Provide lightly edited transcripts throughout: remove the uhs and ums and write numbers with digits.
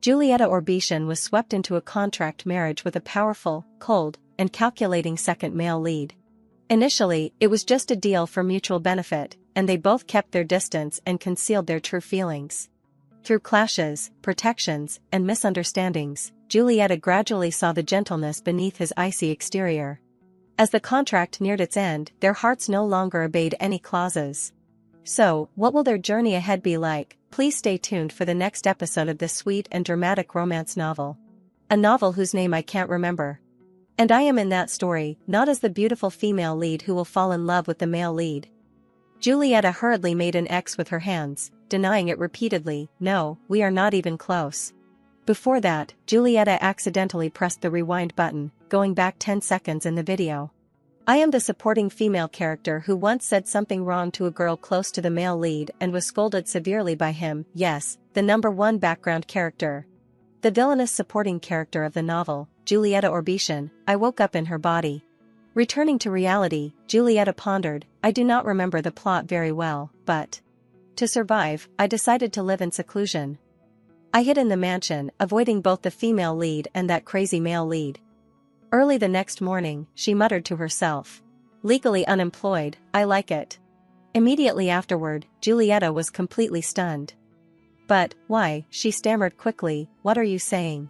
Julieta Orbitian was swept into a contract marriage with a powerful, cold, and calculating second male lead. Initially, it was just a deal for mutual benefit, and they both kept their distance and concealed their true feelings. Through clashes, protections, and misunderstandings, Julieta gradually saw the gentleness beneath his icy exterior. As the contract neared its end, their hearts no longer obeyed any clauses. So, what will their journey ahead be like? Please stay tuned for the next episode of this sweet and dramatic romance novel. A novel whose name I can't remember. And I am in that story, not as the beautiful female lead who will fall in love with the male lead. Julieta hurriedly made an X with her hands, denying it repeatedly. No, we are not even close. Before that, Julieta accidentally pressed the rewind button, going back 10 seconds in the video. I am the supporting female character who once said something wrong to a girl close to the male lead and was scolded severely by him. Yes, the number one background character. The villainous supporting character of the novel, Julieta Orbitian. I woke up in her body. Returning to reality, Julieta pondered. I do not remember the plot very well, but to survive, I decided to live in seclusion. I hid in the mansion, avoiding both the female lead and that crazy male lead. Early the next morning, she muttered to herself. Legally unemployed, I like it. Immediately afterward, Julieta was completely stunned. But, why, she stammered quickly, what are you saying?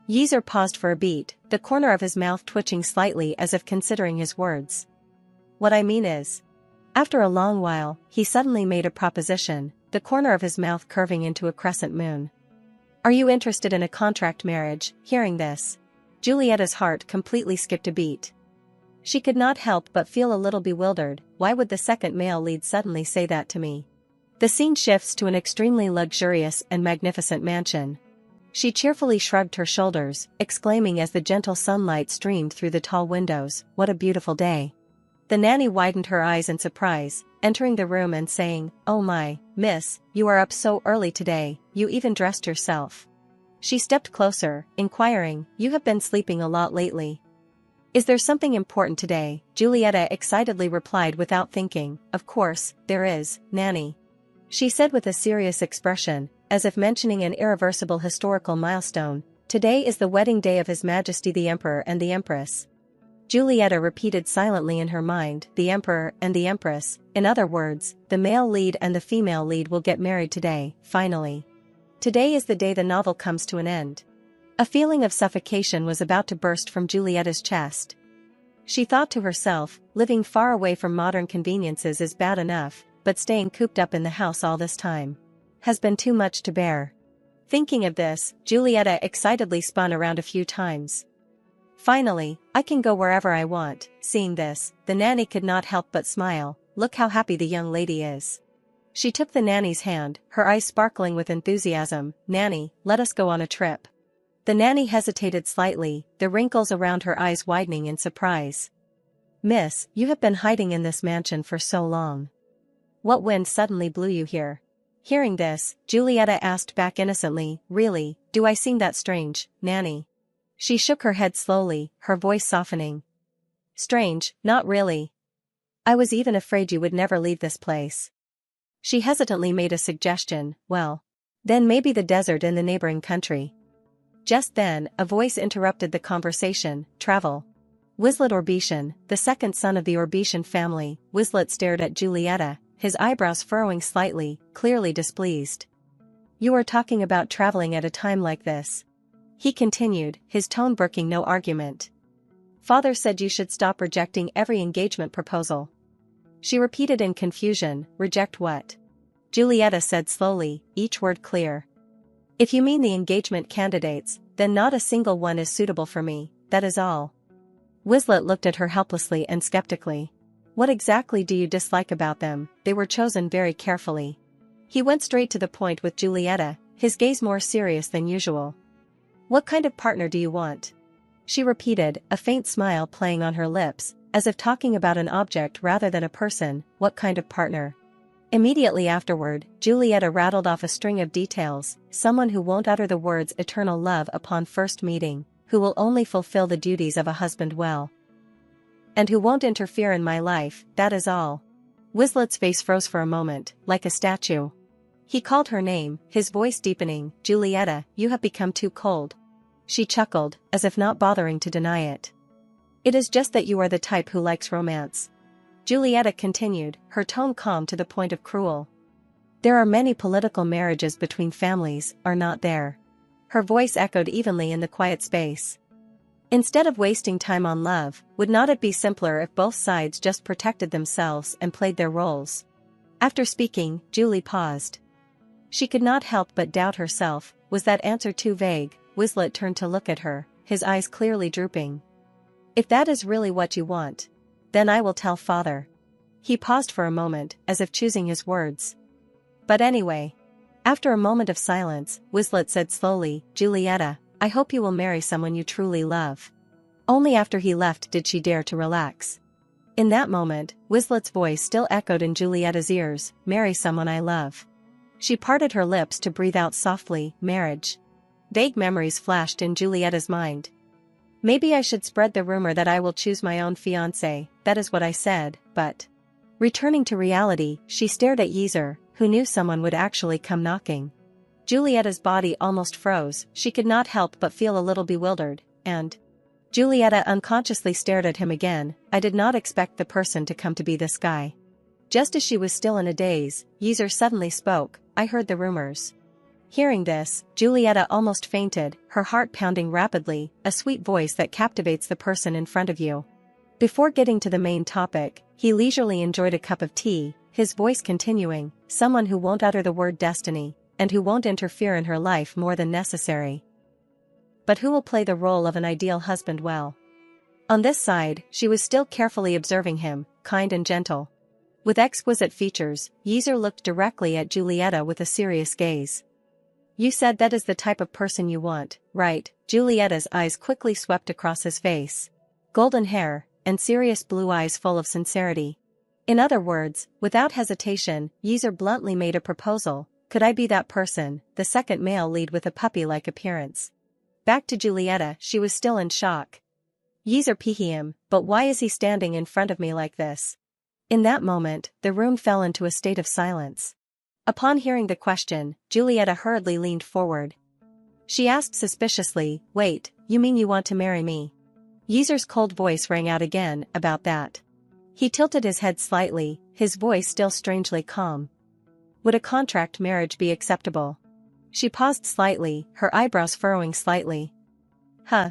Yeezer paused for a beat, the corner of his mouth twitching slightly as if considering his words. What I mean is. After a long while, he suddenly made a proposition, the corner of his mouth curving into a crescent moon. Are you interested in a contract marriage? Hearing this, Julieta's heart completely skipped a beat. She could not help but feel a little bewildered. Why would the second male lead suddenly say that to me? The scene shifts to an extremely luxurious and magnificent mansion. She cheerfully shrugged her shoulders, exclaiming as the gentle sunlight streamed through the tall windows, what a beautiful day. The nanny widened her eyes in surprise, entering the room and saying, oh my, miss, you are up so early today, you even dressed yourself. She stepped closer, inquiring, you have been sleeping a lot lately. Is there something important today? Julieta excitedly replied without thinking, of course, there is, nanny. She said with a serious expression, as if mentioning an irreversible historical milestone, today is the wedding day of His Majesty the Emperor and the Empress. Julieta repeated silently in her mind, the Emperor and the Empress, in other words, the male lead and the female lead will get married today, finally. Today is the day the novel comes to an end. A feeling of suffocation was about to burst from Julieta's chest. She thought to herself, living far away from modern conveniences is bad enough, but staying cooped up in the house all this time has been too much to bear. Thinking of this, Julieta excitedly spun around a few times. Finally, I can go wherever I want. Seeing this, the nanny could not help but smile. Look how happy the young lady is. She took the nanny's hand, her eyes sparkling with enthusiasm. Nanny, let us go on a trip. The nanny hesitated slightly, the wrinkles around her eyes widening in surprise. Miss, you have been hiding in this mansion for so long. What wind suddenly blew you here? Hearing this, Julieta asked back innocently, really, do I seem that strange, nanny? She shook her head slowly, her voice softening. Strange, not really. I was even afraid you would never leave this place. She hesitantly made a suggestion, well, then maybe the desert in the neighboring country. Just then, a voice interrupted the conversation, travel. Wizlet Orbitian, the second son of the Orbitian family. Wizlet stared at Julieta, his eyebrows furrowing slightly, clearly displeased. You are talking about traveling at a time like this. He continued, his tone brooking no argument. Father said you should stop rejecting every engagement proposal. She repeated in confusion, reject what? Julieta said slowly, each word clear. If you mean the engagement candidates, then not a single one is suitable for me, that is all. Wizlet looked at her helplessly and skeptically. What exactly do you dislike about them? They were chosen very carefully. He went straight to the point with Julieta, his gaze more serious than usual. What kind of partner do you want? She repeated, a faint smile playing on her lips, as if talking about an object rather than a person. What kind of partner? Immediately afterward, Julieta rattled off a string of details, someone who won't utter the words eternal love upon first meeting, who will only fulfill the duties of a husband well. And who won't interfere in my life, that is all. Wizlet's face froze for a moment, like a statue. He called her name, his voice deepening. Julieta, you have become too cold. She chuckled, as if not bothering to deny it. It is just that you are the type who likes romance. Julieta continued, her tone calm to the point of cruel. There are many political marriages between families, are not there? Her voice echoed evenly in the quiet space. Instead of wasting time on love, would not it be simpler if both sides just protected themselves and played their roles? After speaking, Julie paused. She could not help but doubt herself. Was that answer too vague? Wizlet turned to look at her, his eyes clearly drooping. If that is really what you want, then I will tell father. He paused for a moment, as if choosing his words. But anyway. After a moment of silence, Wizlet said slowly, Julieta, I hope you will marry someone you truly love. Only after he left did she dare to relax. In that moment, Wizlet's voice still echoed in Julieta's ears, marry someone I love. She parted her lips to breathe out softly, marriage. Vague memories flashed in Julieta's mind. Maybe I should spread the rumor that I will choose my own fiancé, that is what I said, but... Returning to reality, she stared at Yeazer, who knew someone would actually come knocking. Julieta's body almost froze, she could not help but feel a little bewildered, and... Julieta unconsciously stared at him again. I did not expect the person to come to be this guy. Just as she was still in a daze, Yeazer suddenly spoke, I heard the rumors. Hearing this, Julieta almost fainted, her heart pounding rapidly, a sweet voice that captivates the person in front of you. Before getting to the main topic, he leisurely enjoyed a cup of tea, his voice continuing, someone who won't utter the word destiny, and who won't interfere in her life more than necessary. But who will play the role of an ideal husband well? On this side, she was still carefully observing him, kind and gentle. With exquisite features, Yeazer looked directly at Julieta with a serious gaze. You said that is the type of person you want, right? Julieta's eyes quickly swept across his face. Golden hair, and serious blue eyes full of sincerity. In other words, without hesitation, Yeazer bluntly made a proposal. Could I be that person, the second male lead with a puppy-like appearance? Back to Julieta, she was still in shock. Yeazer him, but why is he standing in front of me like this? In that moment, the room fell into a state of silence. Upon hearing the question, Julieta hurriedly leaned forward. She asked suspiciously, wait, you mean you want to marry me? Yeazer's cold voice rang out again, about that. He tilted his head slightly, his voice still strangely calm. Would a contract marriage be acceptable? She paused slightly, her eyebrows furrowing slightly. Huh?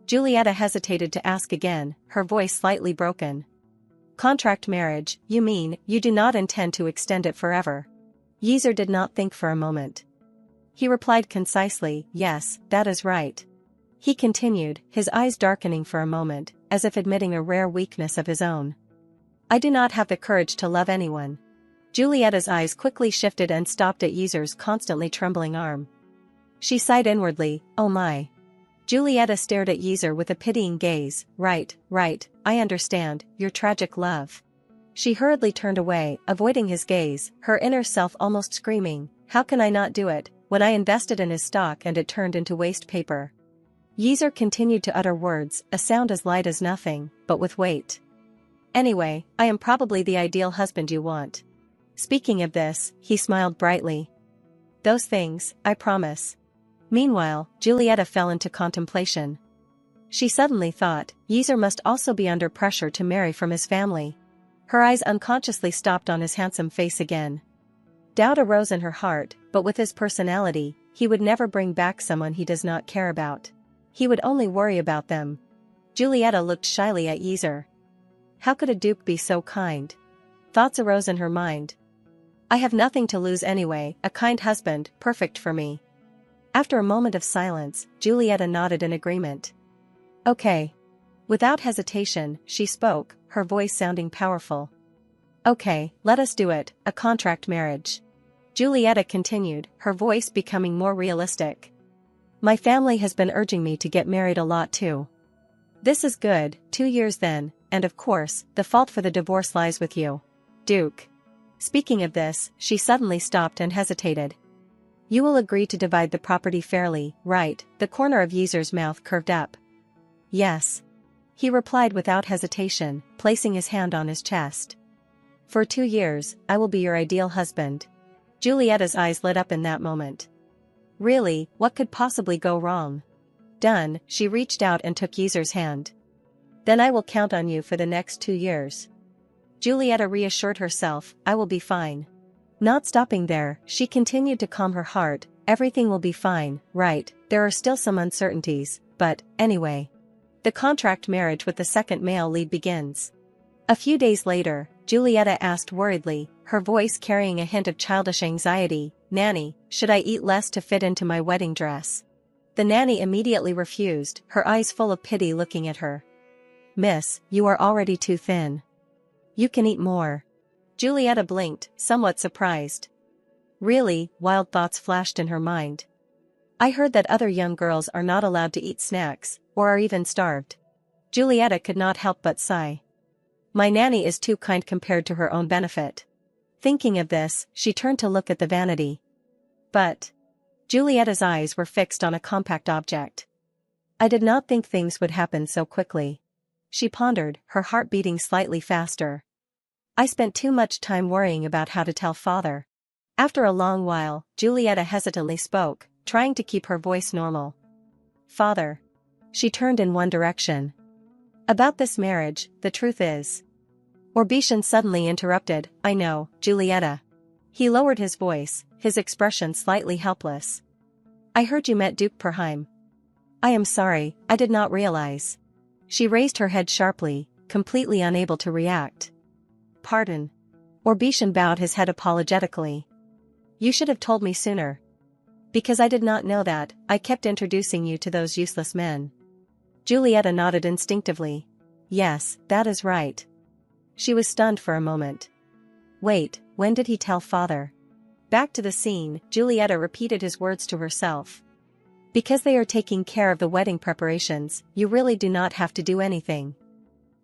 Julieta hesitated to ask again, her voice slightly broken. Contract marriage, you mean, you do not intend to extend it forever? Yeazer did not think for a moment. He replied concisely, yes, that is right. He continued, his eyes darkening for a moment, as if admitting a rare weakness of his own. I do not have the courage to love anyone. Julieta's eyes quickly shifted and stopped at Yeazer's constantly trembling arm. She sighed inwardly, oh my. Julieta stared at Yeazer with a pitying gaze, right, I understand, your tragic love. She hurriedly turned away, avoiding his gaze, her inner self almost screaming, how can I not do it, when I invested in his stock and it turned into waste paper? Yeazer continued to utter words, a sound as light as nothing, but with weight. Anyway, I am probably the ideal husband you want. Speaking of this, he smiled brightly. Those things, I promise. Meanwhile, Julieta fell into contemplation. She suddenly thought, Yeazer must also be under pressure to marry from his family. Her eyes unconsciously stopped on his handsome face again. Doubt arose in her heart, but with his personality, he would never bring back someone he does not care about. He would only worry about them. Julieta looked shyly at Yeazer. How could a dupe be so kind? Thoughts arose in her mind. I have nothing to lose anyway, a kind husband, perfect for me. After a moment of silence, Julieta nodded in agreement. Okay. Without hesitation, she spoke, her voice sounding powerful. Okay, let us do it, a contract marriage. Julieta continued, her voice becoming more realistic. My family has been urging me to get married a lot too. This is good, 2 years then, and of course, the fault for the divorce lies with you, Duke. Speaking of this, she suddenly stopped and hesitated. You will agree to divide the property fairly, right? The corner of Yeazer's mouth curved up. Yes. He replied without hesitation, placing his hand on his chest. For 2 years, I will be your ideal husband. Julietta's eyes lit up in that moment. Really, what could possibly go wrong? Done, she reached out and took Yeezer's hand. Then I will count on you for the next 2 years. Julietta reassured herself, I will be fine. Not stopping there, she continued to calm her heart, everything will be fine, right, there are still some uncertainties, but, anyway. The contract marriage with the second male lead begins. A few days later, Julietta asked worriedly, her voice carrying a hint of childish anxiety, Nanny, should I eat less to fit into my wedding dress? The nanny immediately refused, her eyes full of pity looking at her. Miss, you are already too thin. You can eat more. Julietta blinked, somewhat surprised. Really, wild thoughts flashed in her mind. I heard that other young girls are not allowed to eat snacks, or are even starved. Julietta could not help but sigh. My nanny is too kind compared to her own benefit. Thinking of this, she turned to look at the vanity. But Julietta's eyes were fixed on a compact object. I did not think things would happen so quickly. She pondered, her heart beating slightly faster. I spent too much time worrying about how to tell father. After a long while, Julietta hesitantly spoke, trying to keep her voice normal. Father. She turned in one direction. About this marriage, the truth is. Orbishan suddenly interrupted, I know, Julietta. He lowered his voice, his expression slightly helpless. I heard you met Duke Perheim. I am sorry, I did not realize. She raised her head sharply, completely unable to react. Pardon. Orbishan bowed his head apologetically. You should have told me sooner. Because I did not know that, I kept introducing you to those useless men. Julietta nodded instinctively. Yes, that is right. She was stunned for a moment. Wait, when did he tell father? Back to the scene, Julietta repeated his words to herself. Because they are taking care of the wedding preparations, you really do not have to do anything.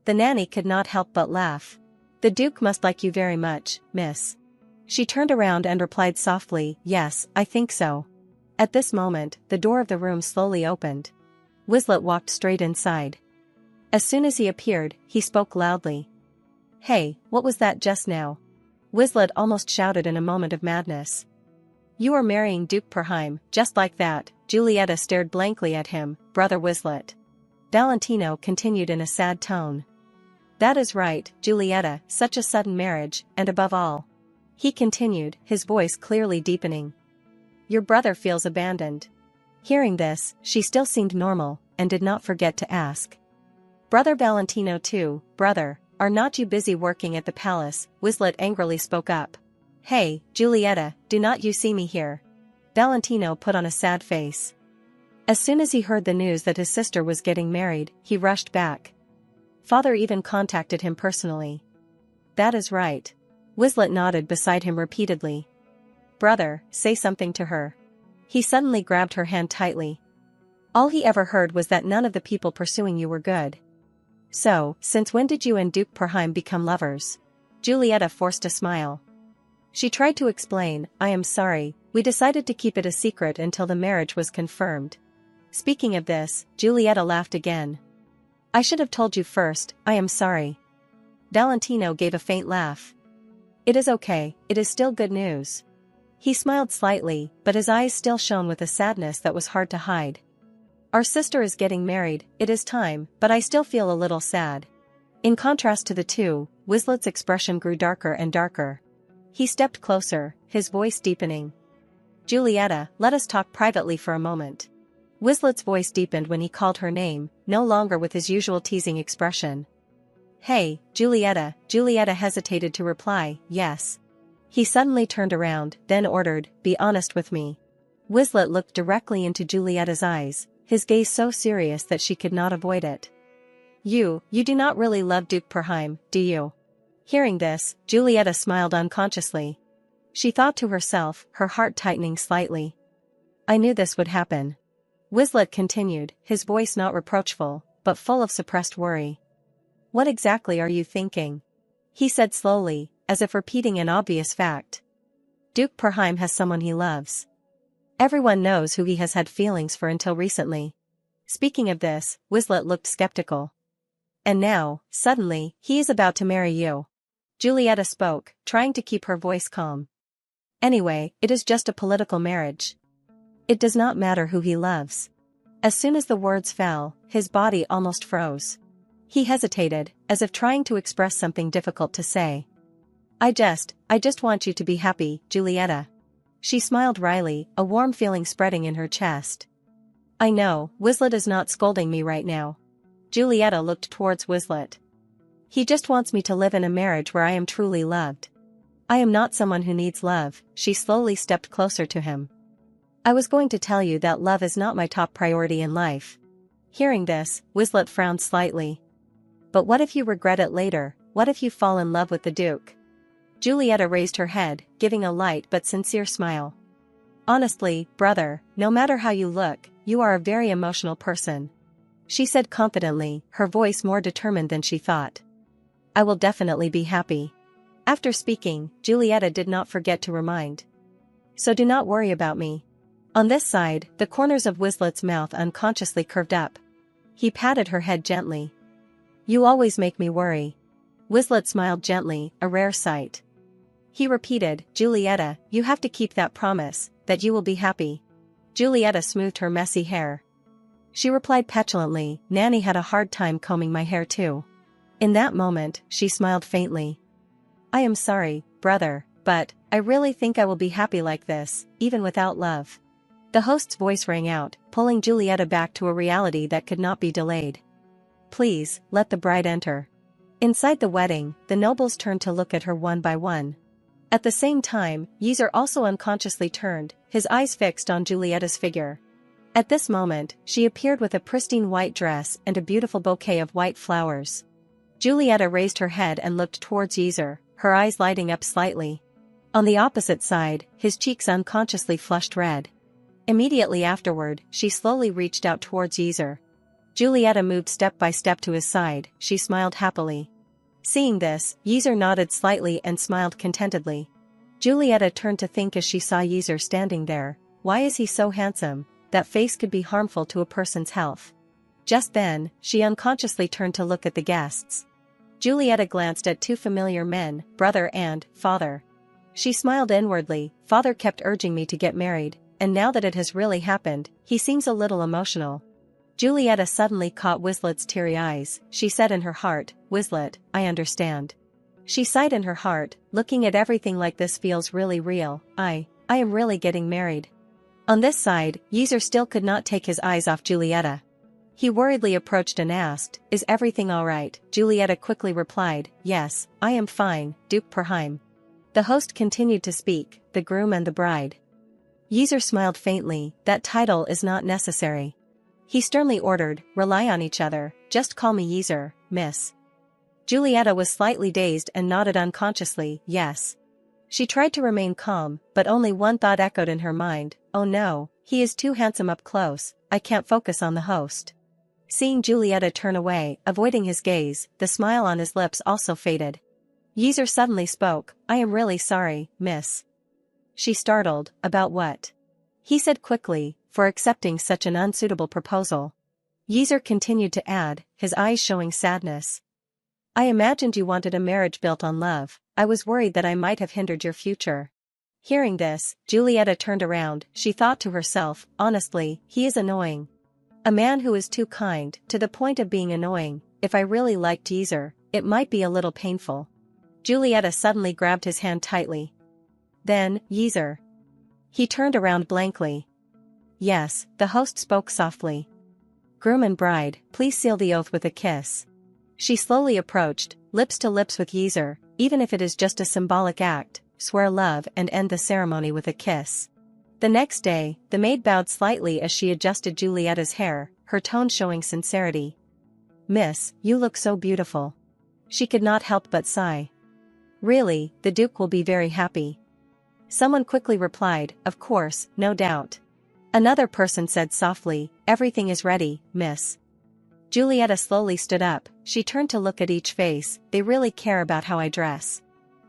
The nanny could not help but laugh. The Duke must like you very much, miss. She turned around and replied softly, yes, I think so. At this moment, the door of the room slowly opened. Wizlet walked straight inside. As soon as he appeared, he spoke loudly. Hey, what was that just now? Wizlet almost shouted in a moment of madness. You are marrying Duke Perheim, just like that. Julietta stared blankly at him, Brother Wizlet. Valentino continued in a sad tone. That is right, Julietta, such a sudden marriage, and above all. He continued, his voice clearly deepening. Your brother feels abandoned. Hearing this, she still seemed normal, and did not forget to ask. Brother Valentino too, brother, are not you busy working at the palace? Wizlet angrily spoke up. Hey, Julietta, do not you see me here? Valentino put on a sad face. As soon as he heard the news that his sister was getting married, he rushed back. Father even contacted him personally. That is right. Wizlet nodded beside him repeatedly. Brother, say something to her. He suddenly grabbed her hand tightly. All he ever heard was that none of the people pursuing you were good. So, since when did you and Duke Perheim become lovers? Julietta forced a smile. She tried to explain, I am sorry, we decided to keep it a secret until the marriage was confirmed. Speaking of this, Julietta laughed again. I should have told you first, I am sorry. Valentino gave a faint laugh. It is okay, it is still good news. He smiled slightly, but his eyes still shone with a sadness that was hard to hide. Our sister is getting married, it is time, but I still feel a little sad. In contrast to the two, Wizlet's expression grew darker and darker. He stepped closer, his voice deepening. Julietta, let us talk privately for a moment. Wizlet's voice deepened when he called her name, no longer with his usual teasing expression. Hey, Julietta. Julietta hesitated to reply, yes. He suddenly turned around, then ordered, be honest with me. Wizlet looked directly into Julietta's eyes, his gaze so serious that she could not avoid it. You do not really love Duke Perheim, do you? Hearing this, Julietta smiled unconsciously. She thought to herself, her heart tightening slightly. I knew this would happen. Wizlet continued, his voice not reproachful, but full of suppressed worry. What exactly are you thinking? He said slowly, as if repeating an obvious fact. Duke Perheim has someone he loves. Everyone knows who he has had feelings for until recently. Speaking of this, Wizlet looked skeptical. And now, suddenly, he is about to marry you. Julietta spoke, trying to keep her voice calm. Anyway, it is just a political marriage. It does not matter who he loves. As soon as the words fell, his body almost froze. He hesitated, as if trying to express something difficult to say. I just want you to be happy, Julieta. She smiled wryly, a warm feeling spreading in her chest. I know, Wizlet is not scolding me right now. Julieta looked towards Wizlet. He just wants me to live in a marriage where I am truly loved. I am not someone who needs love. She slowly stepped closer to him. I was going to tell you that love is not my top priority in life. Hearing this, Wizlet frowned slightly. But what if you regret it later? What if you fall in love with the Duke? Julieta raised her head, giving a light but sincere smile. Honestly, brother, no matter how you look, you are a very emotional person. She said confidently, her voice more determined than she thought. I will definitely be happy. After speaking, Julieta did not forget to remind. So do not worry about me. On this side, the corners of Wizlet's mouth unconsciously curved up. He patted her head gently. You always make me worry. Wizlet smiled gently, a rare sight. He repeated, Julieta, you have to keep that promise, that you will be happy. Julieta smoothed her messy hair. She replied petulantly, Nanny had a hard time combing my hair too. In that moment, she smiled faintly. I am sorry, brother, but I really think I will be happy like this, even without love. The host's voice rang out, pulling Julieta back to a reality that could not be delayed. Please, let the bride enter. Inside the wedding, the nobles turned to look at her one by one. At the same time, Yeazer also unconsciously turned, his eyes fixed on Julieta's figure. At this moment, she appeared with a pristine white dress and a beautiful bouquet of white flowers. Julieta raised her head and looked towards Yeazer, her eyes lighting up slightly. On the opposite side, his cheeks unconsciously flushed red. Immediately afterward, she slowly reached out towards Yeazer. Julieta moved step by step to his side, she smiled happily. Seeing this, Yeazer nodded slightly and smiled contentedly. Julieta turned to think as she saw Yeazer standing there, why is he so handsome? That face could be harmful to a person's health. Just then, she unconsciously turned to look at the guests. Julieta glanced at two familiar men, brother and father. She smiled inwardly, father kept urging me to get married, and now that it has really happened, he seems a little emotional. Julieta suddenly caught Wizlet's teary eyes, she said in her heart, Wizlet, I understand. She sighed in her heart, looking at everything like this feels really real, I am really getting married. On this side, Yeazer still could not take his eyes off Julieta. He worriedly approached and asked, is everything alright? Julieta quickly replied, yes, I am fine, Duke Perheim. The host continued to speak, the groom and the bride. Yeazer smiled faintly, that title is not necessary. He sternly ordered, rely on each other, just call me Yeazer, miss. Julieta was slightly dazed and nodded unconsciously, yes. She tried to remain calm, but only one thought echoed in her mind, oh no, he is too handsome up close, I can't focus on the host. Seeing Julieta turn away, avoiding his gaze, the smile on his lips also faded. Yeazer suddenly spoke, I am really sorry, miss. She startled, about what? He said quickly, for accepting such an unsuitable proposal. Yeazer continued to add, his eyes showing sadness. I imagined you wanted a marriage built on love, I was worried that I might have hindered your future. Hearing this, Julieta turned around, she thought to herself, honestly, he is annoying. A man who is too kind, to the point of being annoying, if I really liked Yeazer, it might be a little painful. Julieta suddenly grabbed his hand tightly. Then, Yeazer. He turned around blankly. Yes, the host spoke softly. Groom and bride, please seal the oath with a kiss. She slowly approached, lips to lips with Yeazer, even if it is just a symbolic act, swear love and end the ceremony with a kiss. The next day, the maid bowed slightly as she adjusted Julieta's hair, her tone showing sincerity. Miss, you look so beautiful. She could not help but sigh. Really, the Duke will be very happy. Someone quickly replied, of course, no doubt. Another person said softly, everything is ready, miss. Julieta slowly stood up, she turned to look at each face, they really care about how I dress.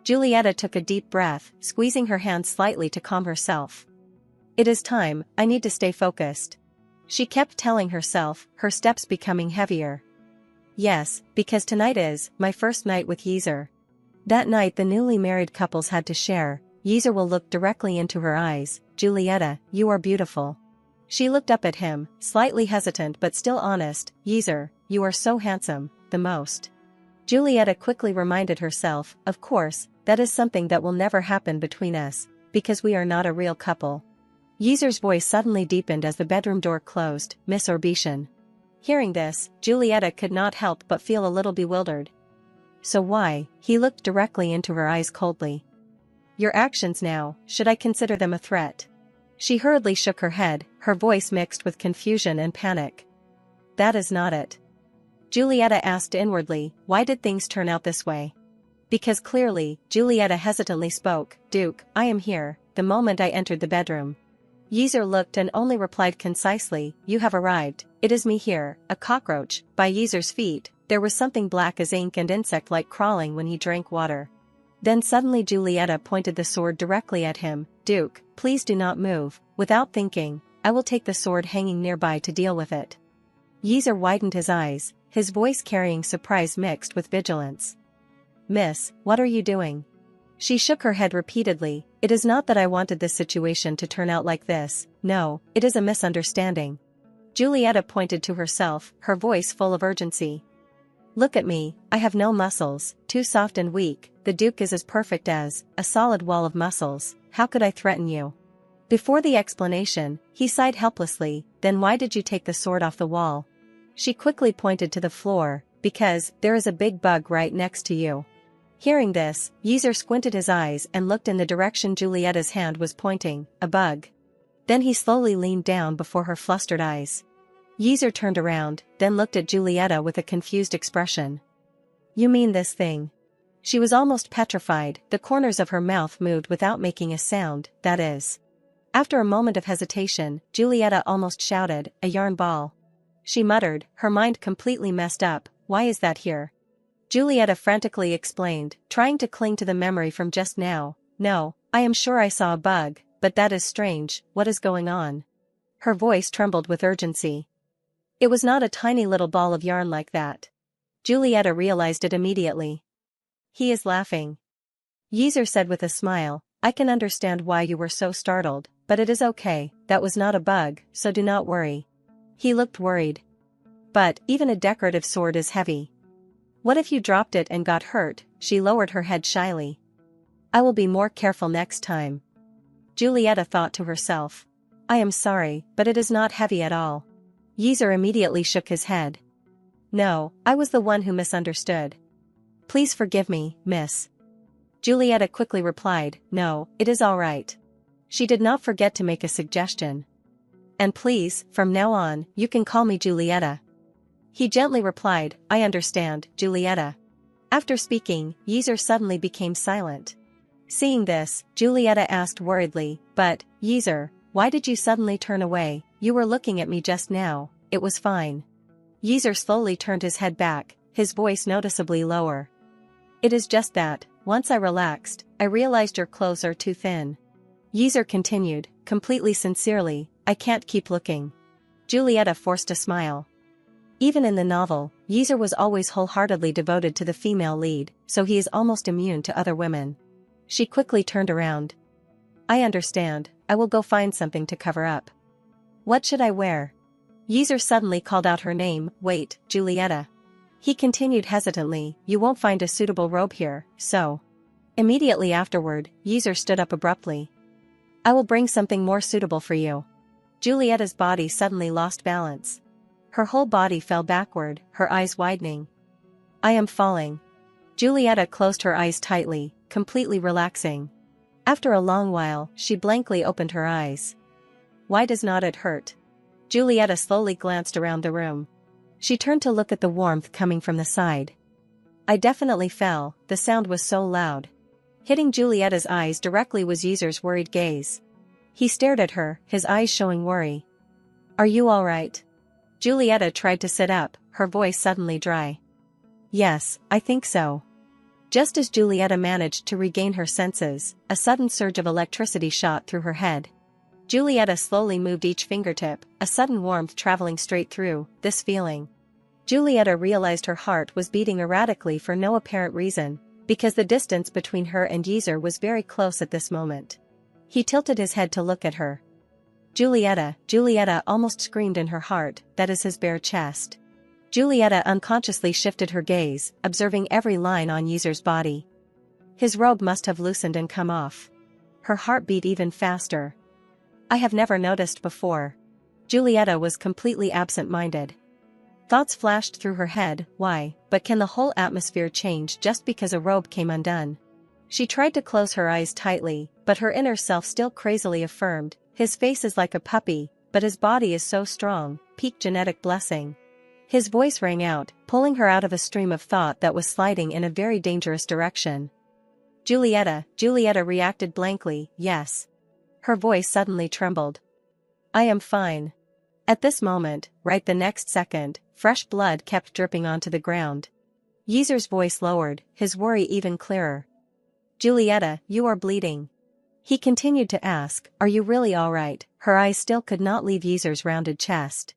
Julieta took a deep breath, squeezing her hand slightly to calm herself. It is time, I need to stay focused. She kept telling herself, her steps becoming heavier. Yes, because tonight is my first night with Yeazer. That night the newly married couples had to share, Yzer looked directly into her eyes. Julieta, you are beautiful. She looked up at him, slightly hesitant but still honest. Yzer, you are so handsome, the most. Julieta quickly reminded herself, of course, that is something that will never happen between us, because we are not a real couple. Yzer's voice suddenly deepened as the bedroom door closed. Miss Orbitian. Hearing this, Julieta could not help but feel a little bewildered. So why? He looked directly into her eyes coldly. Your actions now, should I consider them a threat? She hurriedly shook her head, her voice mixed with confusion and panic. That is not it. Julieta asked inwardly, why did things turn out this way? Because clearly, Julieta hesitantly spoke, Duke, I am here, the moment I entered the bedroom. Yzer looked and only replied concisely, you have arrived, it is me here, a cockroach. By Yzer's feet, there was something black as ink and insect-like crawling when he drank water. Then suddenly Julieta pointed the sword directly at him. Duke, please do not move. Without thinking, I will take the sword hanging nearby to deal with it. Yzer widened his eyes, his voice carrying surprise mixed with vigilance. Miss, what are you doing? She shook her head repeatedly. It is not that I wanted this situation to turn out like this, no, it is a misunderstanding. Julieta pointed to herself, her voice full of urgency. Look at me, I have no muscles, too soft and weak, the Duke is as perfect as a solid wall of muscles, how could I threaten you? Before the explanation, he sighed helplessly, then why did you take the sword off the wall? She quickly pointed to the floor, because there is a big bug right next to you. Hearing this, Yzer squinted his eyes and looked in the direction Julieta's hand was pointing, a bug. Then he slowly leaned down before her flustered eyes. Yzer turned around, then looked at Julieta with a confused expression. You mean this thing? She was almost petrified, the corners of her mouth moved without making a sound, that is. After a moment of hesitation, Julieta almost shouted, a yarn ball. She muttered, her mind completely messed up, why is that here? Julieta frantically explained, trying to cling to the memory from just now. No, I am sure I saw a bug, but that is strange, what is going on? Her voice trembled with urgency. It was not a tiny little ball of yarn like that. Julieta realized it immediately. He is laughing. Yzer said with a smile, I can understand why you were so startled, but it is okay, that was not a bug, so do not worry. He looked worried. But, even a decorative sword is heavy. What if you dropped it and got hurt? She lowered her head shyly. I will be more careful next time. Julieta thought to herself. I am sorry, but it is not heavy at all. Yzer immediately shook his head. No, I was the one who misunderstood. Please forgive me, miss. Julieta quickly replied, no, it is all right. She did not forget to make a suggestion. And please, from now on, you can call me Julieta. He gently replied, I understand, Julieta. After speaking, Yzer suddenly became silent. Seeing this, Julieta asked worriedly, but, Yzer, why did you suddenly turn away? You were looking at me just now, it was fine. Yzer slowly turned his head back, his voice noticeably lower. It is just that, once I relaxed, I realized your clothes are too thin. Yzer continued, completely sincerely, I can't keep looking. Julieta forced a smile. Even in the novel, Yzer was always wholeheartedly devoted to the female lead, so he is almost immune to other women. She quickly turned around. I understand, I will go find something to cover up. What should I wear? Yzer suddenly called out her name, wait, Julieta. He continued hesitantly, you won't find a suitable robe here, so. Immediately afterward, Yzer stood up abruptly. I will bring something more suitable for you. Julieta's body suddenly lost balance. Her whole body fell backward, her eyes widening. I am falling. Julieta closed her eyes tightly, completely relaxing. After a long while, she blankly opened her eyes. Why does not it hurt? Julieta slowly glanced around the room. She turned to look at the warmth coming from the side. I definitely fell, the sound was so loud. Hitting Julieta's eyes directly was Yzer's worried gaze. He stared at her, his eyes showing worry. Are you all right? Julieta tried to sit up, her voice suddenly dry. Yes, I think so. Just as Julieta managed to regain her senses, a sudden surge of electricity shot through her head. Julieta slowly moved each fingertip, a sudden warmth traveling straight through, this feeling. Julieta realized her heart was beating erratically for no apparent reason, because the distance between her and Yeezer was very close at this moment. He tilted his head to look at her. Julieta almost screamed in her heart, that is his bare chest. Julieta unconsciously shifted her gaze, observing every line on Yeezer's body. His robe must have loosened and come off. Her heart beat even faster. I have never noticed before. Julieta was completely absent-minded. Thoughts flashed through her head, why, but can the whole atmosphere change just because a robe came undone? She tried to close her eyes tightly, but her inner self still crazily affirmed, his face is like a puppy, but his body is so strong, peak genetic blessing. His voice rang out, pulling her out of a stream of thought that was sliding in a very dangerous direction. Julieta reacted blankly, yes. Her voice suddenly trembled. I am fine. At this moment, right the next second, fresh blood kept dripping onto the ground. Yeezer's voice lowered, his worry even clearer. Julieta, you are bleeding. He continued to ask, are you really alright? Her eyes still could not leave Yeezer's rounded chest.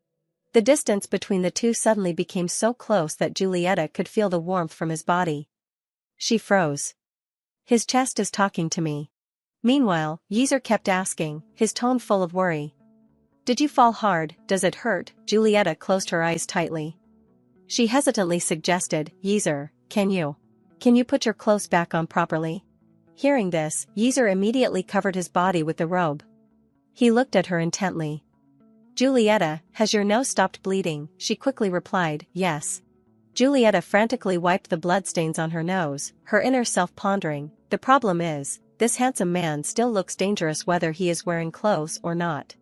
The distance between the two suddenly became so close that Julieta could feel the warmth from his body. She froze. His chest is talking to me. Meanwhile, Yeezer kept asking, his tone full of worry. Did you fall hard? Does it hurt? Julieta closed her eyes tightly. She hesitantly suggested, Yeezer, can you put your clothes back on properly? Hearing this, Yeezer immediately covered his body with the robe. He looked at her intently. Julieta, has your nose stopped bleeding? She quickly replied, yes. Julieta frantically wiped the bloodstains on her nose, her inner self pondering, the problem is, this handsome man still looks dangerous whether he is wearing clothes or not.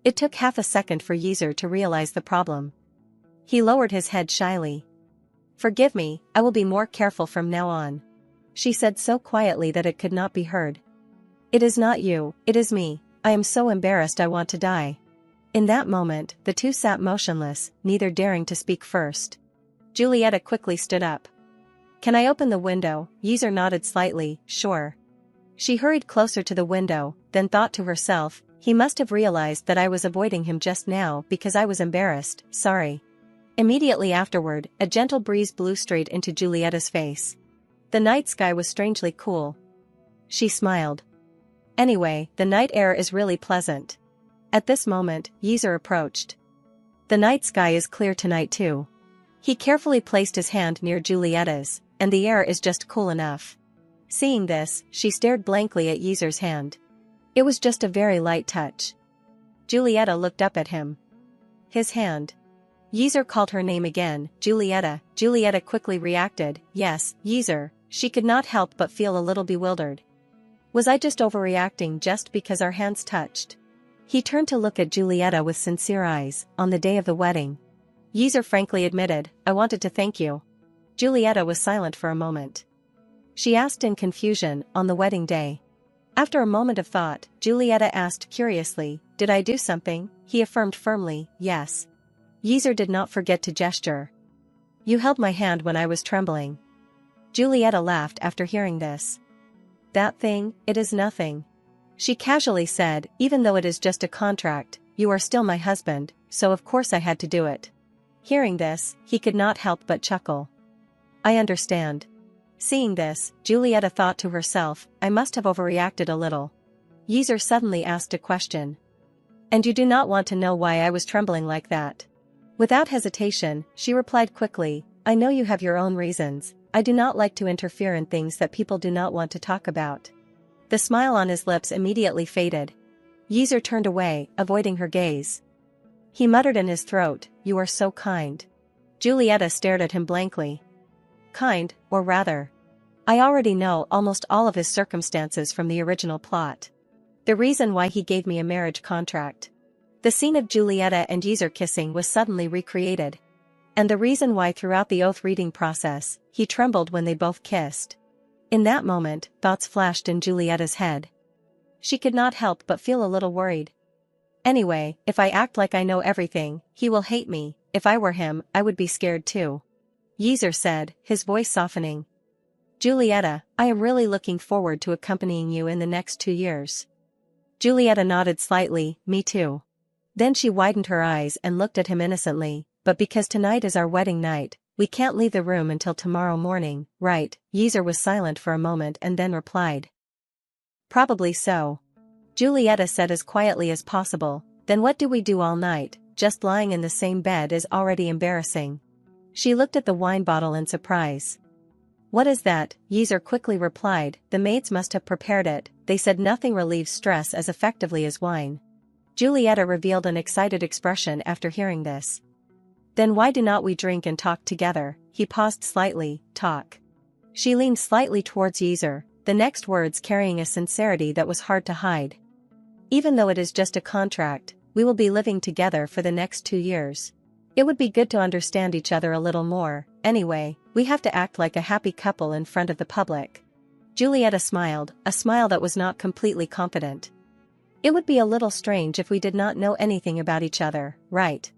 It took half a second for Yeezer to realize the problem. He lowered his head shyly. Forgive me, I will be more careful from now on. She said so quietly that it could not be heard. It is not you, it is me, I am so embarrassed I want to die. In that moment, the two sat motionless, neither daring to speak first. Julieta quickly stood up. Can I open the window? Yeezer nodded slightly, sure. She hurried closer to the window, then thought to herself, he must have realized that I was avoiding him just now because I was embarrassed, sorry. Immediately afterward, a gentle breeze blew straight into Julieta's face. The night sky was strangely cool. She smiled. Anyway, the night air is really pleasant. At this moment, Yeezer approached. The night sky is clear tonight too. He carefully placed his hand near Julieta's, and the air is just cool enough. Seeing this, she stared blankly at Yeezer's hand. It was just a very light touch. Julieta looked up at him. His hand. Yeezer called her name again, Julieta. Julieta quickly reacted, yes, Yeezer. She could not help but feel a little bewildered. Was I just overreacting just because our hands touched? He turned to look at Julieta with sincere eyes, on the day of the wedding. Yeezer frankly admitted, I wanted to thank you. Julieta was silent for a moment. She asked in confusion, on the wedding day. After a moment of thought, Julieta asked curiously, did I do something? He affirmed firmly, yes. Yeezer did not forget to gesture. You held my hand when I was trembling. Julieta laughed after hearing this. That thing, it is nothing. She casually said, even though it is just a contract, you are still my husband, so of course I had to do it. Hearing this, he could not help but chuckle. I understand. Seeing this, Julieta thought to herself, I must have overreacted a little. Yeezer suddenly asked a question. And you do not want to know why I was trembling like that? Without hesitation, she replied quickly, I know you have your own reasons, I do not like to interfere in things that people do not want to talk about. The smile on his lips immediately faded. Yeezer turned away, avoiding her gaze. He muttered in his throat, you are so kind. Julieta stared at him blankly. Kind, or rather. I already know almost all of his circumstances from the original plot. The reason why he gave me a marriage contract. The scene of Julieta and Yeezer kissing was suddenly recreated. And the reason why throughout the oath-reading process, he trembled when they both kissed. In that moment, thoughts flashed in Julieta's head. She could not help but feel a little worried. Anyway, if I act like I know everything, he will hate me, if I were him, I would be scared too. Yeezer said, his voice softening. Julieta, I am really looking forward to accompanying you in the next 2 years. Julieta nodded slightly, me too. Then she widened her eyes and looked at him innocently, but because tonight is our wedding night, we can't leave the room until tomorrow morning, right? Yeager was silent for a moment and then replied. Probably so. Julieta said as quietly as possible. Then what do we do all night? Just lying in the same bed is already embarrassing. She looked at the wine bottle in surprise. What is that? Yeager quickly replied. The maids must have prepared it. They said nothing relieves stress as effectively as wine. Julieta revealed an excited expression after hearing this. Then why do not we drink and talk together? He paused slightly. Talk. She leaned slightly towards Yeager, the next words carrying a sincerity that was hard to hide. Even though it is just a contract, we will be living together for the next 2 years. It would be good to understand each other a little more. Anyway, we have to act like a happy couple in front of the public. Julieta smiled, a smile that was not completely confident. It would be a little strange if we did not know anything about each other, right?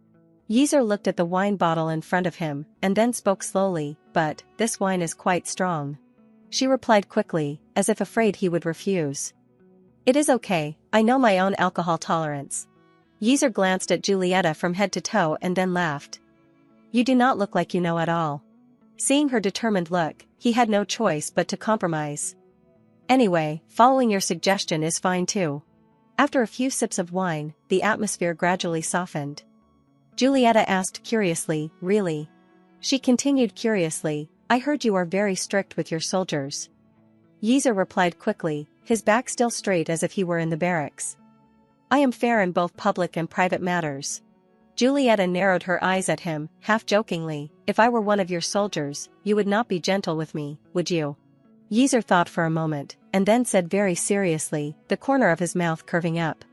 Yeager looked at the wine bottle in front of him, and then spoke slowly. But, this wine is quite strong. She replied quickly, as if afraid he would refuse. It is okay, I know my own alcohol tolerance. Yeager glanced at Julieta from head to toe and then laughed. You do not look like you know at all. Seeing her determined look, he had no choice but to compromise. Anyway, following your suggestion is fine too. After a few sips of wine, the atmosphere gradually softened. Julieta asked curiously, really? She continued curiously, I heard you are very strict with your soldiers. Yeager replied quickly, his back still straight as if he were in the barracks. I am fair in both public and private matters. Julieta narrowed her eyes at him, half-jokingly. If I were one of your soldiers, you would not be gentle with me, would you? Yeager thought for a moment, and then said very seriously, the corner of his mouth curving up.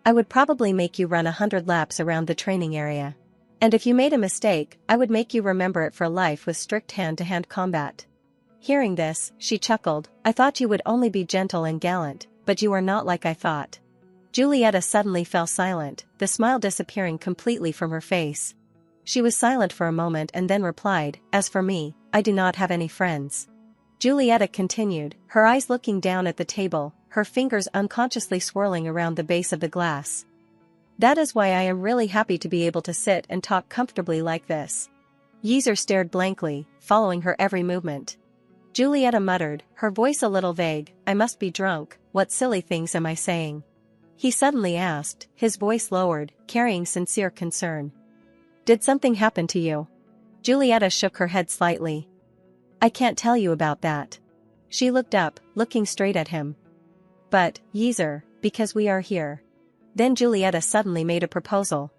I would probably make you run 100 laps around the training area. And if you made a mistake, I would make you remember it for life with strict hand-to-hand combat. Hearing this, she chuckled. I thought you would only be gentle and gallant, but you are not like I thought. Julieta suddenly fell silent, the smile disappearing completely from her face. She was silent for a moment and then replied, as for me, I do not have any friends. Julieta continued, her eyes looking down at the table, her fingers unconsciously swirling around the base of the glass. That is why I am really happy to be able to sit and talk comfortably like this. Yeager stared blankly, following her every movement. Julieta muttered, her voice a little vague, I must be drunk, what silly things am I saying? He suddenly asked, his voice lowered, carrying sincere concern. Did something happen to you? Julieta shook her head slightly. I can't tell you about that. She looked up, looking straight at him. But, Yeager, because we are here. Then Julieta suddenly made a proposal.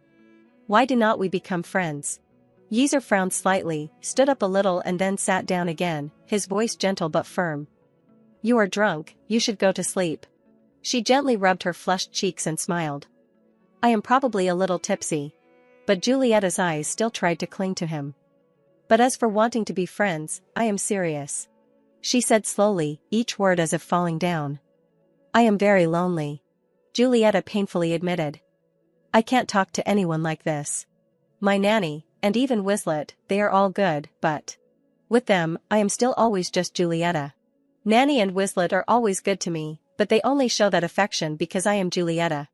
Why do not we become friends? Yeager frowned slightly, stood up a little and then sat down again, his voice gentle but firm. You are drunk, you should go to sleep. She gently rubbed her flushed cheeks and smiled. I am probably a little tipsy. But Julieta's eyes still tried to cling to him. But as for wanting to be friends, I am serious. She said slowly, each word as if falling down. I am very lonely. Julieta painfully admitted. I can't talk to anyone like this. My nanny, and even Wizlet, they are all good, but with them, I am still always just Julieta. Nanny and Wizlet are always good to me, but they only show that affection because I am Julieta.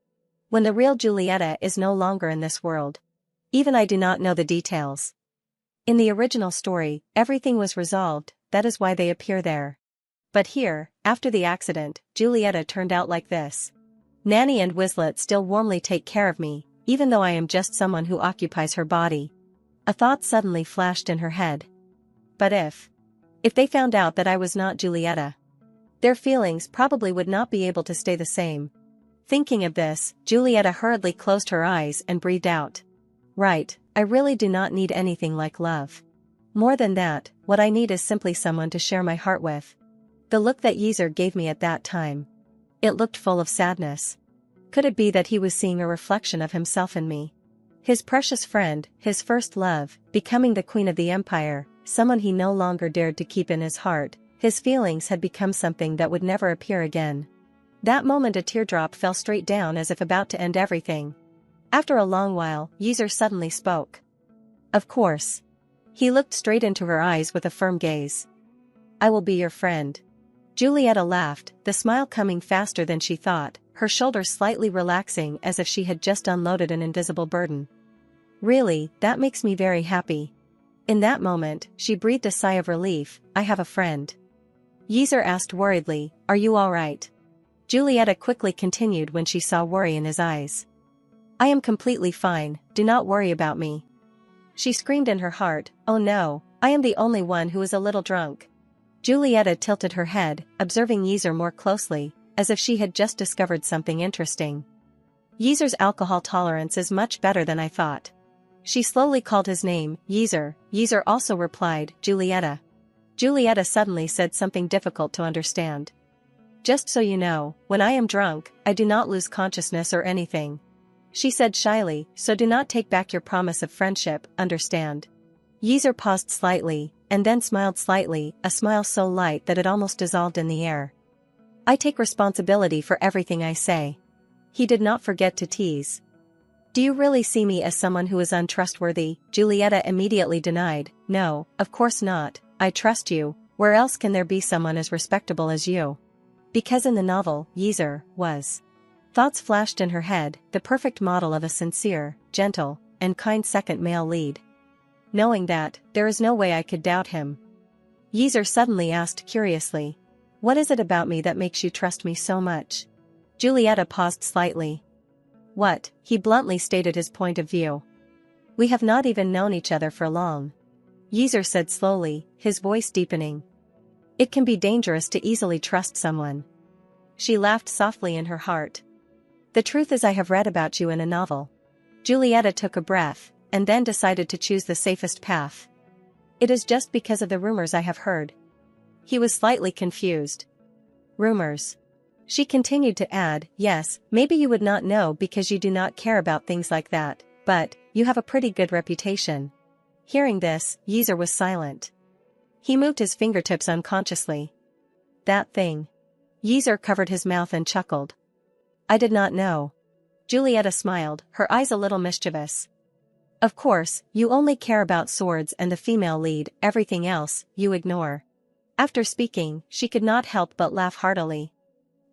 When the real Julieta is no longer in this world. Even I do not know the details. In the original story, everything was resolved, that is why they appear there. But here, after the accident, Julieta turned out like this. Nanny and Wizlet still warmly take care of me, even though I am just someone who occupies her body. A thought suddenly flashed in her head. But if they found out that I was not Julieta, their feelings probably would not be able to stay the same. Thinking of this, Julieta hurriedly closed her eyes and breathed out. Right, I really do not need anything like love. More than that, what I need is simply someone to share my heart with. The look that Yeager gave me at that time. It looked full of sadness. Could it be that he was seeing a reflection of himself in me? His precious friend, his first love, becoming the queen of the empire, someone he no longer dared to keep in his heart. His feelings had become something that would never appear again. That moment a teardrop fell straight down as if about to end everything. After a long while, Yeager suddenly spoke. Of course. He looked straight into her eyes with a firm gaze. I will be your friend. Julieta laughed, the smile coming faster than she thought, her shoulders slightly relaxing as if she had just unloaded an invisible burden. Really, that makes me very happy. In that moment, she breathed a sigh of relief. I have a friend. Yeezer asked worriedly, are you alright? Julieta quickly continued when she saw worry in his eyes. I am completely fine, do not worry about me. She screamed in her heart, oh no, I am the only one who is a little drunk. Julieta tilted her head, observing Yeezer more closely, as if she had just discovered something interesting. Yeezer's alcohol tolerance is much better than I thought. She slowly called his name, Yeezer. Yeezer also replied, Julieta. Julieta suddenly said something difficult to understand. Just so you know, when I am drunk, I do not lose consciousness or anything. She said shyly, so do not take back your promise of friendship, understand? Yeezer paused slightly, and then smiled slightly, a smile so light that it almost dissolved in the air. I take responsibility for everything I say. He did not forget to tease. Do you really see me as someone who is untrustworthy? Julieta immediately denied, no, of course not, I trust you, where else can there be someone as respectable as you? Because in the novel, Yeezer was. Thoughts flashed in her head, the perfect model of a sincere, gentle, and kind second male lead. Knowing that, there is no way I could doubt him. Yeezer suddenly asked curiously. What is it about me that makes you trust me so much? Julieta paused slightly. What? He bluntly stated his point of view. We have not even known each other for long. Yeezer said slowly, his voice deepening. It can be dangerous to easily trust someone. She laughed softly in her heart. The truth is I have read about you in a novel. Julieta took a breath, and then decided to choose the safest path. It is just because of the rumors I have heard. He was slightly confused. Rumors. She continued to add, yes, maybe you would not know because you do not care about things like that, but, you have a pretty good reputation. Hearing this, Yeezer was silent. He moved his fingertips unconsciously. That thing. Yeezer covered his mouth and chuckled. I did not know. Julieta smiled, her eyes a little mischievous. Of course, you only care about swords and the female lead, everything else, you ignore. After speaking, she could not help but laugh heartily.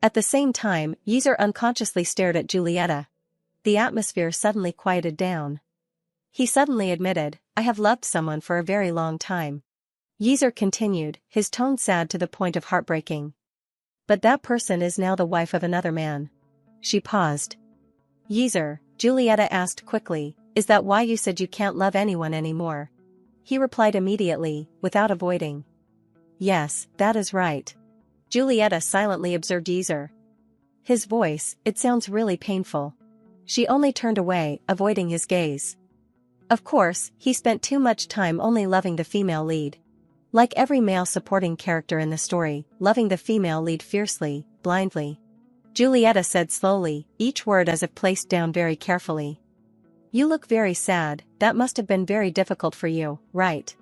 At the same time, Yeezer unconsciously stared at Julieta. The atmosphere suddenly quieted down. He suddenly admitted, I have loved someone for a very long time. Yeezer continued, his tone sad to the point of heartbreaking. But that person is now the wife of another man. She paused. Yeezer, Julieta asked quickly, is that why you said you can't love anyone anymore? He replied immediately, without avoiding. Yes, that is right. Julieta silently observed Yeezer. His voice, it sounds really painful. She only turned away, avoiding his gaze. Of course, he spent too much time only loving the female lead. Like every male supporting character in the story, loving the female lead fiercely, blindly. Julieta said slowly, each word as if placed down very carefully. You look very sad, that must have been very difficult for you, right?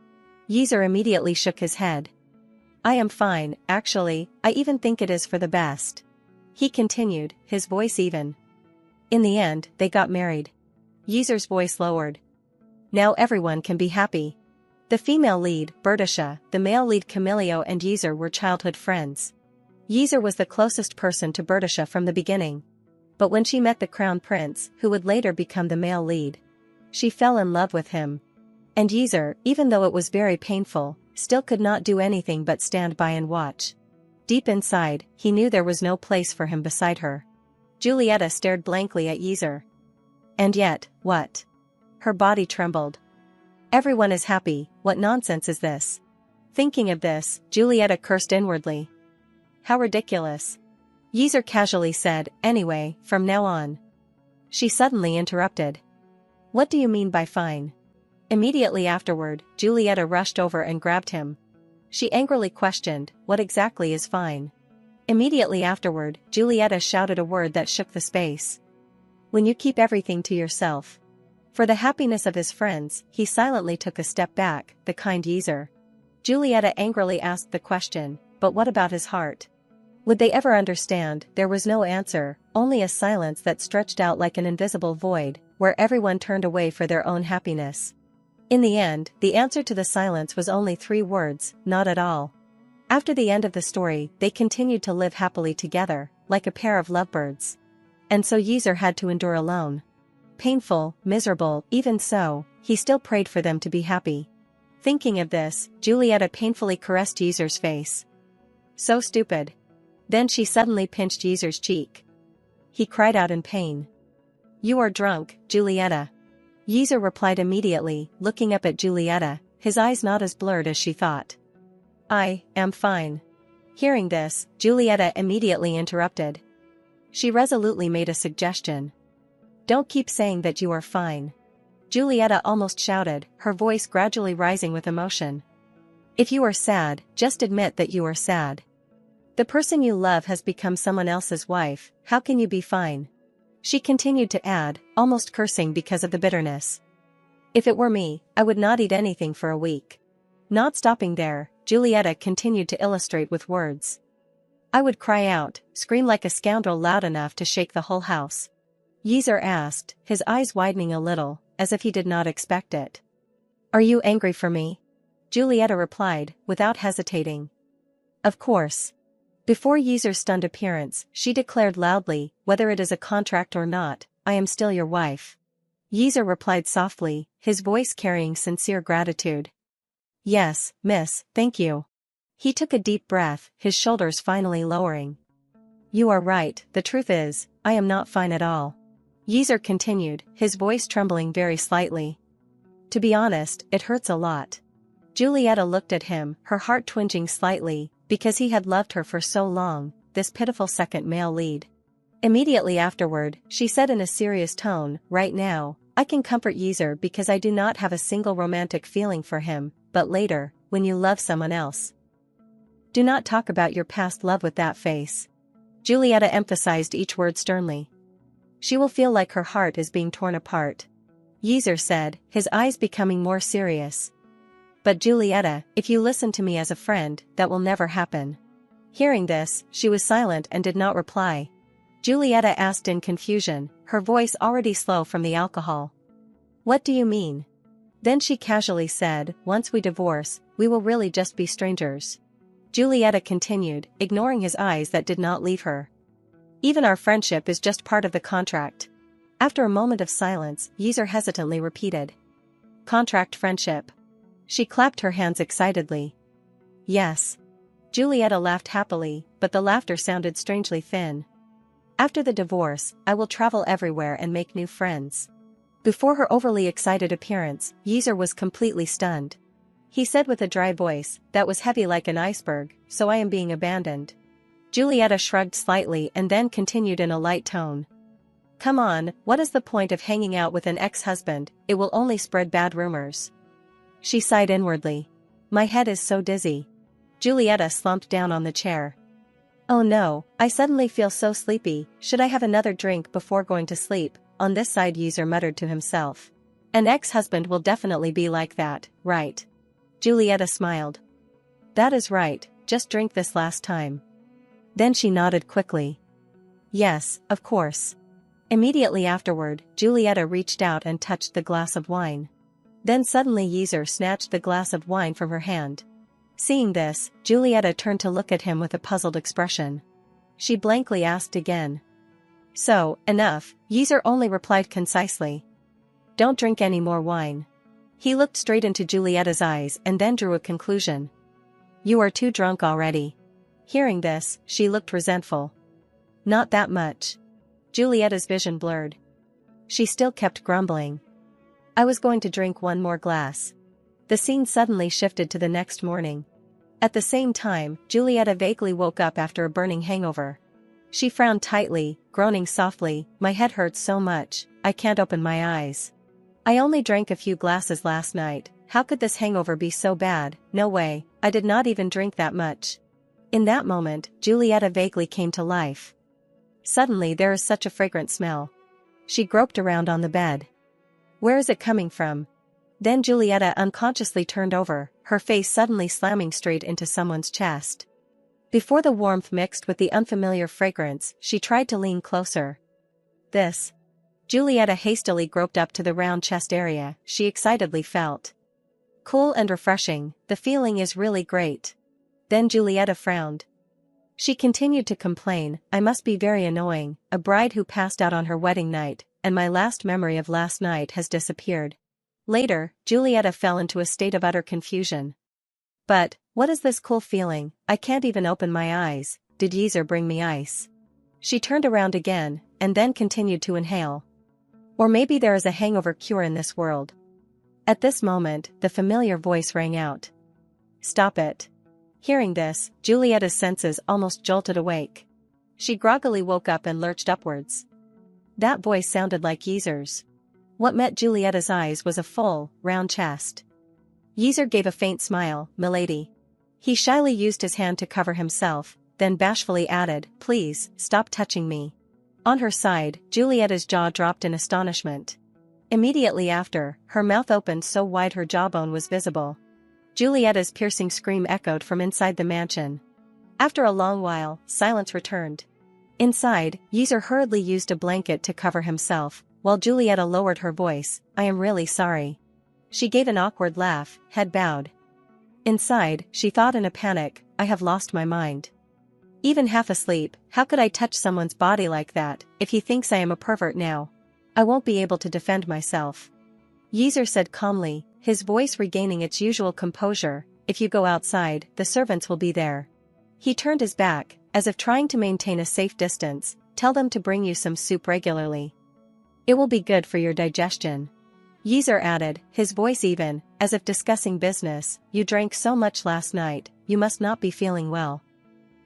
Yeezer immediately shook his head. I am fine, actually, I even think it is for the best. He continued, his voice even. In the end, they got married. Yeezer's voice lowered. Now everyone can be happy. The female lead, Berdesha, the male lead Camilio and Yeezer were childhood friends. Yeezer was the closest person to Berdesha from the beginning. But when she met the crown prince, who would later become the male lead, she fell in love with him. And Yeezer, even though it was very painful, still could not do anything but stand by and watch. Deep inside, he knew there was no place for him beside her. Julieta stared blankly at Yeezer. And yet, what? Her body trembled. Everyone is happy, what nonsense is this? Thinking of this, Julieta cursed inwardly. How ridiculous. Yeezer casually said, anyway, from now on. She suddenly interrupted. What do you mean by fine? Immediately afterward, Julieta rushed over and grabbed him. She angrily questioned, what exactly is fine? Immediately afterward, Julieta shouted a word that shook the space. When you keep everything to yourself. For the happiness of his friends, he silently took a step back, the kind Yeezer. Julieta angrily asked the question, but what about his heart? Would they ever understand? There was no answer, only a silence that stretched out like an invisible void, where everyone turned away for their own happiness. In the end, the answer to the silence was only 3 words, not at all. After the end of the story, they continued to live happily together, like a pair of lovebirds. And so Yeezer had to endure alone. Painful, miserable, even so, he still prayed for them to be happy. Thinking of this, Julieta painfully caressed Yeezer's face. So stupid. Then she suddenly pinched Yeezer's cheek. He cried out in pain. You are drunk, Julieta. Yeezer replied immediately, looking up at Julieta, his eyes not as blurred as she thought. I am fine. Hearing this, Julieta immediately interrupted. She resolutely made a suggestion. Don't keep saying that you are fine. Julieta almost shouted, her voice gradually rising with emotion. If you are sad, just admit that you are sad. The person you love has become someone else's wife, how can you be fine? She continued to add, almost cursing because of the bitterness. If it were me, I would not eat anything for a week. Not stopping there, Julieta continued to illustrate with words. I would cry out, scream like a scoundrel loud enough to shake the whole house. Yeezer asked, his eyes widening a little, as if he did not expect it. Are you angry for me? Julieta replied, without hesitating. Of course. Before Yeezer's stunned appearance, she declared loudly, whether it is a contract or not, I am still your wife. Yeezer replied softly, his voice carrying sincere gratitude. Yes, miss, thank you. He took a deep breath, his shoulders finally lowering. You are right, the truth is, I am not fine at all. Yeezer continued, his voice trembling very slightly. To be honest, it hurts a lot. Julieta looked at him, her heart twinging slightly, because he had loved her for so long, this pitiful second male lead. Immediately afterward, she said in a serious tone, right now, I can comfort Yeezer because I do not have a single romantic feeling for him, but later, when you love someone else. Do not talk about your past love with that face. Julieta emphasized each word sternly. She will feel like her heart is being torn apart. Yeezer said, his eyes becoming more serious. But Julieta, if you listen to me as a friend, that will never happen. Hearing this, she was silent and did not reply. Julieta asked in confusion, her voice already slow from the alcohol. What do you mean? Then she casually said, once we divorce, we will really just be strangers. Julieta continued, ignoring his eyes that did not leave her. Even our friendship is just part of the contract. After a moment of silence, Yeezer hesitantly repeated. Contract friendship. She clapped her hands excitedly. Yes. Julieta laughed happily, but the laughter sounded strangely thin. After the divorce, I will travel everywhere and make new friends. Before her overly excited appearance, Yeezer was completely stunned. He said with a dry voice, that was heavy like an iceberg, so I am being abandoned. Julieta shrugged slightly and then continued in a light tone. Come on, what is the point of hanging out with an ex-husband, it will only spread bad rumors. She sighed inwardly. My head is so dizzy. Julieta slumped down on the chair. Oh no, I suddenly feel so sleepy, should I have another drink before going to sleep? On this side Yeezer muttered to himself. An ex-husband will definitely be like that, right? Julieta smiled. That is right, just drink this last time. Then she nodded quickly. Yes, of course. Immediately afterward, Julieta reached out and touched the glass of wine. Then suddenly Yeezer snatched the glass of wine from her hand. Seeing this, Julieta turned to look at him with a puzzled expression. She blankly asked again. So, enough, Yeezer only replied concisely. Don't drink any more wine. He looked straight into Julieta's eyes and then drew a conclusion. You are too drunk already. Hearing this, she looked resentful. Not that much. Julieta's vision blurred. She still kept grumbling. I was going to drink one more glass. The scene suddenly shifted to the next morning. At the same time, Julieta vaguely woke up after a burning hangover. She frowned tightly, groaning softly, my head hurts so much, I can't open my eyes. I only drank a few glasses last night, how could this hangover be so bad? No way, I did not even drink that much. In that moment, Julieta vaguely came to life. Suddenly there is such a fragrant smell. She groped around on the bed. Where is it coming from? Then Julieta unconsciously turned over, her face suddenly slamming straight into someone's chest. Before the warmth mixed with the unfamiliar fragrance, she tried to lean closer. This. Julieta hastily groped up to the round chest area, she excitedly felt. Cool and refreshing, the feeling is really great. Then Julieta frowned. She continued to complain, I must be very annoying, a bride who passed out on her wedding night, and my last memory of last night has disappeared. Later, Julieta fell into a state of utter confusion. But, what is this cool feeling? I can't even open my eyes. Did Yeezer bring me ice? She turned around again, and then continued to inhale. Or maybe there is a hangover cure in this world. At this moment, the familiar voice rang out. Stop it. Hearing this, Julieta's senses almost jolted awake. She groggily woke up and lurched upwards. That voice sounded like Yeezer's. What met Julieta's eyes was a full, round chest. Yeezer gave a faint smile, "Milady." He shyly used his hand to cover himself, then bashfully added, "Please, stop touching me." On her side, Julieta's jaw dropped in astonishment. Immediately after, her mouth opened so wide her jawbone was visible. Julieta's piercing scream echoed from inside the mansion. After a long while, silence returned. Inside, Yeezer hurriedly used a blanket to cover himself, while Julieta lowered her voice, "I am really sorry." She gave an awkward laugh, head bowed. Inside, she thought in a panic, "I have lost my mind. Even half asleep, how could I touch someone's body like that? If he thinks I am a pervert now, I won't be able to defend myself." Yeezer said calmly, his voice regaining its usual composure, "If you go outside, the servants will be there." He turned his back, as if trying to maintain a safe distance. "Tell them to bring you some soup regularly. It will be good for your digestion." Yeezer added, his voice even, as if discussing business, "You drank so much last night, you must not be feeling well."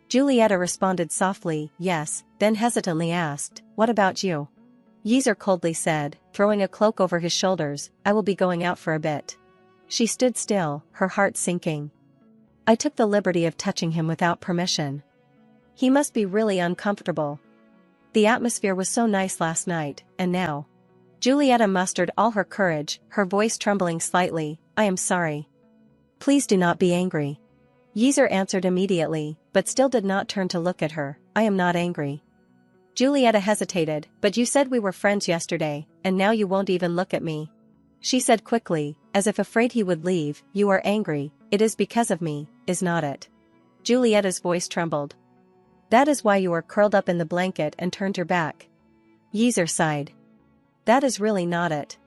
Julieta responded softly, "Yes," then hesitantly asked, "What about you?" Yeezer coldly said, throwing a cloak over his shoulders, "I will be going out for a bit." She stood still, her heart sinking. I took the liberty of touching him without permission. He must be really uncomfortable. The atmosphere was so nice last night, and now. Julieta mustered all her courage, her voice trembling slightly, "I am sorry. Please do not be angry." Yeezer answered immediately, but still did not turn to look at her, "I am not angry." Julieta hesitated, "But you said we were friends yesterday, and now you won't even look at me." She said quickly, as if afraid he would leave, "You are angry, it is because of me, is not it?" Julieta's voice trembled. "That is why you are curled up in the blanket and turned your back." Yeezer sighed. "That is really not it."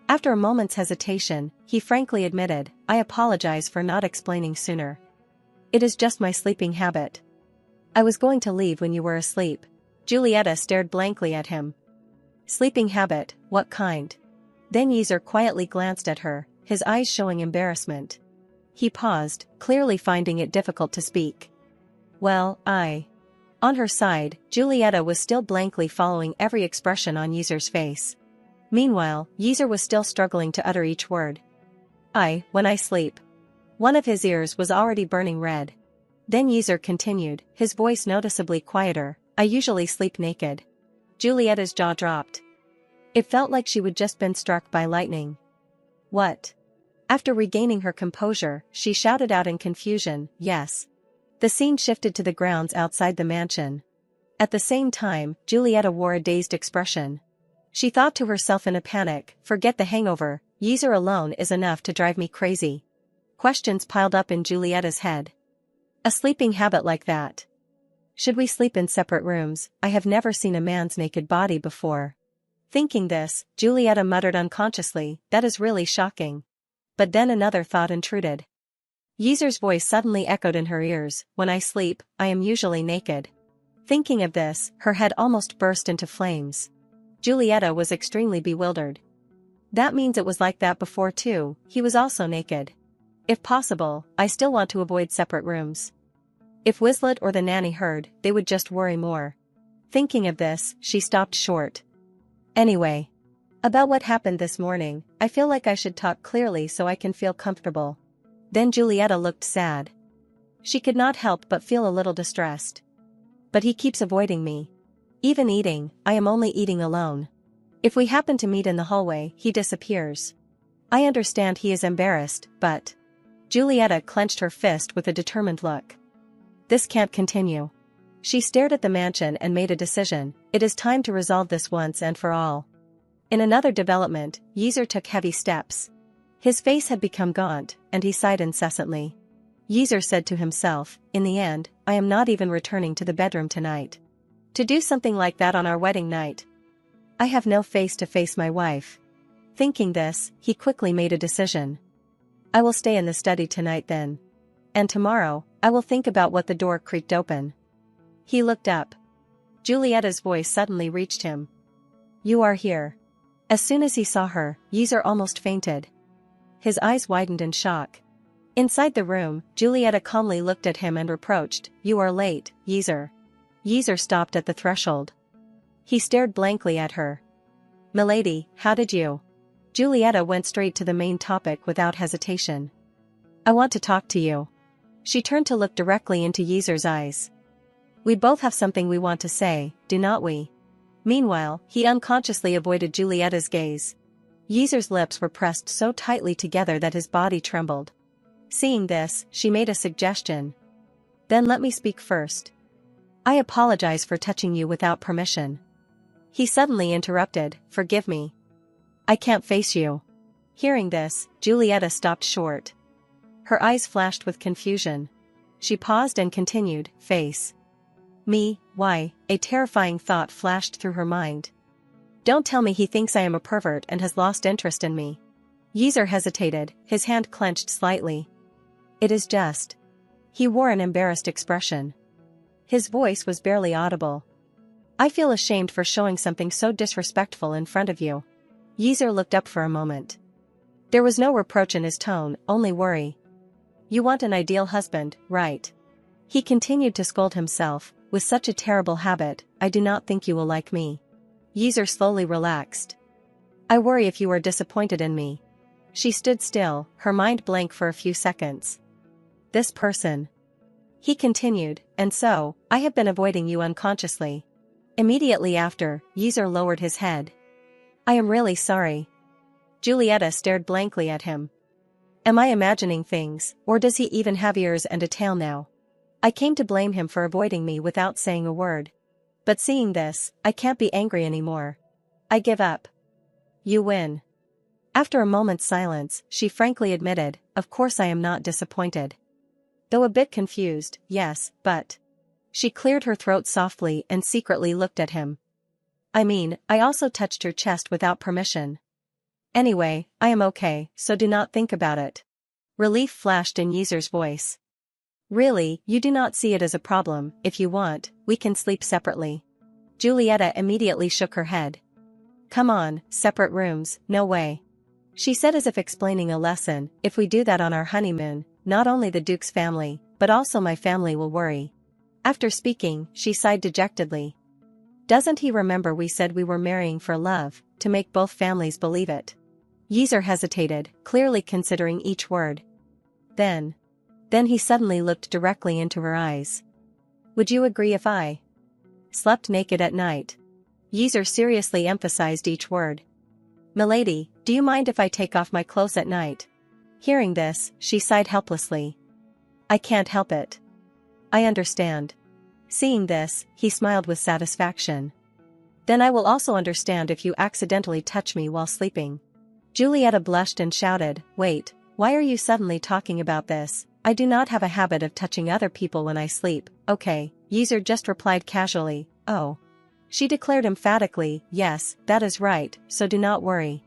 After a moment's hesitation, he frankly admitted, "I apologize for not explaining sooner. It is just my sleeping habit. I was going to leave when you were asleep." Julieta stared blankly at him. "Sleeping habit, what kind?" Then Yeezer quietly glanced at her, his eyes showing embarrassment. He paused, clearly finding it difficult to speak. "Well, On her side, Julieta was still blankly following every expression on Yeezer's face. Meanwhile, Yeezer was still struggling to utter each word. When I sleep." One of his ears was already burning red. Then Yeezer continued, his voice noticeably quieter, "I usually sleep naked." Julieta's jaw dropped. It felt like she would just been struck by lightning. "What?" After regaining her composure, she shouted out in confusion, "Yes." The scene shifted to the grounds outside the mansion. At the same time, Julieta wore a dazed expression. She thought to herself in a panic, "Forget the hangover, Yeezer alone is enough to drive me crazy." Questions piled up in Julieta's head. A sleeping habit like that. Should we sleep in separate rooms? I have never seen a man's naked body before. Thinking this, Julieta muttered unconsciously, "That is really shocking." But then another thought intruded. Yeezer's voice suddenly echoed in her ears, "When I sleep, I am usually naked." Thinking of this, her head almost burst into flames. Julieta was extremely bewildered. That means it was like that before too, he was also naked. If possible, I still want to avoid separate rooms. If Wizlet or the nanny heard, they would just worry more. Thinking of this, she stopped short. Anyway. About what happened this morning, I feel like I should talk clearly so I can feel comfortable. Then Julieta looked sad. She could not help but feel a little distressed. But he keeps avoiding me. Even eating, I am only eating alone. If we happen to meet in the hallway, he disappears. I understand he is embarrassed, but... Julieta clenched her fist with a determined look. This can't continue. She stared at the mansion and made a decision, it is time to resolve this once and for all. In another development, Yeezer took heavy steps. His face had become gaunt, and he sighed incessantly. Yeezer said to himself, in the end, I am not even returning to the bedroom tonight. To do something like that on our wedding night. I have no face to face my wife. Thinking this, he quickly made a decision. I will stay in the study tonight then. And tomorrow, I will think about what the door creaked open. He looked up. Julieta's voice suddenly reached him. You are here. As soon as he saw her, Yeezer almost fainted. His eyes widened in shock. Inside the room, Julieta calmly looked at him and reproached, You are late, Yeezer. Yeezer stopped at the threshold. He stared blankly at her. Milady, how did you? Julieta went straight to the main topic without hesitation. I want to talk to you. She turned to look directly into Yeezer's eyes. We both have something we want to say, do not we? Meanwhile, he unconsciously avoided Julieta's gaze. Yeezer's lips were pressed so tightly together that his body trembled. Seeing this, she made a suggestion. Then let me speak first. I apologize for touching you without permission. He suddenly interrupted, Forgive me. I can't face you. Hearing this, Julieta stopped short. Her eyes flashed with confusion. She paused and continued, Face me, why? A terrifying thought flashed through her mind. Don't tell me he thinks I am a pervert and has lost interest in me. Yeezer hesitated, his hand clenched slightly. It is just. He wore an embarrassed expression. His voice was barely audible. I feel ashamed for showing something so disrespectful in front of you. Yeezer looked up for a moment. There was no reproach in his tone, only worry. You want an ideal husband, right? He continued to scold himself, with such a terrible habit, I do not think you will like me. Yeezer slowly relaxed. I worry if you are disappointed in me. She stood still, her mind blank for a few seconds. This person. He continued, and so, I have been avoiding you unconsciously. Immediately after, Yeezer lowered his head. I am really sorry. Julieta stared blankly at him. Am I imagining things, or does he even have ears and a tail now? I came to blame him for avoiding me without saying a word. But seeing this, I can't be angry anymore. I give up. You win. After a moment's silence, she frankly admitted, Of course I am not disappointed. Though a bit confused, yes, but. She cleared her throat softly and secretly looked at him. I mean, I also touched her chest without permission. Anyway, I am okay, so do not think about it. Relief flashed in Yeezer's voice. Really, you do not see it as a problem. If you want, we can sleep separately. Julieta immediately shook her head. Come on, separate rooms, no way. She said as if explaining a lesson, if we do that on our honeymoon, not only the Duke's family, but also my family will worry. After speaking, she sighed dejectedly. Doesn't he remember we said we were marrying for love, to make both families believe it? Yeezer hesitated, clearly considering each word. Then he suddenly looked directly into her eyes. Would you agree if I slept naked at night? Yeezer seriously emphasized each word. Milady, do you mind if I take off my clothes at night? Hearing this, she sighed helplessly. I can't help it. I understand. Seeing this, he smiled with satisfaction. Then I will also understand if you accidentally touch me while sleeping. Julieta blushed and shouted, Wait, why are you suddenly talking about this? I do not have a habit of touching other people when I sleep, okay, Yeezer just replied casually, Oh. She declared emphatically, Yes, that is right, so do not worry.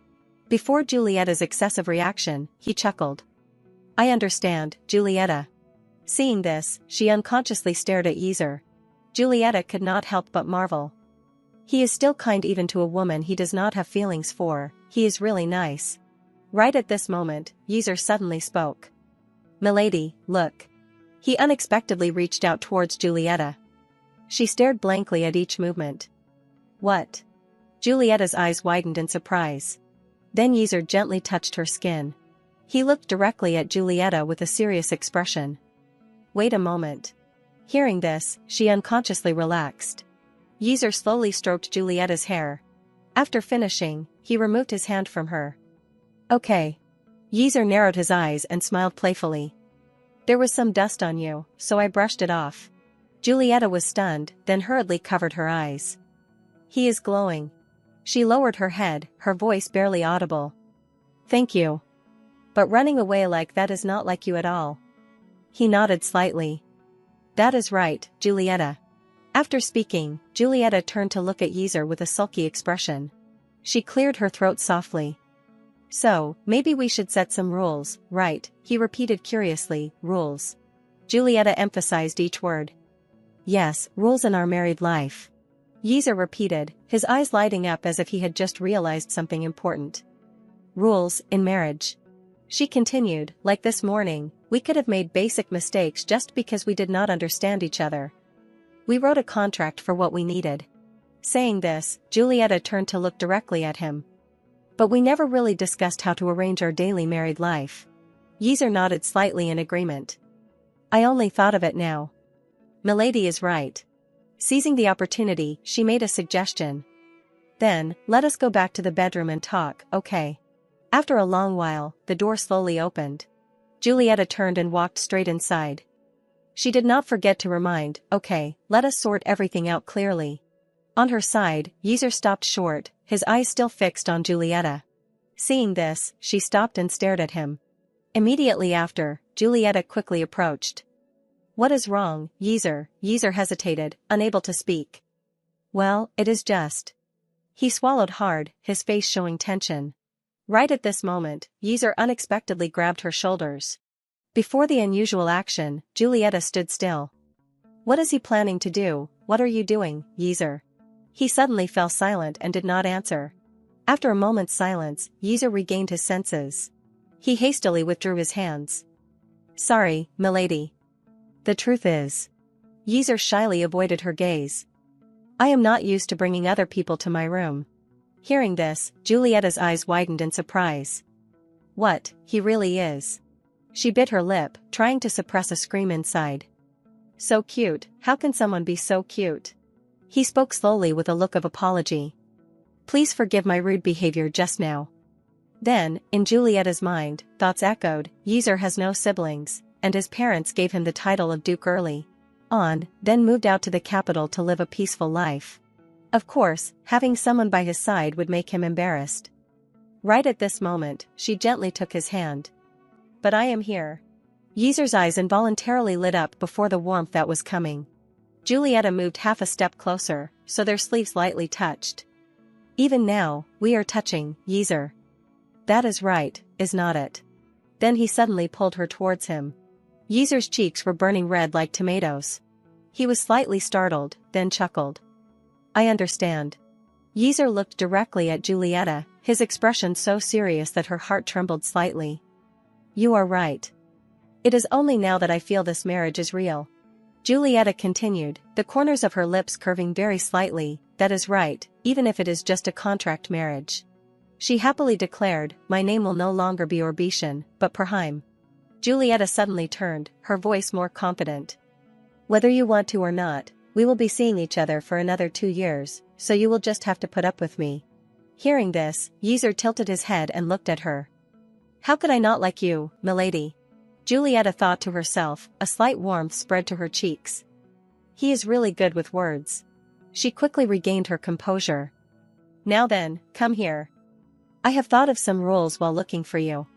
Before Julieta's excessive reaction, he chuckled. I understand, Julieta. Seeing this, she unconsciously stared at Yeezer. Julieta could not help but marvel. He is still kind even to a woman he does not have feelings for, he is really nice. Right at this moment, Yeezer suddenly spoke. Milady, look. He unexpectedly reached out towards Julieta. She stared blankly at each movement. What? Julieta's eyes widened in surprise. Then Yeezer gently touched her skin. He looked directly at Julieta with a serious expression. Wait a moment. Hearing this, she unconsciously relaxed. Yeezer slowly stroked Julieta's hair. After finishing, he removed his hand from her. Okay. Yeezer narrowed his eyes and smiled playfully. There was some dust on you, so I brushed it off. Julieta was stunned, then hurriedly covered her eyes. He is glowing. She lowered her head, her voice barely audible. Thank you. But running away like that is not like you at all. He nodded slightly. That is right, Julieta. After speaking, Julieta turned to look at Yeezer with a sulky expression. She cleared her throat softly. So, maybe we should set some rules, right? He repeated curiously, rules. Julieta emphasized each word. Yes, rules in our married life. Yeezer repeated, his eyes lighting up as if he had just realized something important. Rules, in marriage. She continued, like this morning, we could have made basic mistakes just because we did not understand each other. We wrote a contract for what we needed. Saying this, Julieta turned to look directly at him. But we never really discussed how to arrange our daily married life. Yeezer nodded slightly in agreement. I only thought of it now. Milady is right. Seizing the opportunity, she made a suggestion. Then, let us go back to the bedroom and talk, okay? After a long while, the door slowly opened. Julieta turned and walked straight inside. She did not forget to remind, okay, let us sort everything out clearly. On her side, Yeezer stopped short, his eyes still fixed on Julieta. Seeing this, she stopped and stared at him. Immediately after, Julieta quickly approached. What is wrong, Yeezer? Yeezer hesitated, unable to speak. Well, it is just. He swallowed hard, his face showing tension. Right at this moment, Yeezer unexpectedly grabbed her shoulders. Before the unusual action, Julieta stood still. What is he planning to do? What are you doing, Yeezer? He suddenly fell silent and did not answer. After a moment's silence, Yeezer regained his senses. He hastily withdrew his hands. Sorry, milady. The truth is. Yeezer shyly avoided her gaze. I am not used to bringing other people to my room. Hearing this, Julieta's eyes widened in surprise. What, he really is? She bit her lip, trying to suppress a scream inside. So cute, how can someone be so cute? He spoke slowly with a look of apology. Please forgive my rude behavior just now. Then, in Julieta's mind, thoughts echoed, Yeezer has no siblings, and his parents gave him the title of Duke early on, then moved out to the capital to live a peaceful life. Of course, having someone by his side would make him embarrassed. Right at this moment, she gently took his hand. But I am here. Yeezer's eyes involuntarily lit up before the warmth that was coming. Julieta moved half a step closer, so their sleeves lightly touched. Even now, we are touching, Yeezer. That is right, is not it? Then he suddenly pulled her towards him. Yeezer's cheeks were burning red like tomatoes. He was slightly startled, then chuckled. I understand. Yeezer looked directly at Julieta, his expression so serious that her heart trembled slightly. You are right. It is only now that I feel this marriage is real. Julieta continued, the corners of her lips curving very slightly, that is right, even if it is just a contract marriage. She happily declared, my name will no longer be Orbitian, but Perheim. Julieta suddenly turned, her voice more confident. Whether you want to or not, we will be seeing each other for another 2 years, so you will just have to put up with me. Hearing this, Yeezer tilted his head and looked at her. How could I not like you, milady? Julieta thought to herself, a slight warmth spread to her cheeks. He is really good with words. She quickly regained her composure. Now then, come here. I have thought of some rules while looking for you.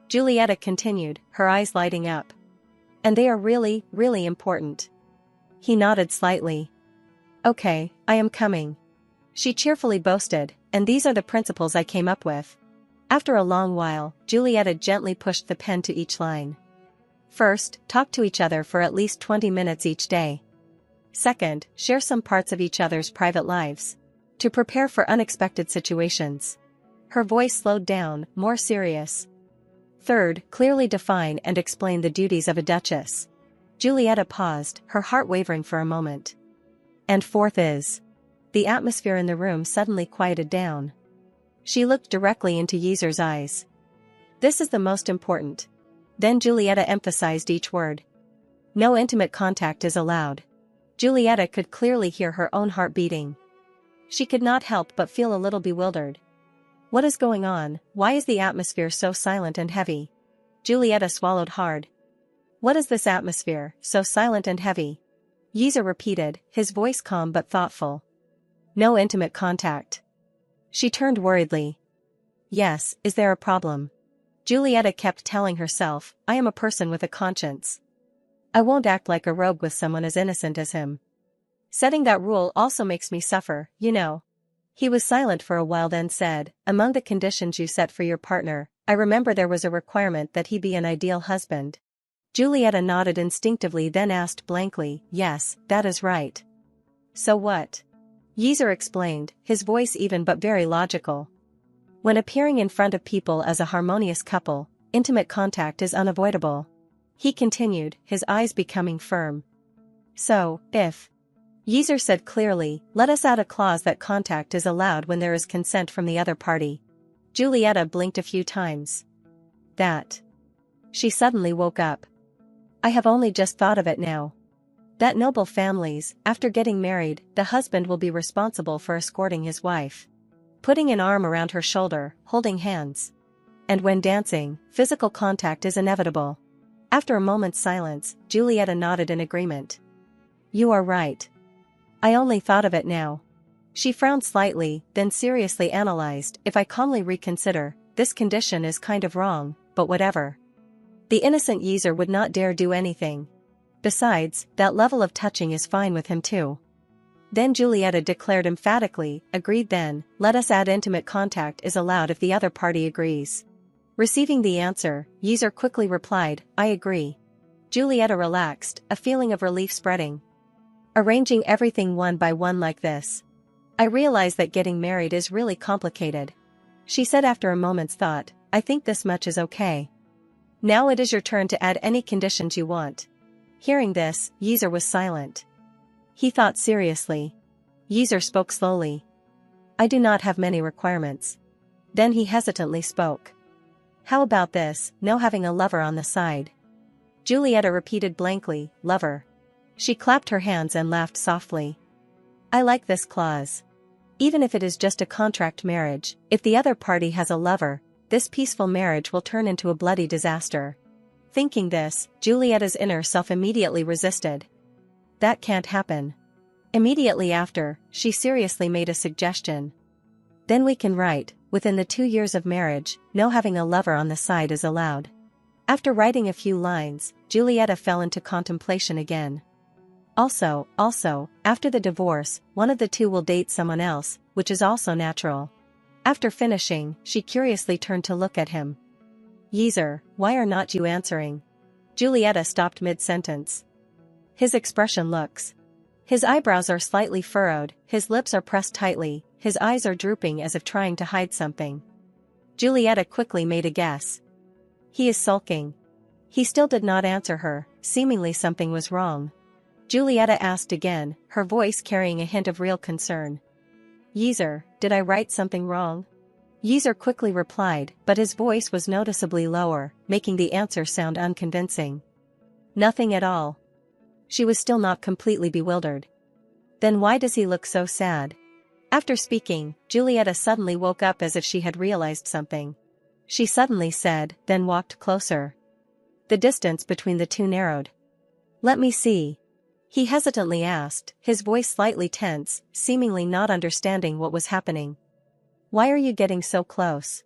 Julieta continued, her eyes lighting up. And they are really, really important. He nodded slightly. Okay, I am coming. She cheerfully boasted, and these are the principles I came up with. After a long while, Julieta gently pushed the pen to each line. First, talk to each other for at least 20 minutes each day. Second, share some parts of each other's private lives. To prepare for unexpected situations. Her voice slowed down, more serious. Third, clearly define and explain the duties of a duchess. Julieta paused, her heart wavering for a moment. And fourth is. The atmosphere in the room suddenly quieted down. She looked directly into Yeezer's eyes. This is the most important. Then Julieta emphasized each word. No intimate contact is allowed. Julieta could clearly hear her own heart beating. She could not help but feel a little bewildered. What is going on? Why is the atmosphere so silent and heavy? Julieta swallowed hard. What is this atmosphere, so silent and heavy? Yeezer repeated, his voice calm but thoughtful. No intimate contact. She turned worriedly. Yes, is there a problem? Julieta kept telling herself, I am a person with a conscience. I won't act like a rogue with someone as innocent as him. Setting that rule also makes me suffer, you know. He was silent for a while, then said, "Among the conditions you set for your partner, I remember there was a requirement that he be an ideal husband." Julieta nodded instinctively, then asked blankly, "Yes, that is right. So what?" Yeazer explained, his voice even but very logical. "When appearing in front of people as a harmonious couple, intimate contact is unavoidable." He continued, his eyes becoming firm. "So, if..." Yeazer said clearly, "Let us add a clause that contact is allowed when there is consent from the other party." Julieta blinked a few times. "That..." She suddenly woke up. "I have only just thought of it now. That noble families, after getting married, the husband will be responsible for escorting his wife, putting an arm around her shoulder, holding hands. And when dancing, physical contact is inevitable." After a moment's silence, Julieta nodded in agreement. "You are right. I only thought of it now." She frowned slightly, then seriously analyzed, "If I calmly reconsider, this condition is kind of wrong, but whatever." The innocent Yeazer would not dare do anything. Besides, that level of touching is fine with him too. Then Julieta declared emphatically, "Agreed then, let us add intimate contact is allowed if the other party agrees." Receiving the answer, Yeazer quickly replied, "I agree." Julieta relaxed, a feeling of relief spreading. "Arranging everything one by one like this. I realize that getting married is really complicated." She said after a moment's thought, "I think this much is okay. Now it is your turn to add any conditions you want." Hearing this, Yeazer was silent. He thought seriously. Yeazer spoke slowly. "I do not have many requirements." Then he hesitantly spoke. "How about this, no having a lover on the side?" Julieta repeated blankly, "Lover." She clapped her hands and laughed softly. "I like this clause. Even if it is just a contract marriage, if the other party has a lover, this peaceful marriage will turn into a bloody disaster." Thinking this, Julieta's inner self immediately resisted. That can't happen. Immediately after, she seriously made a suggestion. "Then we can write, within the 2 years of marriage, no having a lover on the side is allowed." After writing a few lines, Julieta fell into contemplation again. Also, after the divorce, one of the two will date someone else, which is also natural. After finishing, she curiously turned to look at him. "Yeazer, why are not you answering?" Julieta stopped mid-sentence. His expression looks. His eyebrows are slightly furrowed, his lips are pressed tightly, his eyes are drooping as if trying to hide something. Julieta quickly made a guess. He is sulking. He still did not answer her, seemingly something was wrong. Julieta asked again, her voice carrying a hint of real concern. "Yeazer, did I write something wrong?" Yeazer quickly replied, but his voice was noticeably lower, making the answer sound unconvincing. "Nothing at all." She was still not completely bewildered. "Then why does he look so sad?" After speaking, Julieta suddenly woke up as if she had realized something. She suddenly said, then walked closer. The distance between the two narrowed. "Let me see." He hesitantly asked, his voice slightly tense, seemingly not understanding what was happening. "Why are you getting so close?"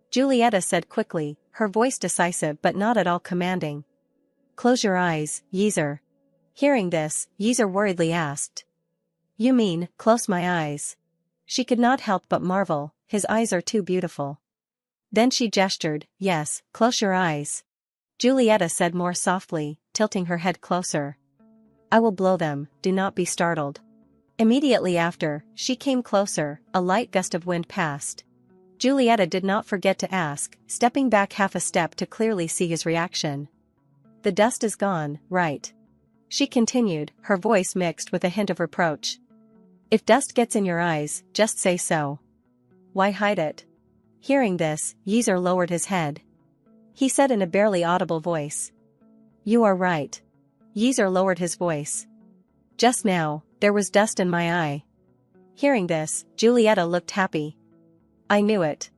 Julieta said quickly, her voice decisive but not at all commanding. "Close your eyes, Yeazer." Hearing this, Yeazer worriedly asked. "You mean, close my eyes?" She could not help but marvel, his eyes are too beautiful. Then she gestured, "Yes, close your eyes." Julieta said more softly, tilting her head closer. "I will blow them, do not be startled." Immediately after, she came closer, a light gust of wind passed. Julieta did not forget to ask, stepping back half a step to clearly see his reaction. "The dust is gone, right?" She continued, her voice mixed with a hint of reproach. "If dust gets in your eyes, just say so. Why hide it?" Hearing this, Yeazer lowered his head. He said in a barely audible voice. "You are right." Yeazer lowered his voice. "Just now, there was dust in my eye." Hearing this, Julieta looked happy. "I knew it.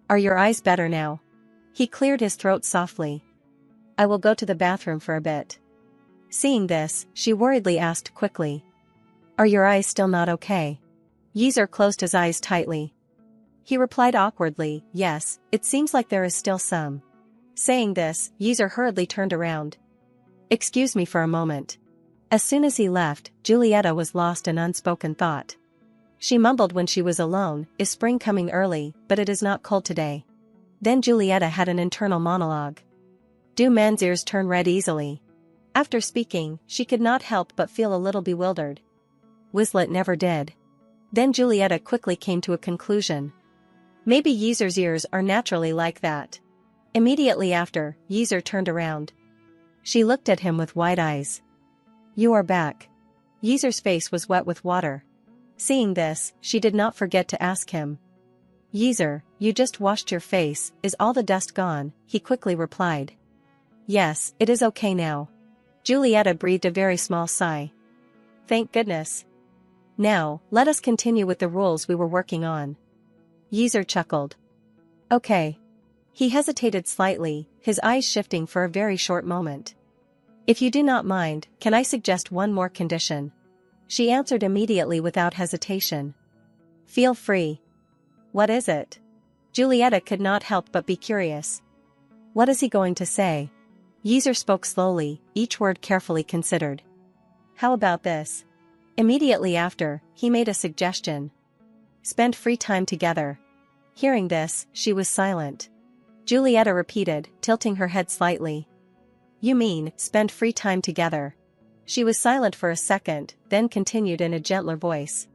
Are your eyes better now?" He cleared his throat softly. "I will go to the bathroom for a bit." Seeing this, she worriedly asked quickly. "Are your eyes still not okay?" Yeazer closed his eyes tightly. He replied awkwardly, "Yes, it seems like there is still some." Saying this, Yeazer hurriedly turned around. "Excuse me for a moment." As soon as he left, Julieta was lost in unspoken thought. She mumbled when she was alone, "Is spring coming early, but it is not cold today." Then Julieta had an internal monologue. Do men's ears turn red easily? After speaking, she could not help but feel a little bewildered. Wizlet never did. Then Julieta quickly came to a conclusion. Maybe Yeezer's ears are naturally like that. Immediately after, Yeezer turned around. She looked at him with wide eyes. You are back. Yeezer's face was wet with water. Seeing this, she did not forget to ask him. Yeezer, you just washed your face, is all the dust gone? He quickly replied. Yes, it is okay now. Julieta breathed a very small sigh. Thank goodness. Now, let us continue with the rules we were working on. Yeezer chuckled. Okay. He hesitated slightly, his eyes shifting for a very short moment. If you do not mind, can I suggest one more condition? She answered immediately without hesitation. Feel free. What is it? Julieta could not help but be curious. What is he going to say? Yeezer spoke slowly, each word carefully considered. How about this? Immediately after, he made a suggestion. Spend free time together. Hearing this, she was silent. Julieta repeated, tilting her head slightly. You mean, spend free time together? She was silent for a second, then continued in a gentler voice.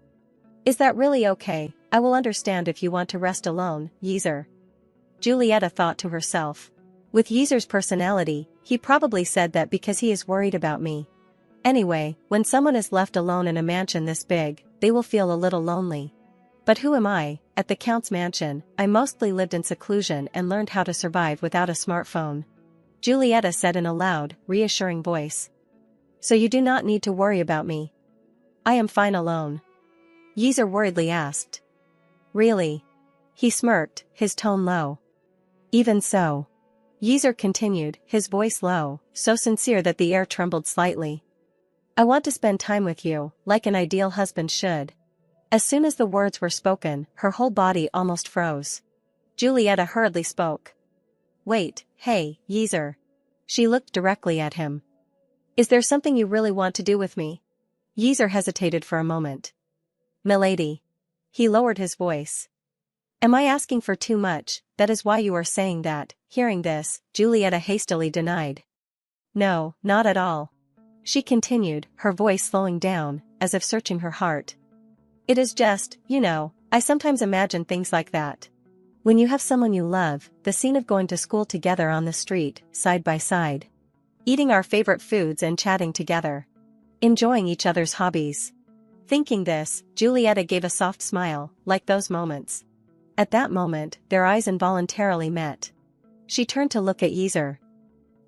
Is that really okay? I will understand if you want to rest alone, Yeezer. Julieta thought to herself. With Yeezer's personality, he probably said that because he is worried about me. Anyway, when someone is left alone in a mansion this big, they will feel a little lonely. But who am I? At the Count's mansion, I mostly lived in seclusion and learned how to survive without a smartphone. Julieta said in a loud, reassuring voice. So you do not need to worry about me. I am fine alone. Yeezer worriedly asked. Really? He smirked, his tone low. Even so. Yeezer continued, his voice low, so sincere that the air trembled slightly. I want to spend time with you, like an ideal husband should. As soon as the words were spoken, her whole body almost froze. Julieta hurriedly spoke. Wait, hey, Yeezer. She looked directly at him. Is there something you really want to do with me? Yeezer hesitated for a moment. Milady. He lowered his voice. Am I asking for too much? That is why you are saying that. Hearing this, Julieta hastily denied. No, not at all. She continued, her voice slowing down, as if searching her heart. It is just, I sometimes imagine things like that. When you have someone you love, the scene of going to school together on the street, side by side. Eating our favorite foods and chatting together. Enjoying each other's hobbies. Thinking this, Julieta gave a soft smile, like those moments. At that moment, their eyes involuntarily met. She turned to look at Yeezer.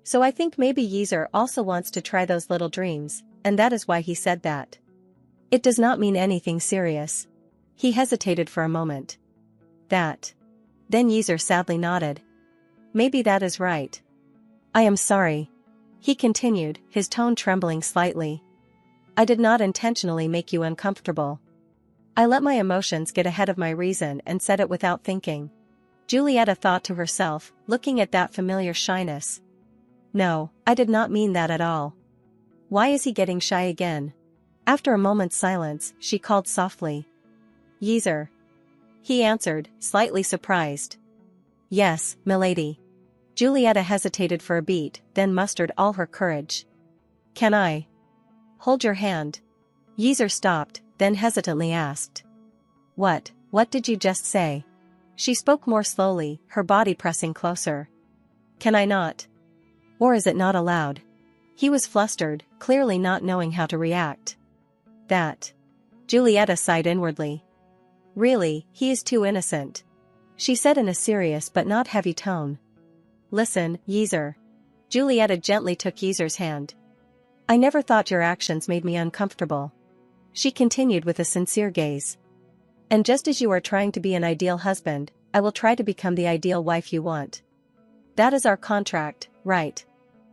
So I think maybe Yeezer also wants to try those little dreams, and that is why he said that. It does not mean anything serious. He hesitated for a moment. That. Then Yeezer sadly nodded. Maybe that is right. I am sorry. He continued, his tone trembling slightly. I did not intentionally make you uncomfortable. I let my emotions get ahead of my reason and said it without thinking. Julieta thought to herself, looking at that familiar shyness. No, I did not mean that at all. Why is he getting shy again? After a moment's silence, she called softly. Yeezer. He answered, slightly surprised. Yes, milady. Julieta hesitated for a beat, then mustered all her courage. Can I hold your hand? Yeezer stopped, then hesitantly asked. What did you just say? She spoke more slowly, her body pressing closer. Can I not? Or is it not allowed? He was flustered, clearly not knowing how to react. That. Julieta sighed inwardly. Really, he is too innocent. She said in a serious but not heavy tone. Listen, Yeezer. Julieta gently took Yeezer's hand. I never thought your actions made me uncomfortable. She continued with a sincere gaze. And just as you are trying to be an ideal husband, I will try to become the ideal wife you want. That is our contract, right?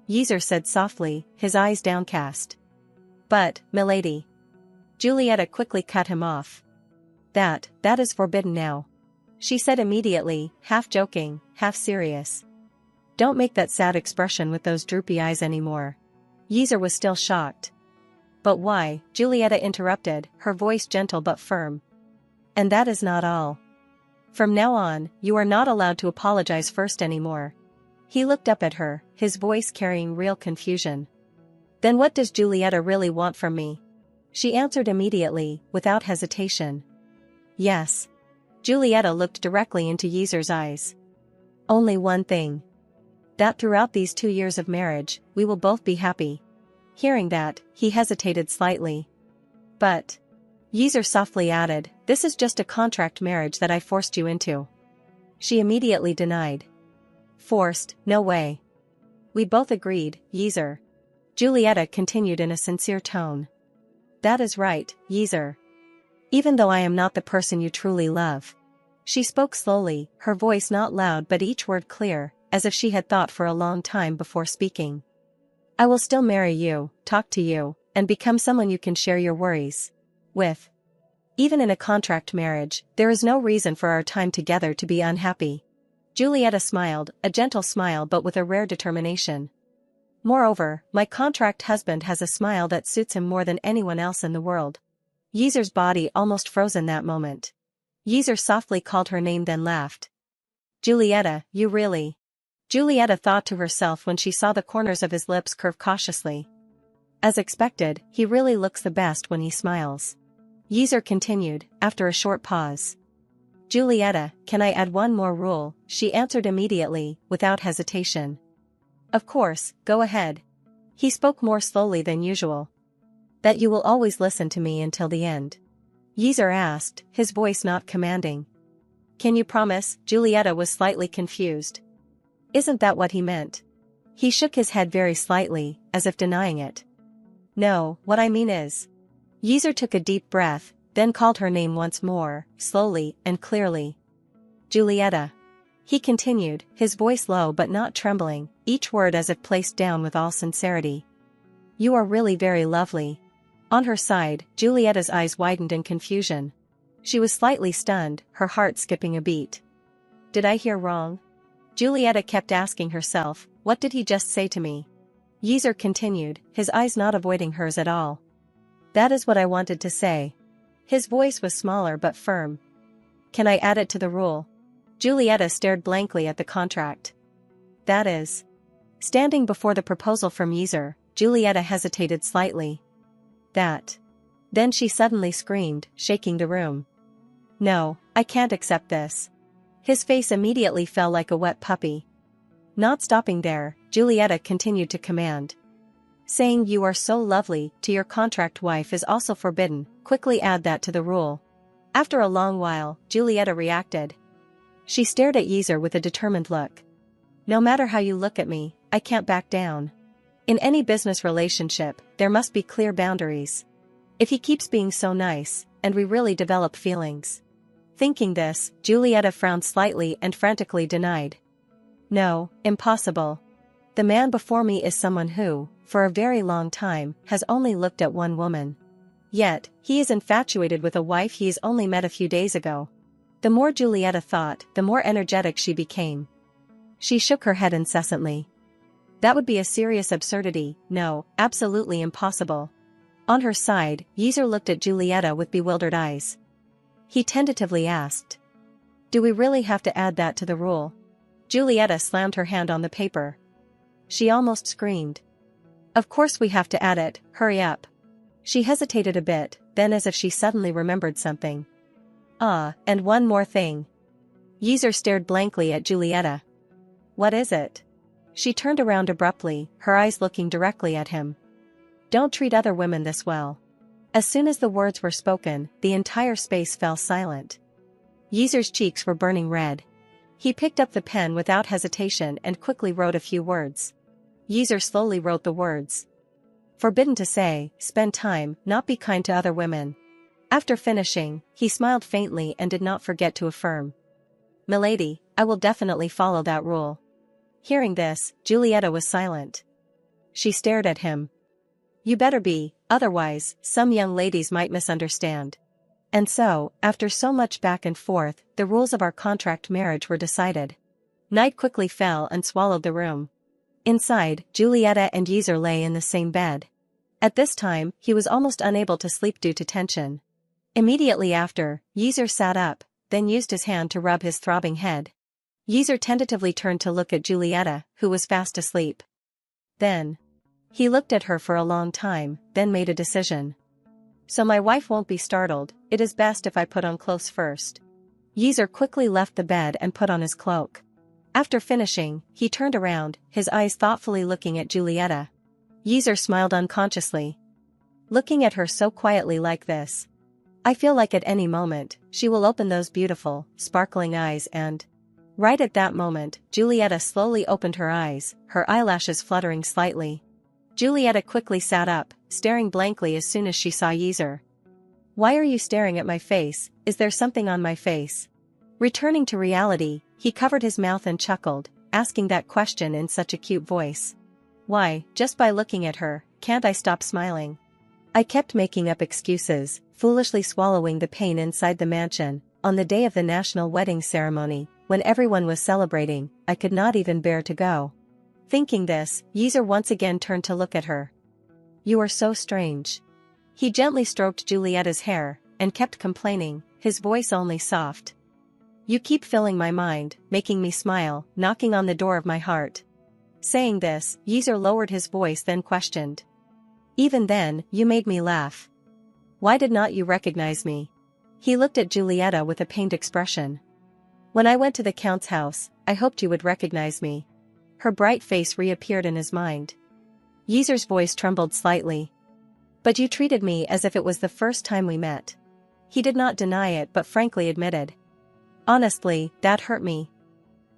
Yeezer said softly, his eyes downcast. But, milady. Julieta quickly cut him off. That is forbidden now. She said immediately, half joking, half serious. Don't make that sad expression with those droopy eyes anymore. Yeezer was still shocked. But why? Julieta interrupted, her voice gentle but firm. And that is not all. From now on, you are not allowed to apologize first anymore. He looked up at her, his voice carrying real confusion. Then what does Julieta really want from me? She answered immediately, without hesitation. Yes. Julieta looked directly into Yeezer's eyes. Only one thing. That throughout these 2 years of marriage, we will both be happy. Hearing that, he hesitated slightly. But. Yeezer softly added, this is just a contract marriage that I forced you into. She immediately denied. Forced, no way. We both agreed, Yeezer. Julieta continued in a sincere tone. That is right, Yeezer. Even though I am not the person you truly love. She spoke slowly, her voice not loud but each word clear, as if she had thought for a long time before speaking. I will still marry you, talk to you, and become someone you can share your worries with. Even in a contract marriage, there is no reason for our time together to be unhappy. Julieta smiled, a gentle smile but with a rare determination. Moreover, my contract husband has a smile that suits him more than anyone else in the world. Yeezer's body almost froze in that moment. Yeezer softly called her name then laughed. Julieta, you really. Julieta thought to herself when she saw the corners of his lips curve cautiously. As expected, he really looks the best when he smiles. Yeezer continued, after a short pause. Julieta, can I add one more rule? She answered immediately, without hesitation. Of course, go ahead. He spoke more slowly than usual. That you will always listen to me until the end. Yeezer asked, his voice not commanding. Can you promise? Julieta was slightly confused. Isn't that what he meant? He shook his head very slightly, as if denying it. No, what I mean is. Yeezer took a deep breath, then called her name once more, slowly and clearly. Julieta. He continued, his voice low but not trembling, each word as if placed down with all sincerity. You are really very lovely. On her side, Julieta's eyes widened in confusion. She was slightly stunned, her heart skipping a beat. Did I hear wrong? Julieta kept asking herself, what did he just say to me? Yeezer continued, his eyes not avoiding hers at all. That is what I wanted to say. His voice was smaller but firm. Can I add it to the rule? Julieta stared blankly at the contract. That is. Standing before the proposal from Yeezer, Julieta hesitated slightly. That. Then she suddenly screamed, shaking the room. No, I can't accept this. His face immediately fell like a wet puppy. Not stopping there, Julieta continued to command. Saying you are so lovely to your contract wife is also forbidden, quickly add that to the rule. After a long while, Julieta reacted. She stared at Yeezer with a determined look. No matter how you look at me, I can't back down. In any business relationship, there must be clear boundaries. If he keeps being so nice, and we really develop feelings. Thinking this, Julieta frowned slightly and frantically denied. No, impossible. The man before me is someone who, for a very long time, has only looked at one woman. Yet, he is infatuated with a wife he's only met a few days ago. The more Julieta thought, the more energetic she became. She shook her head incessantly. That would be a serious absurdity, no, absolutely impossible. On her side, Yeezer looked at Julieta with bewildered eyes. He tentatively asked. Do we really have to add that to the rule? Julieta slammed her hand on the paper. She almost screamed. Of course we have to add it, hurry up. She hesitated a bit, then as if she suddenly remembered something. And one more thing. Yeezer stared blankly at Julieta. What is it? She turned around abruptly, her eyes looking directly at him. Don't treat other women this well. As soon as the words were spoken, the entire space fell silent. Yeezer's cheeks were burning red. He picked up the pen without hesitation and quickly wrote a few words. Yeezer slowly wrote the words. Forbidden to say, spend time, not be kind to other women. After finishing, he smiled faintly and did not forget to affirm. Milady, I will definitely follow that rule. Hearing this, Julieta was silent. She stared at him. You better be, otherwise, some young ladies might misunderstand. And so, after so much back and forth, the rules of our contract marriage were decided. Night quickly fell and swallowed the room. Inside, Julieta and Yeezer lay in the same bed. At this time, he was almost unable to sleep due to tension. Immediately after, Yeezer sat up, then used his hand to rub his throbbing head. Yeezer tentatively turned to look at Julieta, who was fast asleep. Then, he looked at her for a long time, then made a decision. So my wife won't be startled, it is best if I put on clothes first. Yeezer quickly left the bed and put on his cloak. After finishing, he turned around, his eyes thoughtfully looking at Julieta. Yeezer smiled unconsciously. Looking at her so quietly like this, I feel like at any moment, she will open those beautiful, sparkling eyes and... Right at that moment, Julieta slowly opened her eyes, her eyelashes fluttering slightly. Julieta quickly sat up, staring blankly as soon as she saw Yeezer. Why are you staring at my face? Is there something on my face? Returning to reality, he covered his mouth and chuckled, asking that question in such a cute voice. Why, just by looking at her, can't I stop smiling? I kept making up excuses, foolishly swallowing the pain inside the mansion. On the day of the national wedding ceremony, when everyone was celebrating, I could not even bear to go. Thinking this, Yeezer once again turned to look at her. You are so strange. He gently stroked Julieta's hair, and kept complaining, his voice only soft. You keep filling my mind, making me smile, knocking on the door of my heart. Saying this, Yeezer lowered his voice then questioned. Even then, you made me laugh. Why did not you recognize me? He looked at Julieta with a pained expression. When I went to the Count's house, I hoped you would recognize me. Her bright face reappeared in his mind. Yeezer's voice trembled slightly. But you treated me as if it was the first time we met. He did not deny it but frankly admitted. Honestly, that hurt me.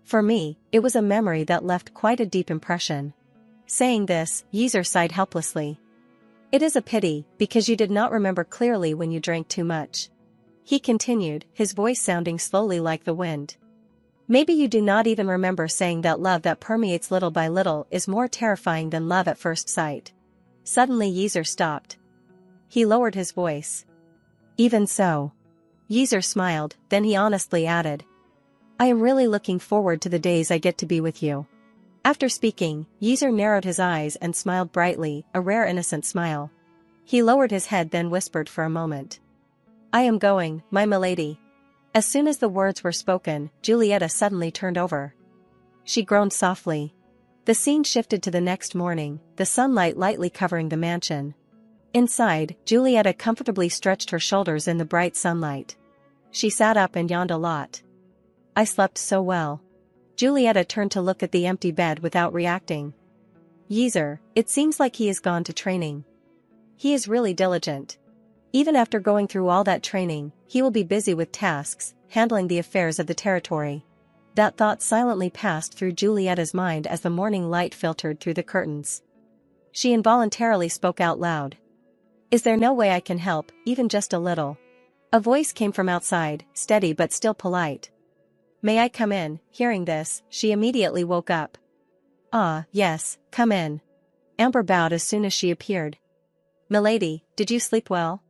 For me, it was a memory that left quite a deep impression. Saying this, Yeezer sighed helplessly. It is a pity, because you did not remember clearly when you drank too much. He continued, his voice sounding slowly like the wind. Maybe you do not even remember saying that love that permeates little by little is more terrifying than love at first sight. Suddenly Yeezer stopped. He lowered his voice. Even so. Yeezer smiled, then he honestly added. I am really looking forward to the days I get to be with you. After speaking, Yeezer narrowed his eyes and smiled brightly, a rare innocent smile. He lowered his head then whispered for a moment. I am going, my milady. As soon as the words were spoken, Julieta suddenly turned over. She groaned softly. The scene shifted to the next morning, the sunlight lightly covering the mansion. Inside, Julieta comfortably stretched her shoulders in the bright sunlight. She sat up and yawned a lot. I slept so well. Julieta turned to look at the empty bed without reacting. Yeezer, it seems like he has gone to training. He is really diligent. Even after going through all that training, he will be busy with tasks, handling the affairs of the territory. That thought silently passed through Julieta's mind as the morning light filtered through the curtains. She involuntarily spoke out loud. Is there no way I can help, even just a little? A voice came from outside, steady but still polite. May I come in? Hearing this, she immediately woke up. Ah, yes, come in. Amber bowed as soon as she appeared. Milady, did you sleep well?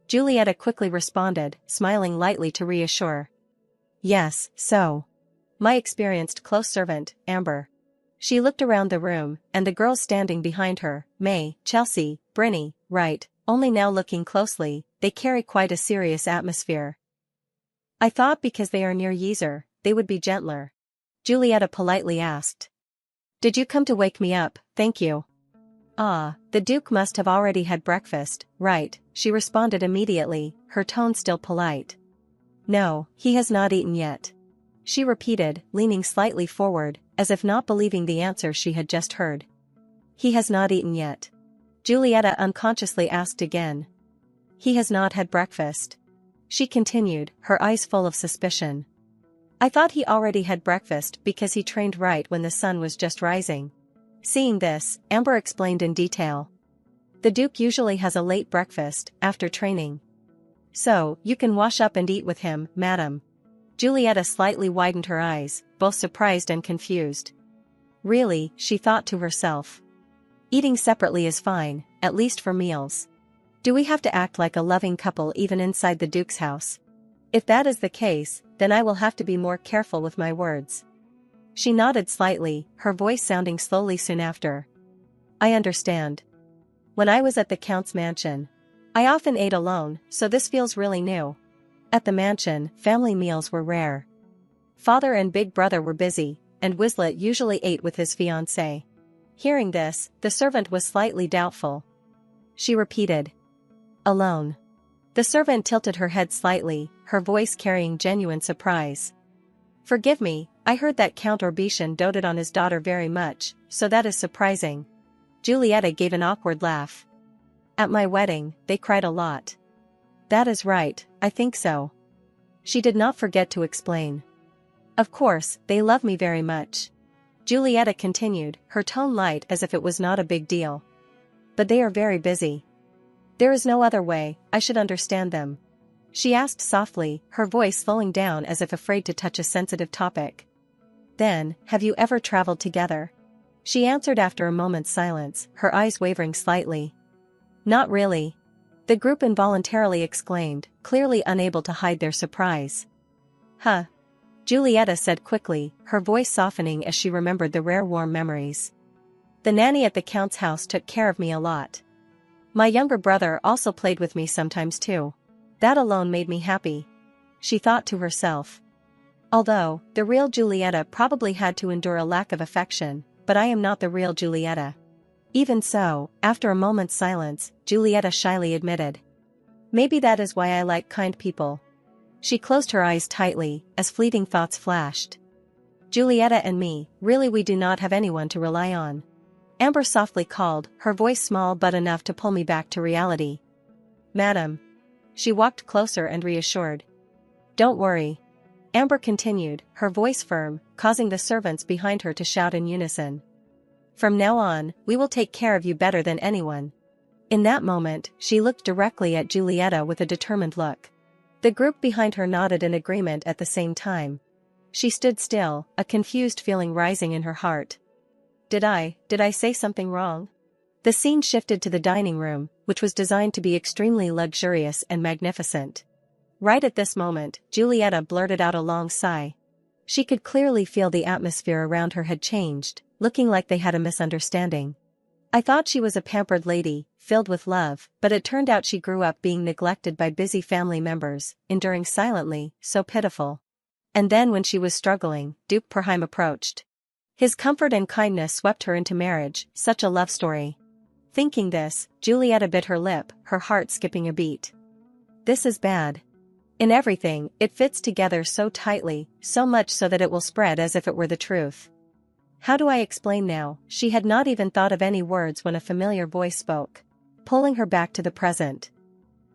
Julieta quickly responded, smiling lightly to reassure. Yes, so. My experienced close servant, Amber. She looked around the room, and the girls standing behind her, May, Chelsea, Brinny, right, only now looking closely, they carry quite a serious atmosphere. I thought because they are near Yeezer, they would be gentler. Julieta politely asked. Did you come to wake me up? Thank you. Ah, the Duke must have already had breakfast, right, she responded immediately, her tone still polite. No, he has not eaten yet. She repeated, leaning slightly forward, as if not believing the answer she had just heard. He has not eaten yet. Julieta unconsciously asked again. He has not had breakfast. She continued, her eyes full of suspicion. I thought he already had breakfast because he trained right when the sun was just rising. Seeing this, Amber explained in detail. The Duke usually has a late breakfast, after training. So, you can wash up and eat with him, madam. Julieta slightly widened her eyes, both surprised and confused. Really, she thought to herself. Eating separately is fine, at least for meals. Do we have to act like a loving couple even inside the Duke's house? If that is the case, then I will have to be more careful with my words. She nodded slightly, her voice sounding slowly soon after. I understand. When I was at the Count's mansion, I often ate alone, so this feels really new. At the mansion, family meals were rare. Father and big brother were busy, and Wizlet usually ate with his fiancée. Hearing this, the servant was slightly doubtful. She repeated, "Alone." The servant tilted her head slightly, her voice carrying genuine surprise. "Forgive me, I heard that Count Orbitian doted on his daughter very much, so that is surprising." Julieta gave an awkward laugh. "At my wedding, they cried a lot." "That is right, I think so." She did not forget to explain. "Of course, they love me very much." Julieta continued, her tone light as if it was not a big deal. "But they are very busy." "There is no other way, I should understand them." She asked softly, her voice slowing down as if afraid to touch a sensitive topic. "Then, have you ever traveled together?" She answered after a moment's silence, her eyes wavering slightly. "Not really." The group involuntarily exclaimed, clearly unable to hide their surprise. "Huh." Julieta said quickly, her voice softening as she remembered the rare warm memories. "The nanny at the Count's house took care of me a lot. My younger brother also played with me sometimes too. That alone made me happy." She thought to herself. "Although, the real Julieta probably had to endure a lack of affection, but I am not the real Julieta." Even so, after a moment's silence, Julieta shyly admitted, "Maybe that is why I like kind people." She closed her eyes tightly, as fleeting thoughts flashed. "Julieta and me, really we do not have anyone to rely on." Amber softly called, her voice small but enough to pull me back to reality. "Madam." She walked closer and reassured. "Don't worry." Amber continued, her voice firm, causing the servants behind her to shout in unison. "From now on, we will take care of you better than anyone." In that moment, she looked directly at Julieta with a determined look. The group behind her nodded in agreement at the same time. She stood still, a confused feeling rising in her heart. Did I say something wrong? The scene shifted to the dining room, which was designed to be extremely luxurious and magnificent. Right at this moment, Julieta blurted out a long sigh. She could clearly feel the atmosphere around her had changed, looking like they had a misunderstanding. "I thought she was a pampered lady, filled with love, but it turned out she grew up being neglected by busy family members, enduring silently, so pitiful." And then when she was struggling, Duke Perheim approached. His comfort and kindness swept her into marriage, such a love story. Thinking this, Julieta bit her lip, her heart skipping a beat. This is bad. In everything, it fits together so tightly, so much so that it will spread as if it were the truth. How do I explain now? She had not even thought of any words when a familiar voice spoke, pulling her back to the present.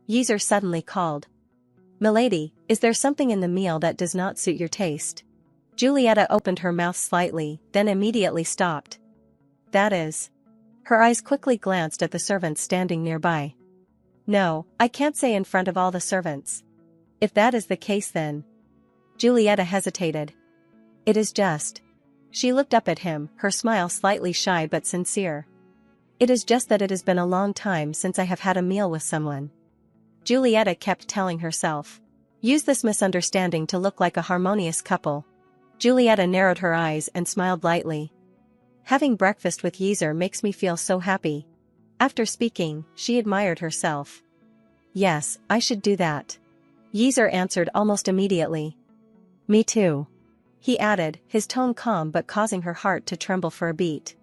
Yeazer suddenly called. "Milady, is there something in the meal that does not suit your taste?" Julieta opened her mouth slightly, then immediately stopped. "That is." Her eyes quickly glanced at the servants standing nearby. "No, I can't say in front of all the servants." "If that is the case then." Julieta hesitated. "It is just." She looked up at him, her smile slightly shy but sincere. "It is just that it has been a long time since I have had a meal with someone." Julieta kept telling herself. Use this misunderstanding to look like a harmonious couple. Julieta narrowed her eyes and smiled lightly. "Having breakfast with Yeazer makes me feel so happy." After speaking, she admired herself. "Yes, I should do that." Yeazer answered almost immediately. "Me too." He added, his tone calm but causing her heart to tremble for a beat.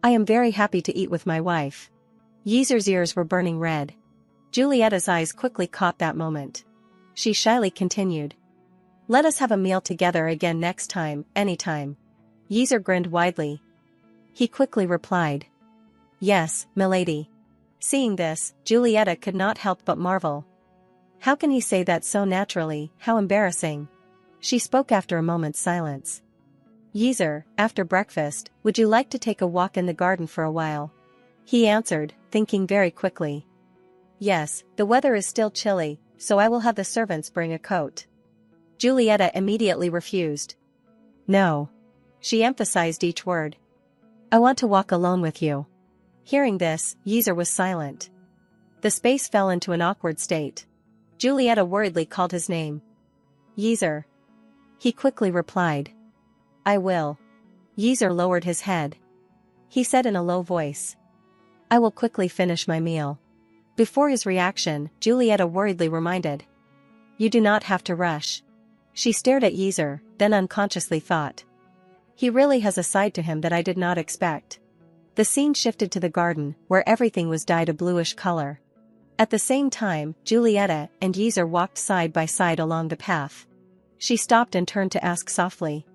"I am very happy to eat with my wife." Yeazer's ears were burning red. Julieta's eyes quickly caught that moment. She shyly continued. "Let us have a meal together again next time, anytime." Yeazer grinned widely. He quickly replied. "Yes, milady." Seeing this, Julieta could not help but marvel. How can he say that so naturally, how embarrassing? She spoke after a moment's silence. "Yeazer, after breakfast, would you like to take a walk in the garden for a while?" He answered, thinking very quickly. "Yes, the weather is still chilly, so I will have the servants bring a coat." Julieta immediately refused. "No." She emphasized each word. "I want to walk alone with you." Hearing this, Yeazer was silent. The space fell into an awkward state. Julieta worriedly called his name. "Yeazer." He quickly replied. "I will." Yeazer lowered his head. He said in a low voice. "I will quickly finish my meal." Before his reaction, Julieta worriedly reminded. You do not have to rush. She stared at Yeezer, then unconsciously thought. He really has a side to him that I did not expect. The scene shifted to the garden, where everything was dyed a bluish color. At the same time, Julieta and Yeezer walked side by side along the path. She stopped and turned to ask softly.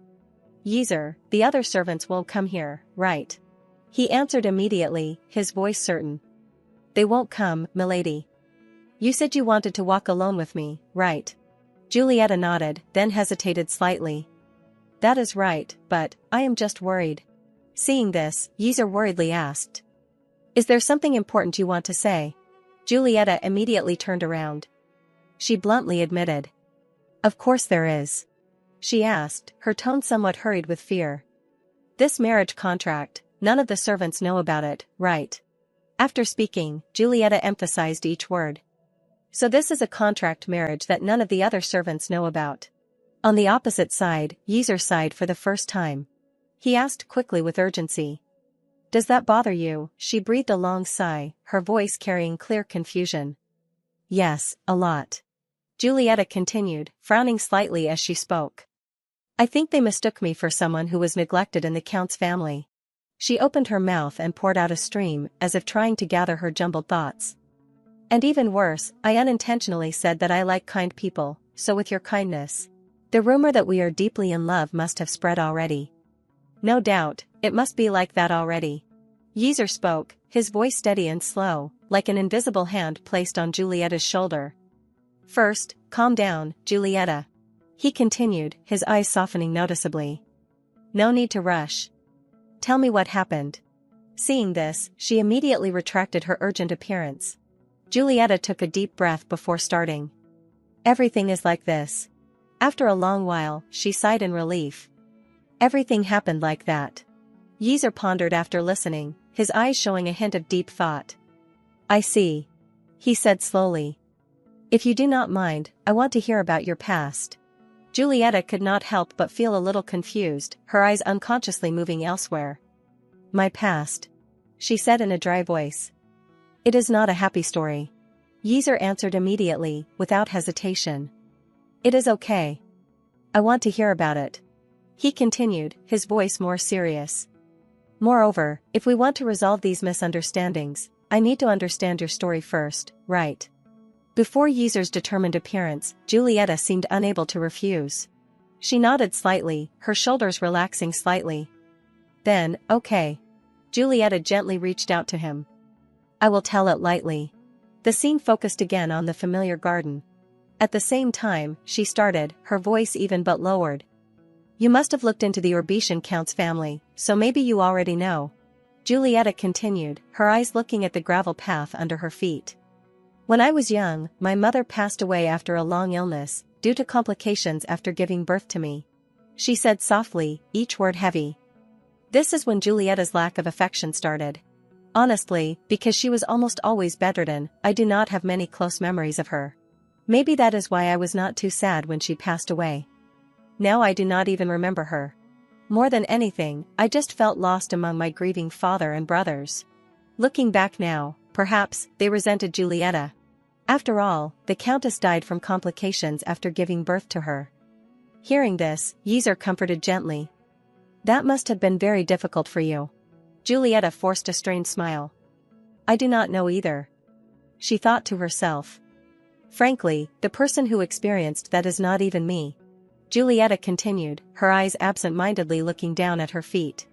Yeezer, the other servants won't come here, right? He answered immediately, his voice certain. They won't come, milady. You said you wanted to walk alone with me, right? Julieta nodded, then hesitated slightly. That is right, but I am just worried. Seeing this, Yeezer worriedly asked. Is there something important you want to say? Julieta immediately turned around. She bluntly admitted. Of course there is. She asked, her tone somewhat hurried with fear. This marriage contract, none of the servants know about it, right? After speaking, Julieta emphasized each word. So this is a contract marriage that none of the other servants know about. On the opposite side, Yeezer sighed for the first time. He asked quickly with urgency. Does that bother you? She breathed a long sigh, her voice carrying clear confusion. Yes, a lot. Julieta continued, frowning slightly as she spoke. I think they mistook me for someone who was neglected in the Count's family. She opened her mouth and poured out a stream, as if trying to gather her jumbled thoughts. And even worse, I unintentionally said that I like kind people, so with your kindness. The rumor that we are deeply in love must have spread already. No doubt, it must be like that already. Yeezer spoke, his voice steady and slow, like an invisible hand placed on Julieta's shoulder. First, calm down, Julieta. He continued, his eyes softening noticeably. No need to rush. Tell me what happened. Seeing this, she immediately retracted her urgent appearance. Julieta took a deep breath before starting. Everything is like this. After a long while, she sighed in relief. Everything happened like that. Yeezer pondered after listening, his eyes showing a hint of deep thought. I see. He said slowly. If you do not mind, I want to hear about your past. Julieta could not help but feel a little confused, her eyes unconsciously moving elsewhere. My past. She said in a dry voice. It is not a happy story. Yeezer answered immediately, without hesitation. It is okay. I want to hear about it. He continued, his voice more serious. Moreover, if we want to resolve these misunderstandings, I need to understand your story first, right? Before Yeezer's determined appearance, Julieta seemed unable to refuse. She nodded slightly, her shoulders relaxing slightly. Then, okay. Julieta gently reached out to him. I will tell it lightly. The scene focused again on the familiar garden. At the same time, she started, her voice even but lowered. You must have looked into the Orbitian Count's family, so maybe you already know. Julieta continued, her eyes looking at the gravel path under her feet. When I was young, my mother passed away after a long illness, due to complications after giving birth to me. She said softly, each word heavy. This is when Julieta's lack of affection started. Honestly, because she was almost always bedridden, I do not have many close memories of her. Maybe that is why I was not too sad when she passed away. Now I do not even remember her. More than anything, I just felt lost among my grieving father and brothers. Looking back now, perhaps, they resented Julieta. After all, the Countess died from complications after giving birth to her. Hearing this, Yeezer comforted gently. That must have been very difficult for you. Julieta forced a strained smile. I do not know either. She thought to herself. Frankly, the person who experienced that is not even me. Julieta continued, her eyes absent-mindedly looking down at her feet.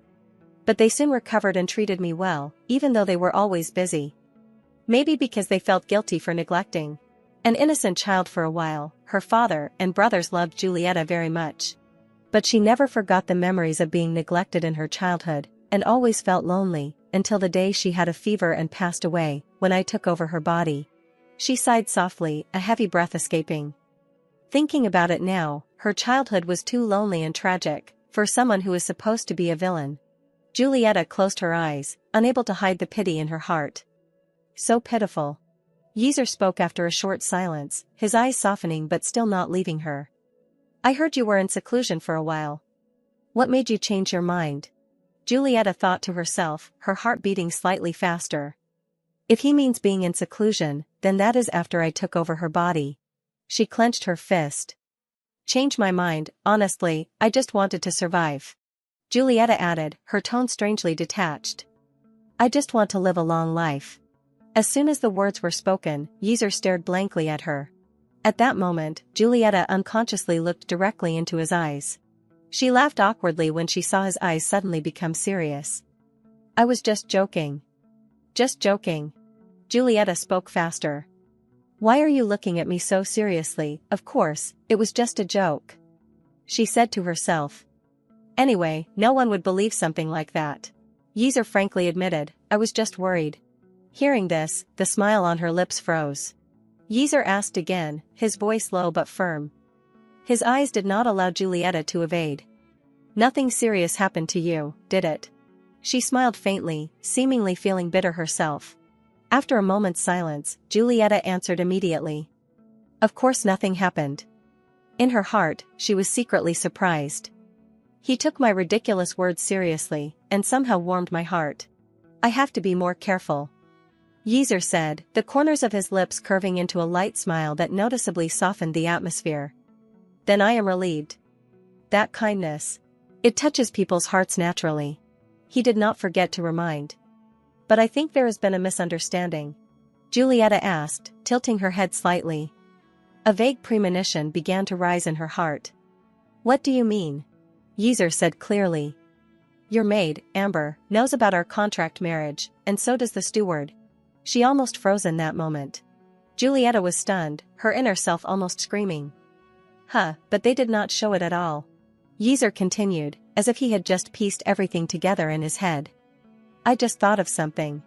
But they soon recovered and treated me well, even though they were always busy. Maybe because they felt guilty for neglecting. An innocent child for a while, her father and brothers loved Julieta very much. But she never forgot the memories of being neglected in her childhood, and always felt lonely, until the day she had a fever and passed away, when I took over her body. She sighed softly, a heavy breath escaping. Thinking about it now, her childhood was too lonely and tragic, for someone who is supposed to be a villain. Julieta closed her eyes, unable to hide the pity in her heart. So pitiful. Yeezer spoke after a short silence, his eyes softening but still not leaving her. I heard you were in seclusion for a while. What made you change your mind? Julieta thought to herself, her heart beating slightly faster. If he means being in seclusion, then that is after I took over her body. She clenched her fist. Change my mind, honestly, I just wanted to survive. Julieta added, her tone strangely detached. I just want to live a long life. As soon as the words were spoken, Yeezer stared blankly at her. At that moment, Julieta unconsciously looked directly into his eyes. She laughed awkwardly when she saw his eyes suddenly become serious. I was just joking. Just joking. Julieta spoke faster. Why are you looking at me so seriously? Of course, it was just a joke. She said to herself. Anyway, no one would believe something like that. Yeezer frankly admitted, I was just worried. Hearing this, the smile on her lips froze. Yeezer asked again, his voice low but firm. His eyes did not allow Julieta to evade. Nothing serious happened to you, did it? She smiled faintly, seemingly feeling bitter herself. After a moment's silence, Julieta answered immediately. Of course nothing happened. In her heart, she was secretly surprised. He took my ridiculous words seriously, and somehow warmed my heart. I have to be more careful. Yeezer said, the corners of his lips curving into a light smile that noticeably softened the atmosphere. Then I am relieved. That kindness. It touches people's hearts naturally. He did not forget to remind. But I think there has been a misunderstanding. Julieta asked, tilting her head slightly. A vague premonition began to rise in her heart. What do you mean? Yeezer said clearly. Your maid, Amber, knows about our contract marriage, and so does the steward. She almost froze in that moment. Julieta was stunned, her inner self almost screaming. But they did not show it at all. Yeezer continued, as if he had just pieced everything together in his head. I just thought of something.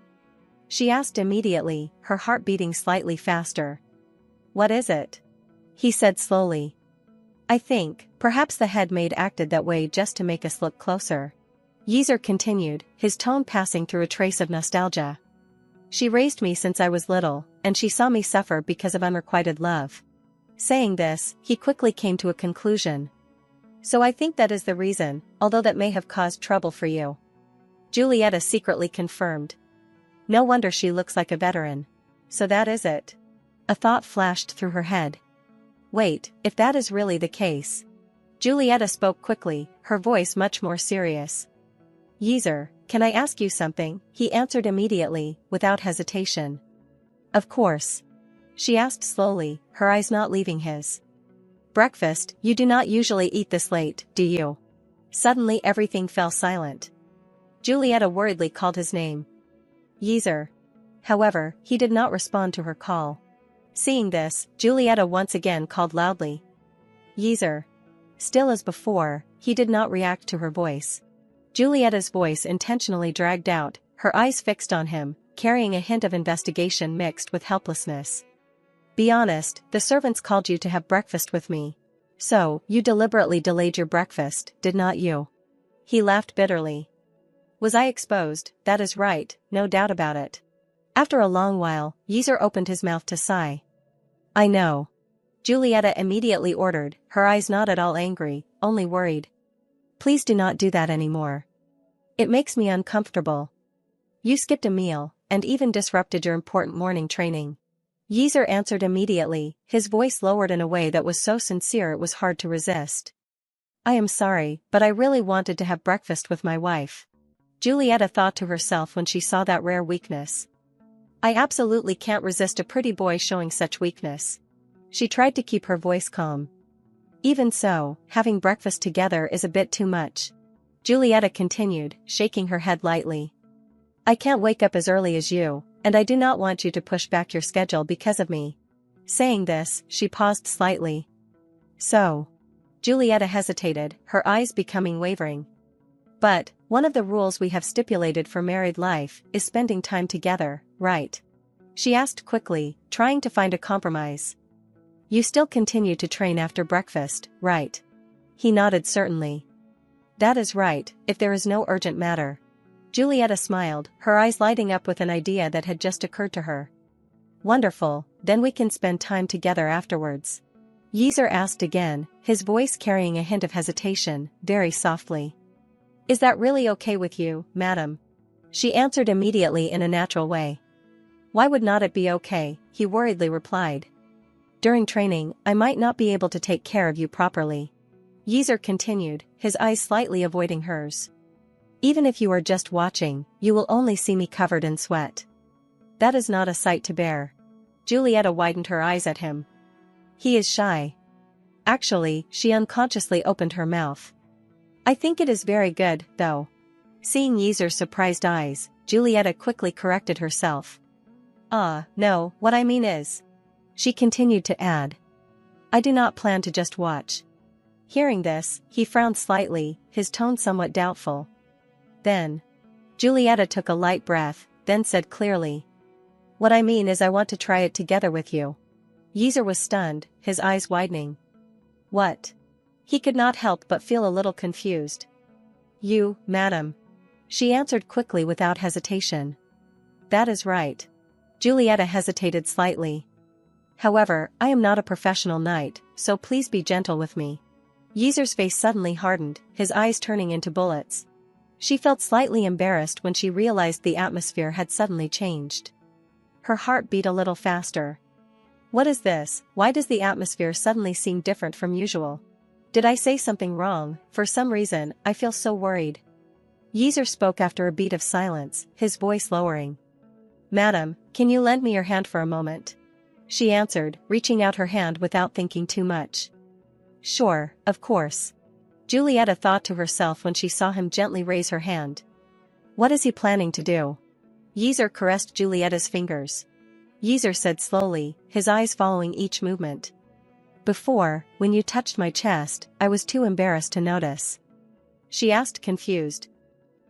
She asked immediately, her heart beating slightly faster. What is it? He said slowly. I think, perhaps the head maid acted that way just to make us look closer. Yeezer continued, his tone passing through a trace of nostalgia. She raised me since I was little, and she saw me suffer because of unrequited love. Saying this, he quickly came to a conclusion. So I think that is the reason, although that may have caused trouble for you. Julieta secretly confirmed. No wonder she looks like a veteran. So that is it. A thought flashed through her head. Wait, if that is really the case. Julieta spoke quickly, her voice much more serious. Yeezer, can I ask you something? He answered immediately, without hesitation. Of course. She asked slowly, her eyes not leaving his. Breakfast, you do not usually eat this late, do you? Suddenly everything fell silent. Julieta worriedly called his name. Yeezer. However, he did not respond to her call. Seeing this, Julieta once again called loudly. Yeezer. Still as before, he did not react to her voice. Julieta's voice intentionally dragged out, her eyes fixed on him, carrying a hint of investigation mixed with helplessness. Be honest, the servants called you to have breakfast with me. So, you deliberately delayed your breakfast, did not you? He laughed bitterly. Was I exposed? That is right, no doubt about it. After a long while, Yeezer opened his mouth to sigh. I know. Julieta immediately ordered, her eyes not at all angry, only worried. Please do not do that anymore. It makes me uncomfortable. You skipped a meal, and even disrupted your important morning training. Yeezer answered immediately, his voice lowered in a way that was so sincere it was hard to resist. I am sorry, but I really wanted to have breakfast with my wife. Julieta thought to herself when she saw that rare weakness. I absolutely can't resist a pretty boy showing such weakness. She tried to keep her voice calm. Even so, having breakfast together is a bit too much. Julieta continued, shaking her head lightly. I can't wake up as early as you, and I do not want you to push back your schedule because of me. Saying this, she paused slightly. So. Julieta hesitated, her eyes becoming wavering. But, one of the rules we have stipulated for married life is spending time together, right? She asked quickly, trying to find a compromise. You still continue to train after breakfast, right? He nodded certainly. That is right, if there is no urgent matter. Julieta smiled, her eyes lighting up with an idea that had just occurred to her. Wonderful, then we can spend time together afterwards. Yeezer asked again, his voice carrying a hint of hesitation, very softly. Is that really okay with you, madam? She answered immediately in a natural way. Why would not it be okay? He worriedly replied. During training, I might not be able to take care of you properly. Yeezer continued, his eyes slightly avoiding hers. Even if you are just watching, you will only see me covered in sweat. That is not a sight to bear. Julieta widened her eyes at him. He is shy. Actually, she unconsciously opened her mouth. I think it is very good, though. Seeing Yeezer's surprised eyes, Julieta quickly corrected herself. No, what I mean is. She continued to add. I do not plan to just watch. Hearing this, he frowned slightly, his tone somewhat doubtful. Then. Julieta took a light breath, then said clearly. What I mean is I want to try it together with you. Yeezer was stunned, his eyes widening. What? He could not help but feel a little confused. You, madam. She answered quickly without hesitation. That is right. Julieta hesitated slightly. However, I am not a professional knight, so please be gentle with me. Yeezer's face suddenly hardened, his eyes turning into bullets. She felt slightly embarrassed when she realized the atmosphere had suddenly changed. Her heart beat a little faster. What is this? Why does the atmosphere suddenly seem different from usual? Did I say something wrong? For some reason, I feel so worried. Yeezer spoke after a beat of silence, his voice lowering. Madam, can you lend me your hand for a moment? She answered, reaching out her hand without thinking too much. Sure, of course. Julieta thought to herself when she saw him gently raise her hand. What is he planning to do? Yeezer caressed Julieta's fingers. Yeezer said slowly, his eyes following each movement. Before, when you touched my chest, I was too embarrassed to notice. She asked confused.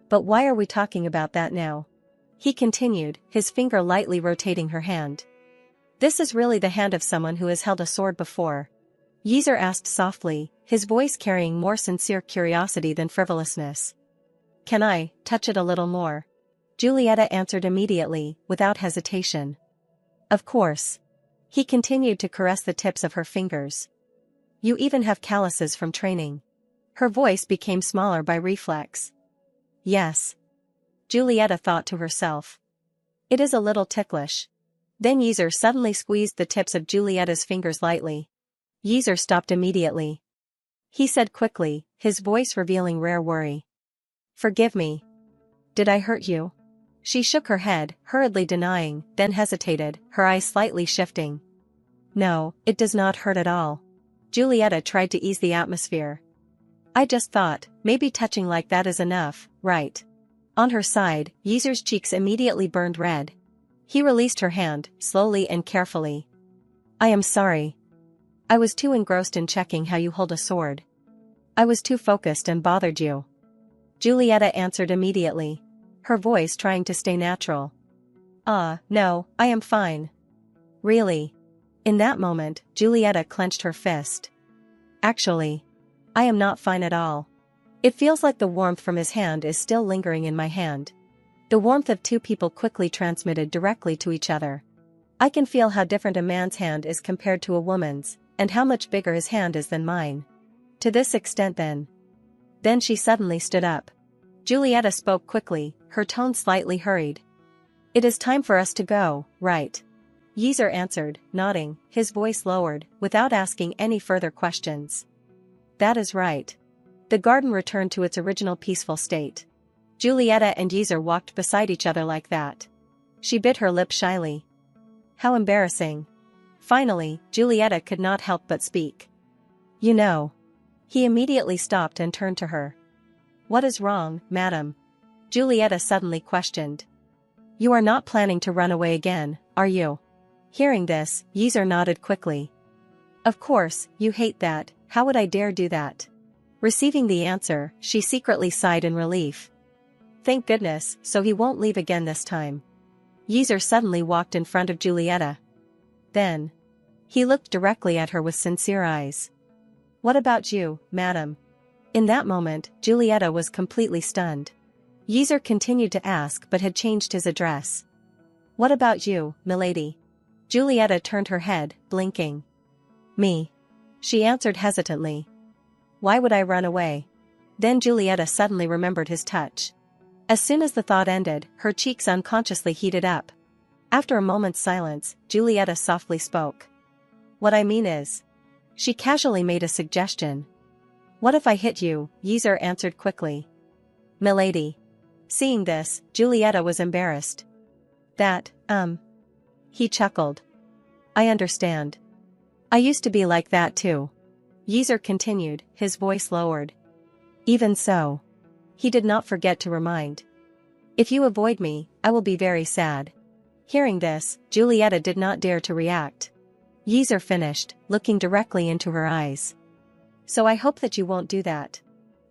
But why are we talking about that now? He continued, his finger lightly rotating her hand. This is really the hand of someone who has held a sword before. Yeezer asked softly, his voice carrying more sincere curiosity than frivolousness. Can I touch it a little more? Julieta answered immediately, without hesitation. Of course. He continued to caress the tips of her fingers. You even have calluses from training. Her voice became smaller by reflex. Yes. Julieta thought to herself. It is a little ticklish. Then Yeezer suddenly squeezed the tips of Julieta's fingers lightly. Yeezer stopped immediately. He said quickly, his voice revealing rare worry. Forgive me. Did I hurt you? She shook her head, hurriedly denying, then hesitated, her eyes slightly shifting. No, it does not hurt at all. Julieta tried to ease the atmosphere. I just thought, maybe touching like that is enough, right? On her side, Yeezer's cheeks immediately burned red. He released her hand, slowly and carefully. I am sorry. I was too engrossed in checking how you hold a sword. I was too focused and bothered you. Julieta answered immediately, her voice trying to stay natural. No, I am fine. Really? In that moment, Julieta clenched her fist. Actually, I am not fine at all. It feels like the warmth from his hand is still lingering in my hand. The warmth of two people quickly transmitted directly to each other. I can feel how different a man's hand is compared to a woman's, and how much bigger his hand is than mine. To this extent then. Then she suddenly stood up. Julieta spoke quickly, her tone slightly hurried. It is time for us to go, right? Yeezer answered, nodding, his voice lowered, without asking any further questions. That is right. The garden returned to its original peaceful state. Julieta and Yeezer walked beside each other like that. She bit her lip shyly. How embarrassing. Finally, Julieta could not help but speak. You know. He immediately stopped and turned to her. What is wrong, madam? Julieta suddenly questioned. You are not planning to run away again, are you? Hearing this, Yeezer nodded quickly. Of course, you hate that, how would I dare do that? Receiving the answer, she secretly sighed in relief. Thank goodness, so he won't leave again this time. Yeezer suddenly walked in front of Julieta. Then. He looked directly at her with sincere eyes. What about you, madam? In that moment, Julieta was completely stunned. Yeezer continued to ask but had changed his address. What about you, milady? Julieta turned her head, blinking. Me. She answered hesitantly. Why would I run away? Then Julieta suddenly remembered his touch. As soon as the thought ended, her cheeks unconsciously heated up. After a moment's silence, Julieta softly spoke. What I mean is. She casually made a suggestion. What if I hit you? Yeezer answered quickly. Milady. Seeing this, Julieta was embarrassed. That. He chuckled. I understand. I used to be like that too. Yeezer continued, his voice lowered. Even so. He did not forget to remind. If you avoid me, I will be very sad. Hearing this, Julieta did not dare to react. Yeezer finished, looking directly into her eyes. So I hope that you won't do that.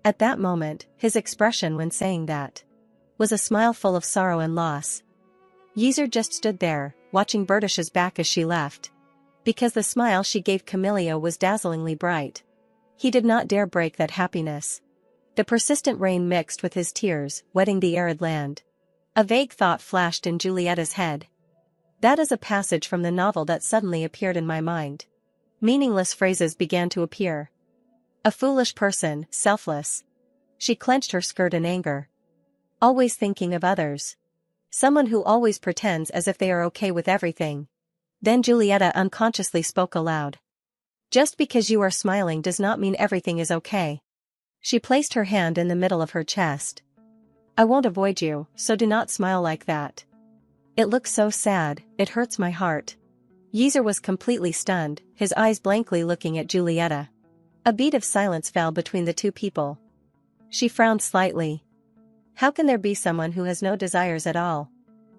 At that moment, his expression when saying that was a smile full of sorrow and loss. Yeezer just stood there, watching Berdesha's back as she left. Because the smile she gave Camellia was dazzlingly bright. He did not dare break that happiness. The persistent rain mixed with his tears, wetting the arid land. A vague thought flashed in Julieta's head. That is a passage from the novel that suddenly appeared in my mind. Meaningless phrases began to appear. A foolish person, selfless. She clenched her skirt in anger. Always thinking of others. Someone who always pretends as if they are okay with everything. Then Julieta unconsciously spoke aloud. Just because you are smiling does not mean everything is okay. She placed her hand in the middle of her chest. I won't avoid you, so do not smile like that. It looks so sad, it hurts my heart. Yeezer was completely stunned, his eyes blankly looking at Julieta. A beat of silence fell between the two people. She frowned slightly. How can there be someone who has no desires at all?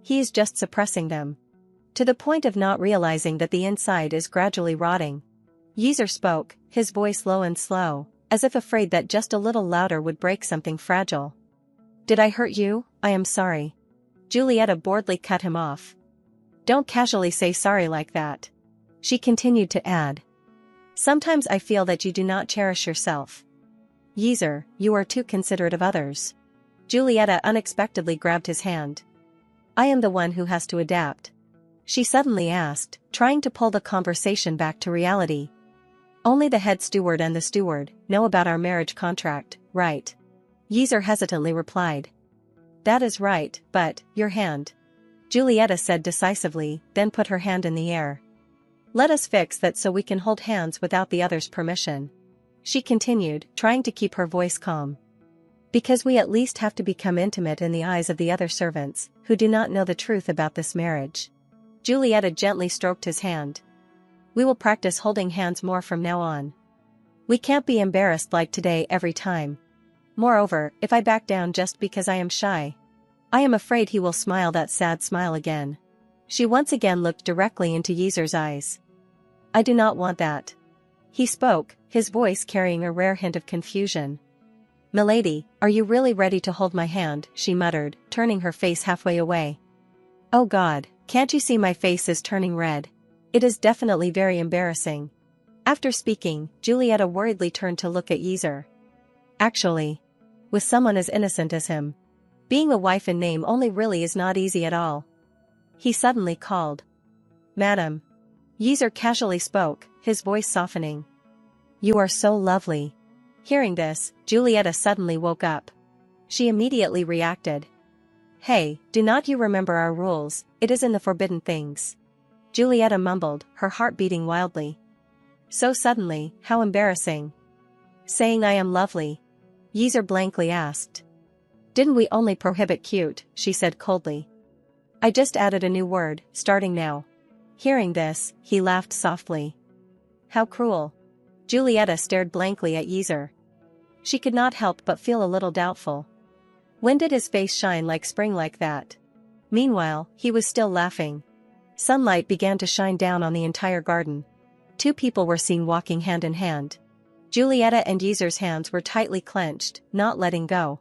He is just suppressing them. To the point of not realizing that the inside is gradually rotting. Yeezer spoke, his voice low and slow, as if afraid that just a little louder would break something fragile. Did I hurt you? I am sorry. Julieta boredly cut him off. Don't casually say sorry like that. She continued to add. Sometimes I feel that you do not cherish yourself. Yeezer, you are too considerate of others. Julieta unexpectedly grabbed his hand. I am the one who has to adapt. She suddenly asked, trying to pull the conversation back to reality. Only the head steward and the steward know about our marriage contract, right? Yeezer hesitantly replied. That is right, but, your hand. Julieta said decisively, then put her hand in the air. Let us fix that so we can hold hands without the other's permission. She continued, trying to keep her voice calm. Because we at least have to become intimate in the eyes of the other servants, who do not know the truth about this marriage. Julieta gently stroked his hand. We will practice holding hands more from now on. We can't be embarrassed like today every time. Moreover, if I back down just because I am shy, I am afraid he will smile that sad smile again. She once again looked directly into Yeezer's eyes. I do not want that. He spoke, his voice carrying a rare hint of confusion. Milady, are you really ready to hold my hand? She muttered, turning her face halfway away. Oh God, can't you see my face is turning red? It is definitely very embarrassing. After speaking, Julieta worriedly turned to look at Yeezer. Actually, with someone as innocent as him, being a wife in name only really is not easy at all. He suddenly called. Madam. Yeezer casually spoke, his voice softening. You are so lovely. Hearing this, Julieta suddenly woke up. She immediately reacted. Hey, do not you remember our rules? It is in the forbidden things. Julieta mumbled, her heart beating wildly. So suddenly, how embarrassing. Saying I am lovely. Yeezer blankly asked. Didn't we only prohibit cute? She said coldly. I just added a new word, starting now. Hearing this, he laughed softly. How cruel. Julieta stared blankly at Yeezer. She could not help but feel a little doubtful. When did his face shine like spring like that? Meanwhile, he was still laughing. Sunlight began to shine down on the entire garden. Two people were seen walking hand in hand. Julieta and Yeezer's hands were tightly clenched, not letting go.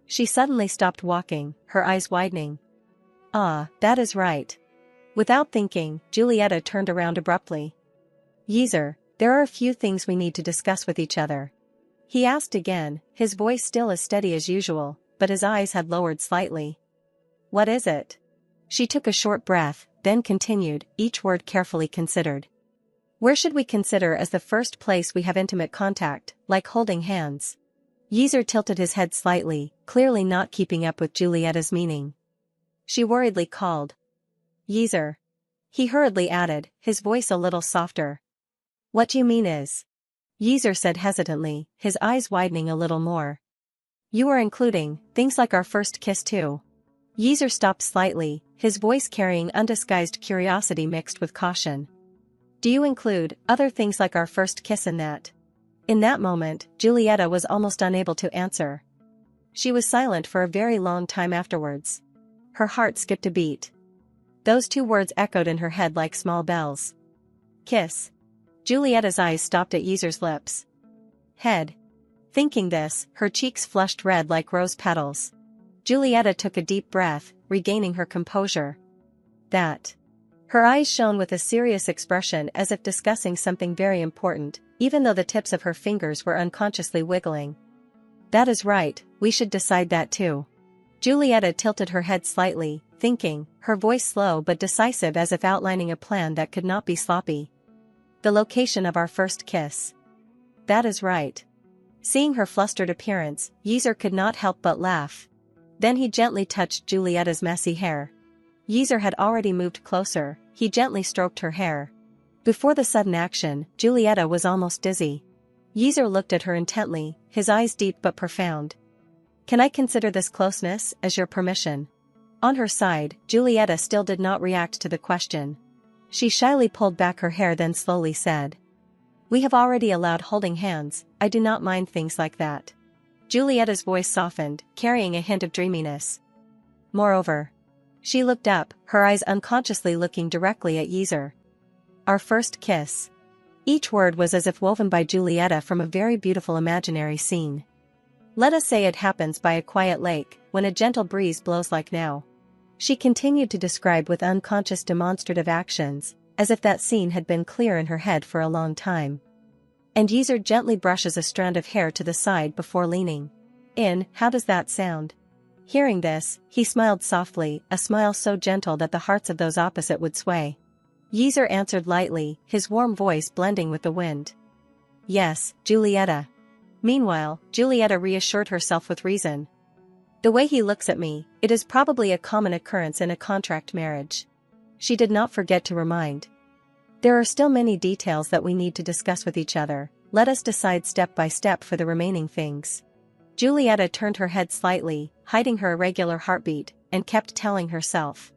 She suddenly stopped walking, her eyes widening. Ah, that is right. Without thinking, Julieta turned around abruptly. Yeezer, there are a few things we need to discuss with each other. He asked again, his voice still as steady as usual, but his eyes had lowered slightly. What is it? She took a short breath, then continued, each word carefully considered. Where should we consider as the first place we have intimate contact, like holding hands? Yeezer tilted his head slightly, clearly not keeping up with Julieta's meaning. She worriedly called. Yeezer. He hurriedly added, his voice a little softer. What do you mean is? Yeezer said hesitantly, his eyes widening a little more. You are including things like our first kiss too. Yeezer stopped slightly, his voice carrying undisguised curiosity mixed with caution. Do you include other things like our first kiss in that? In that moment, Julieta was almost unable to answer. She was silent for a very long time afterwards. Her heart skipped a beat. Those two words echoed in her head like small bells. Kiss. Julieta's eyes stopped at Yeezer's lips. Head. Thinking this, her cheeks flushed red like rose petals. Julieta took a deep breath, regaining her composure. That. Her eyes shone with a serious expression as if discussing something very important, even though the tips of her fingers were unconsciously wiggling. That is right, we should decide that too. Julieta tilted her head slightly, thinking, her voice slow but decisive as if outlining a plan that could not be sloppy. The location of our first kiss. That is right. Seeing her flustered appearance, Yeezer could not help but laugh. Then he gently touched Julieta's messy hair. Yeezer had already moved closer, he gently stroked her hair. Before the sudden action, Julieta was almost dizzy. Yeezer looked at her intently, his eyes deep but profound. Can I consider this closeness as your permission? On her side, Julieta still did not react to the question. She shyly pulled back her hair then slowly said. We have already allowed holding hands, I do not mind things like that. Julieta's voice softened, carrying a hint of dreaminess. Moreover. She looked up, her eyes unconsciously looking directly at Yeezer. Our first kiss. Each word was as if woven by Julieta from a very beautiful imaginary scene. Let us say it happens by a quiet lake, when a gentle breeze blows like now. She continued to describe with unconscious demonstrative actions, as if that scene had been clear in her head for a long time. And Yeezer gently brushes a strand of hair to the side before leaning in. How does that sound? Hearing this, he smiled softly, a smile so gentle that the hearts of those opposite would sway. Yeezer answered lightly, his warm voice blending with the wind. Yes, Julieta. Meanwhile, Julieta reassured herself with reason. The way he looks at me, it is probably a common occurrence in a contract marriage. She did not forget to remind. There are still many details that we need to discuss with each other, let us decide step by step for the remaining things. Julieta turned her head slightly, hiding her irregular heartbeat, and kept telling herself.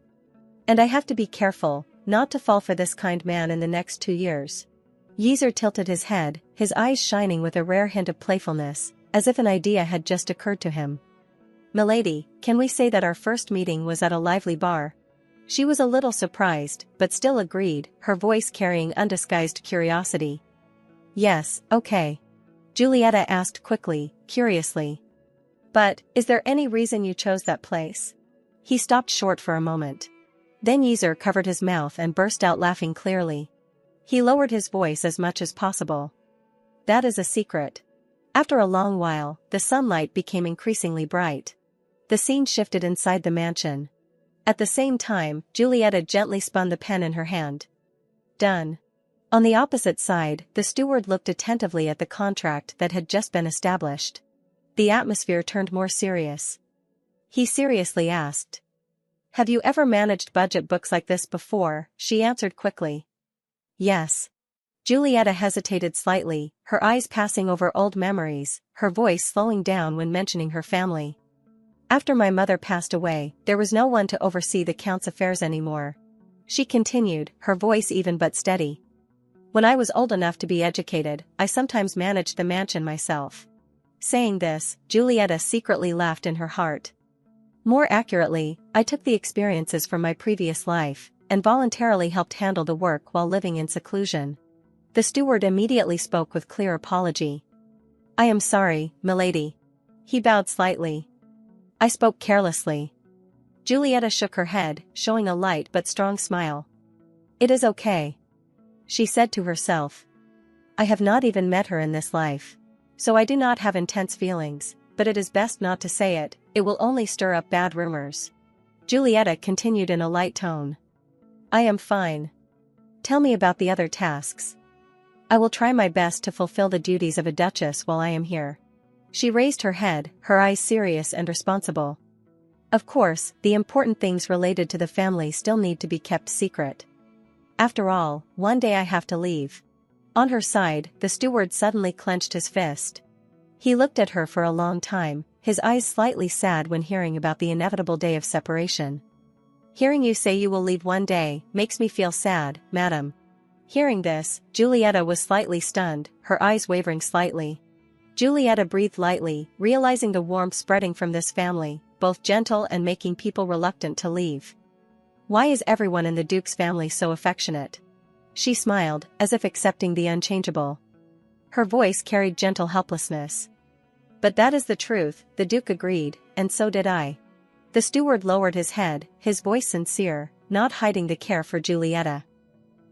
And I have to be careful, not to fall for this kind man in the next 2 years. Yeezer tilted his head, his eyes shining with a rare hint of playfulness, as if an idea had just occurred to him. Milady, can we say that our first meeting was at a lively bar? She was a little surprised, but still agreed, her voice carrying undisguised curiosity. Yes, okay. Julieta asked quickly, curiously. But, is there any reason you chose that place? He stopped short for a moment. Then Yeezer covered his mouth and burst out laughing clearly. He lowered his voice as much as possible. That is a secret. After a long while, the sunlight became increasingly bright. The scene shifted inside the mansion. At the same time, Julieta gently spun the pen in her hand. Done. On the opposite side, the steward looked attentively at the contract that had just been established. The atmosphere turned more serious. He seriously asked. Have you ever managed budget books like this before? She answered quickly. Yes. Julieta hesitated slightly, her eyes passing over old memories, her voice slowing down when mentioning her family. After my mother passed away, there was no one to oversee the Count's affairs anymore. She continued, her voice even but steady. When I was old enough to be educated, I sometimes managed the mansion myself. Saying this, Julieta secretly laughed in her heart. More accurately, I took the experiences from my previous life, and voluntarily helped handle the work while living in seclusion. The steward immediately spoke with clear apology. I am sorry, milady. He bowed slightly. I spoke carelessly. Julieta shook her head, showing a light but strong smile. It is okay. She said to herself. I have not even met her in this life. So I do not have intense feelings, but it is best not to say it, it will only stir up bad rumors. Julieta continued in a light tone. I am fine. Tell me about the other tasks. I will try my best to fulfill the duties of a duchess while I am here. She raised her head, her eyes serious and responsible. Of course, the important things related to the family still need to be kept secret. After all, one day I have to leave. On her side, the steward suddenly clenched his fist. He looked at her for a long time, his eyes slightly sad when hearing about the inevitable day of separation. Hearing you say you will leave one day makes me feel sad, madam. Hearing this, Julieta was slightly stunned, her eyes wavering slightly. Julieta breathed lightly, realizing the warmth spreading from this family, both gentle and making people reluctant to leave. Why is everyone in the Duke's family so affectionate? She smiled, as if accepting the unchangeable. Her voice carried gentle helplessness. But that is the truth, the Duke agreed, and so did I. The steward lowered his head, his voice sincere, not hiding the care for Julieta.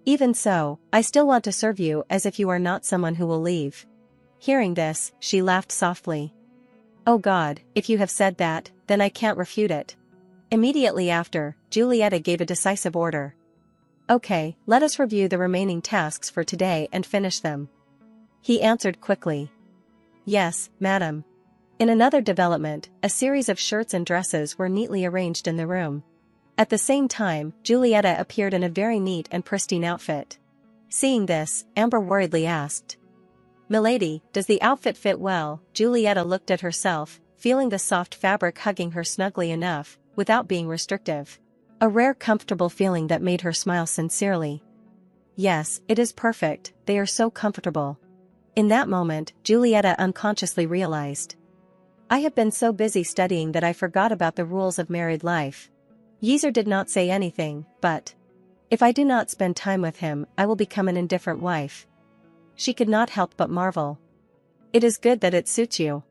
Even so, I still want to serve you as if you are not someone who will leave. Hearing this, she laughed softly. Oh God, if you have said that, then I can't refute it. Immediately after, Julieta gave a decisive order. Okay, let us review the remaining tasks for today and finish them. He answered quickly. Yes, madam. In another development, a series of shirts and dresses were neatly arranged in the room. At the same time, Julieta appeared in a very neat and pristine outfit. Seeing this, Amber worriedly asked. Milady, does the outfit fit well? Julieta looked at herself, feeling the soft fabric hugging her snugly enough, without being restrictive. A rare comfortable feeling that made her smile sincerely. Yes, it is perfect, they are so comfortable. In that moment, Julieta unconsciously realized. I have been so busy studying that I forgot about the rules of married life. Yeazer did not say anything, but if I do not spend time with him, I will become an indifferent wife. She could not help but marvel. It is good that it suits you.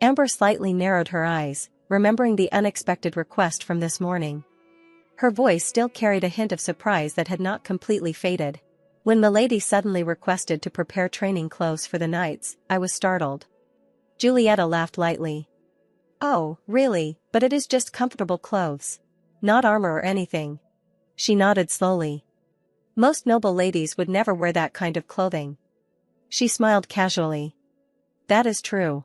Amber slightly narrowed her eyes, remembering the unexpected request from this morning. Her voice still carried a hint of surprise that had not completely faded. When Milady suddenly requested to prepare training clothes for the knights, I was startled. Julieta laughed lightly. Oh, really, but it is just comfortable clothes. Not armor or anything. She nodded slowly. Most noble ladies would never wear that kind of clothing. She smiled casually. That is true.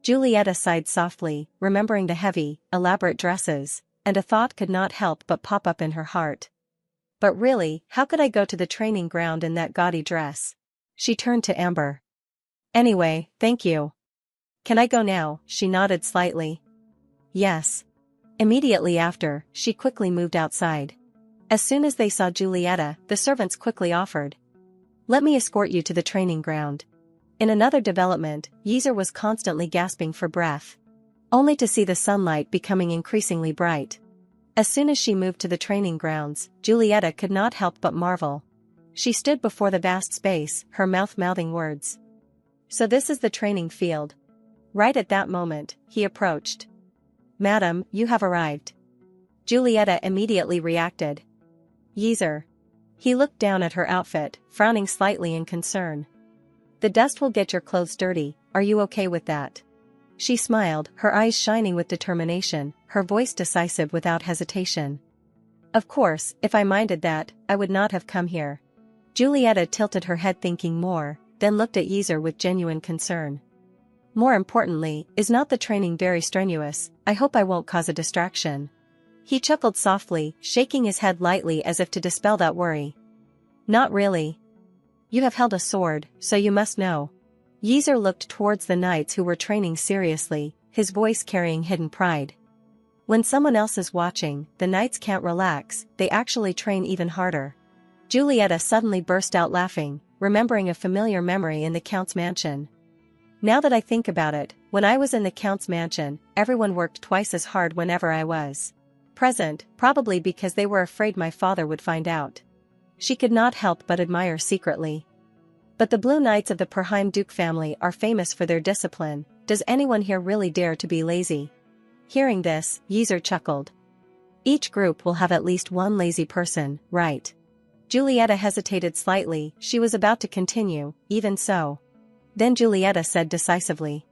Julieta sighed softly, remembering the heavy, elaborate dresses, and a thought could not help but pop up in her heart. But really, how could I go to the training ground in that gaudy dress? She turned to Amber. Anyway, thank you. Can I go now? She nodded slightly. Yes. Immediately after, she quickly moved outside. As soon as they saw Julieta, the servants quickly offered. Let me escort you to the training ground. In another development, Yeazer was constantly gasping for breath. Only to see the sunlight becoming increasingly bright. As soon as she moved to the training grounds, Julieta could not help but marvel. She stood before the vast space, her mouth mouthing words. So this is the training field. Right at that moment, he approached. Madam, you have arrived. Julieta immediately reacted. Yeazer. He looked down at her outfit, frowning slightly in concern. The dust will get your clothes dirty, are you okay with that? She smiled, her eyes shining with determination, her voice decisive without hesitation. Of course, if I minded that, I would not have come here. Julieta tilted her head thinking more, then looked at Yeazer with genuine concern. More importantly, is not the training very strenuous? I hope I won't cause a distraction. He chuckled softly, shaking his head lightly as if to dispel that worry. Not really. You have held a sword, so you must know. Yeazer looked towards the knights who were training seriously, his voice carrying hidden pride. When someone else is watching, the knights can't relax, they actually train even harder. Julieta suddenly burst out laughing, remembering a familiar memory in the Count's mansion. Now that I think about it, when I was in the Count's mansion, everyone worked twice as hard whenever I was present, probably because they were afraid my father would find out. She could not help but admire secretly. But the Blue Knights of the Perheim Duke family are famous for their discipline. Does anyone here really dare to be lazy? Hearing this, Yeazer chuckled. Each group will have at least one lazy person, right? Julieta hesitated slightly, she was about to continue, even so. Then Julieta said decisively.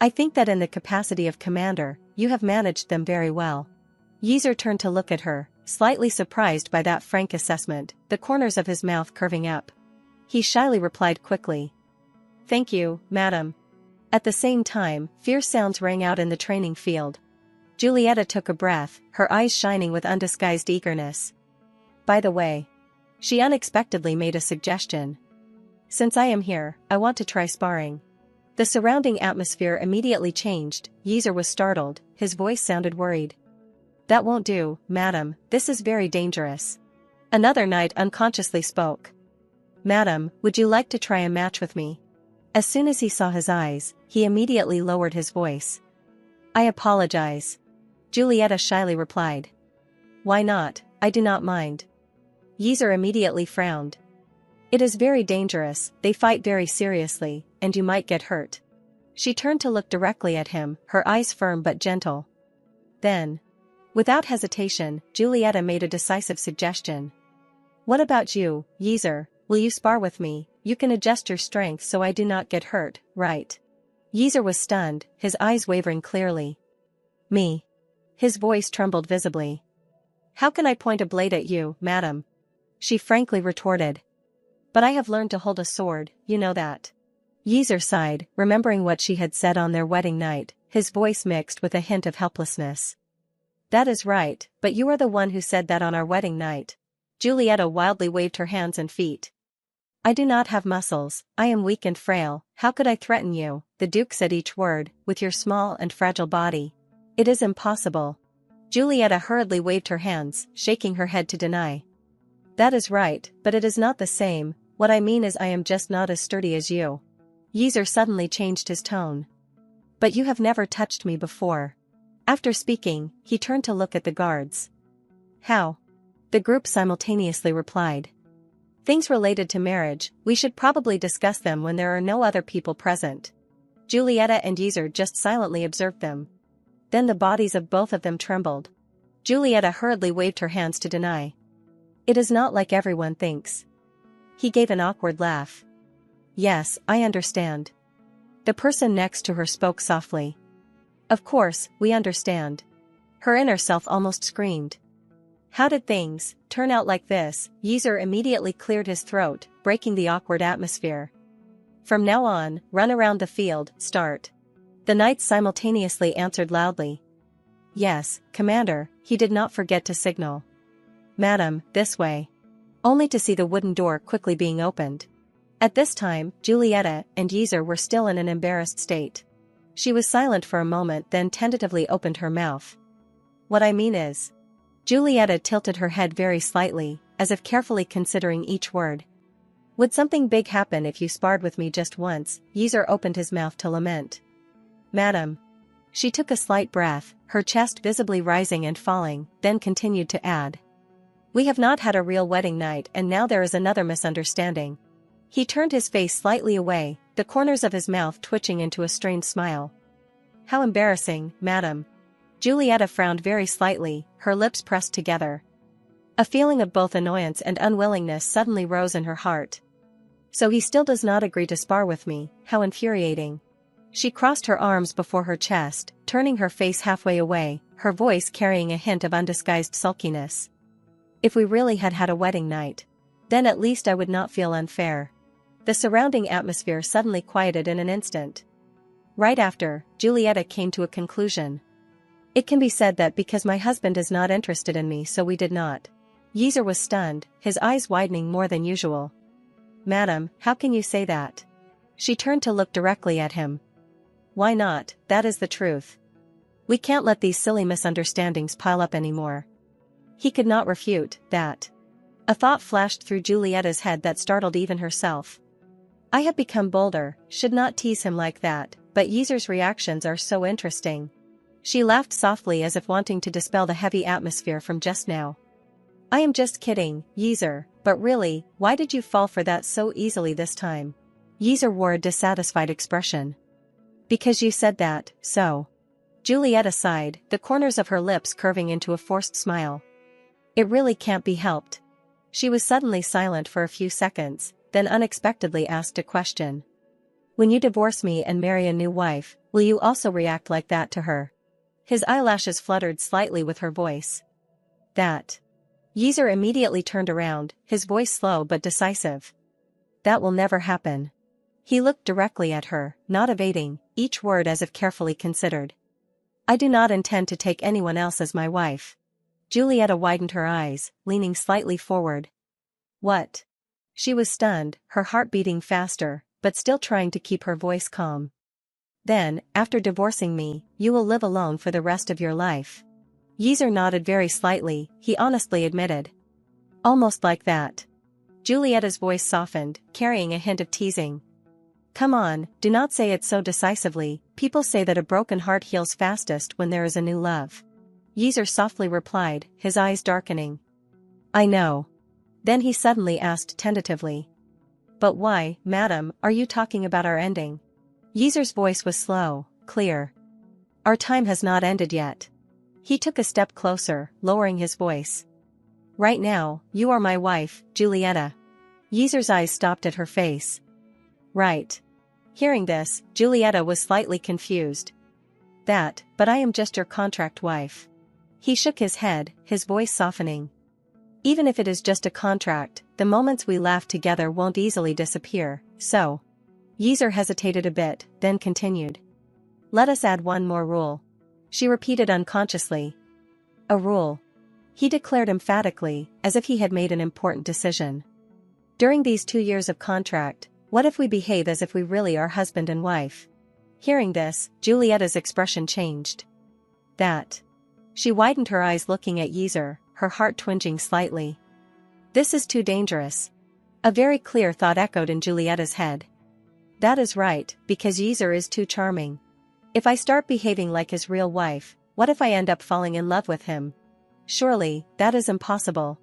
I think that in the capacity of commander, you have managed them very well. Yeazer turned to look at her, slightly surprised by that frank assessment, the corners of his mouth curving up. He shyly replied quickly. Thank you, madam. At the same time, fierce sounds rang out in the training field. Julieta took a breath, her eyes shining with undisguised eagerness. By the way, she unexpectedly made a suggestion. Since I am here, I want to try sparring. The surrounding atmosphere immediately changed. Yeazer was startled, his voice sounded worried. That won't do, madam, this is very dangerous. Another knight unconsciously spoke. Madam, would you like to try a match with me? As soon as he saw his eyes, he immediately lowered his voice. I apologize. Julieta shyly replied. Why not? I do not mind. Yeazer immediately frowned. It is very dangerous, they fight very seriously, and you might get hurt. She turned to look directly at him, her eyes firm but gentle. Then, without hesitation, Julieta made a decisive suggestion. What about you, Yeazer? Will you spar with me? You can adjust your strength so I do not get hurt, right? Yeazer was stunned, his eyes wavering clearly. Me? His voice trembled visibly. How can I point a blade at you, madam? She frankly retorted. But I have learned to hold a sword, you know that. Yeazer sighed, remembering what she had said on their wedding night, his voice mixed with a hint of helplessness. That is right, but you are the one who said that on our wedding night. Julieta wildly waved her hands and feet. I do not have muscles, I am weak and frail, how could I threaten you? The Duke said each word, with your small and fragile body. It is impossible. Julieta hurriedly waved her hands, shaking her head to deny. That is right, but it is not the same, what I mean is I am just not as sturdy as you. Yeazer suddenly changed his tone. But you have never touched me before. After speaking, he turned to look at the guards. How? The group simultaneously replied. Things related to marriage, we should probably discuss them when there are no other people present. Julieta and Yeazer just silently observed them. Then the bodies of both of them trembled. Julieta hurriedly waved her hands to deny. It is not like everyone thinks. He gave an awkward laugh. Yes, I understand. The person next to her spoke softly. Of course, we understand. Her inner self almost screamed. How did things turn out like this? Yeazer immediately cleared his throat, breaking the awkward atmosphere. From now on, run around the field, start. The knights simultaneously answered loudly. Yes, Commander, he did not forget to signal. Madam, this way. Only to see the wooden door quickly being opened. At this time, Julieta and Yeazer were still in an embarrassed state. She was silent for a moment, then tentatively opened her mouth. What I mean is. Julieta tilted her head very slightly, as if carefully considering each word. Would something big happen if you sparred with me just once? Yeazer opened his mouth to lament. Madam. She took a slight breath, her chest visibly rising and falling, then continued to add. We have not had a real wedding night and now there is another misunderstanding. He turned his face slightly away, the corners of his mouth twitching into a strained smile. How embarrassing, madam. Julieta frowned very slightly, her lips pressed together. A feeling of both annoyance and unwillingness suddenly rose in her heart. So he still does not agree to spar with me, how infuriating. She crossed her arms before her chest, turning her face halfway away, her voice carrying a hint of undisguised sulkiness. If we really had had a wedding night, then at least I would not feel unfair. The surrounding atmosphere suddenly quieted in an instant. Right after, Julieta came to a conclusion. It can be said that because my husband is not interested in me so we did not. Yeazer was stunned, his eyes widening more than usual. Madam, how can you say that? She turned to look directly at him. Why not, that is the truth. We can't let these silly misunderstandings pile up anymore. He could not refute that. A thought flashed through Julieta's head that startled even herself. I have become bolder, should not tease him like that, but Yeazer's reactions are so interesting. She laughed softly as if wanting to dispel the heavy atmosphere from just now. I am just kidding, Yeazer, but really, why did you fall for that so easily this time? Yeazer wore a dissatisfied expression. Because you said that, so. Julieta sighed, the corners of her lips curving into a forced smile. It really can't be helped. She was suddenly silent for a few seconds, then unexpectedly asked a question. When you divorce me and marry a new wife, will you also react like that to her? His eyelashes fluttered slightly with her voice. That. Yeazer immediately turned around, his voice slow but decisive. That will never happen. He looked directly at her, not evading, each word as if carefully considered. I do not intend to take anyone else as my wife. Julieta widened her eyes, leaning slightly forward. What? She was stunned, her heart beating faster, but still trying to keep her voice calm. Then, after divorcing me, you will live alone for the rest of your life. Yeager nodded very slightly, he honestly admitted. Almost like that. Julieta's voice softened, carrying a hint of teasing. Come on, do not say it so decisively, people say that a broken heart heals fastest when there is a new love. Yeager softly replied, his eyes darkening. I know. Then he suddenly asked tentatively. But why, madam, are you talking about our ending? Yeager's voice was slow, clear. Our time has not ended yet. He took a step closer, lowering his voice. Right now, you are my wife, Julieta. Yeager's eyes stopped at her face. Right. Hearing this, Julieta was slightly confused. But I am just your contract wife. He shook his head, his voice softening. Even if it is just a contract, the moments we laugh together won't easily disappear, so. Yeager hesitated a bit, then continued. Let us add one more rule. She repeated unconsciously. A rule. He declared emphatically, as if he had made an important decision. During these 2 years of contract, what if we behave as if we really are husband and wife? Hearing this, Julieta's expression changed. That. She widened her eyes looking at Yeager, her heart twinging slightly. This is too dangerous. A very clear thought echoed in Julieta's head. That is right, because Yeager is too charming. If I start behaving like his real wife, what if I end up falling in love with him? Surely, that is impossible.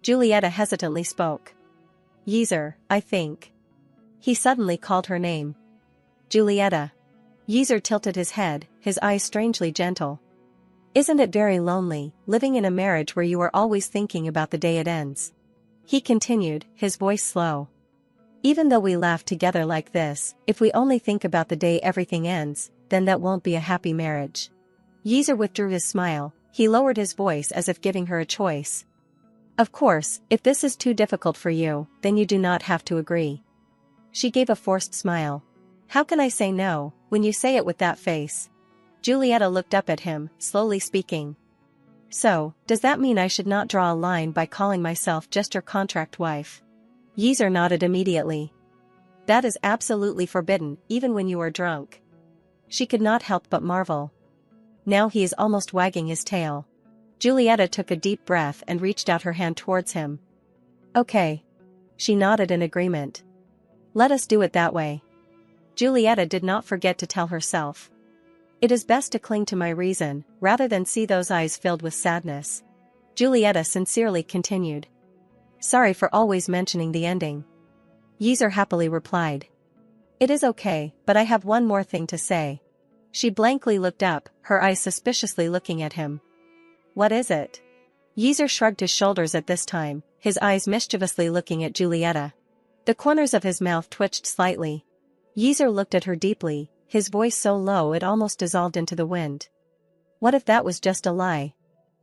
Julieta hesitantly spoke. Yeager, I think. He suddenly called her name. Julieta. Yeager tilted his head, his eyes strangely gentle. Isn't it very lonely, living in a marriage where you are always thinking about the day it ends? He continued, his voice slow. Even though we laugh together like this, if we only think about the day everything ends, then that won't be a happy marriage. Yeager withdrew his smile, he lowered his voice as if giving her a choice. Of course, if this is too difficult for you, then you do not have to agree. She gave a forced smile. How can I say no, when you say it with that face? Julieta looked up at him, slowly speaking. So, does that mean I should not draw a line by calling myself just your contract wife? Yeager nodded immediately. That is absolutely forbidden, even when you are drunk. She could not help but marvel. Now he is almost wagging his tail. Julieta took a deep breath and reached out her hand towards him. Okay. She nodded in agreement. Let us do it that way. Julieta did not forget to tell herself. It is best to cling to my reason, rather than see those eyes filled with sadness. Julieta sincerely continued. Sorry for always mentioning the ending. Yeager happily replied. It is okay, but I have one more thing to say. She blankly looked up, her eyes suspiciously looking at him. What is it? Yeager shrugged his shoulders at this time, his eyes mischievously looking at Julieta. The corners of his mouth twitched slightly. Yeager looked at her deeply, his voice so low it almost dissolved into the wind. What if that was just a lie?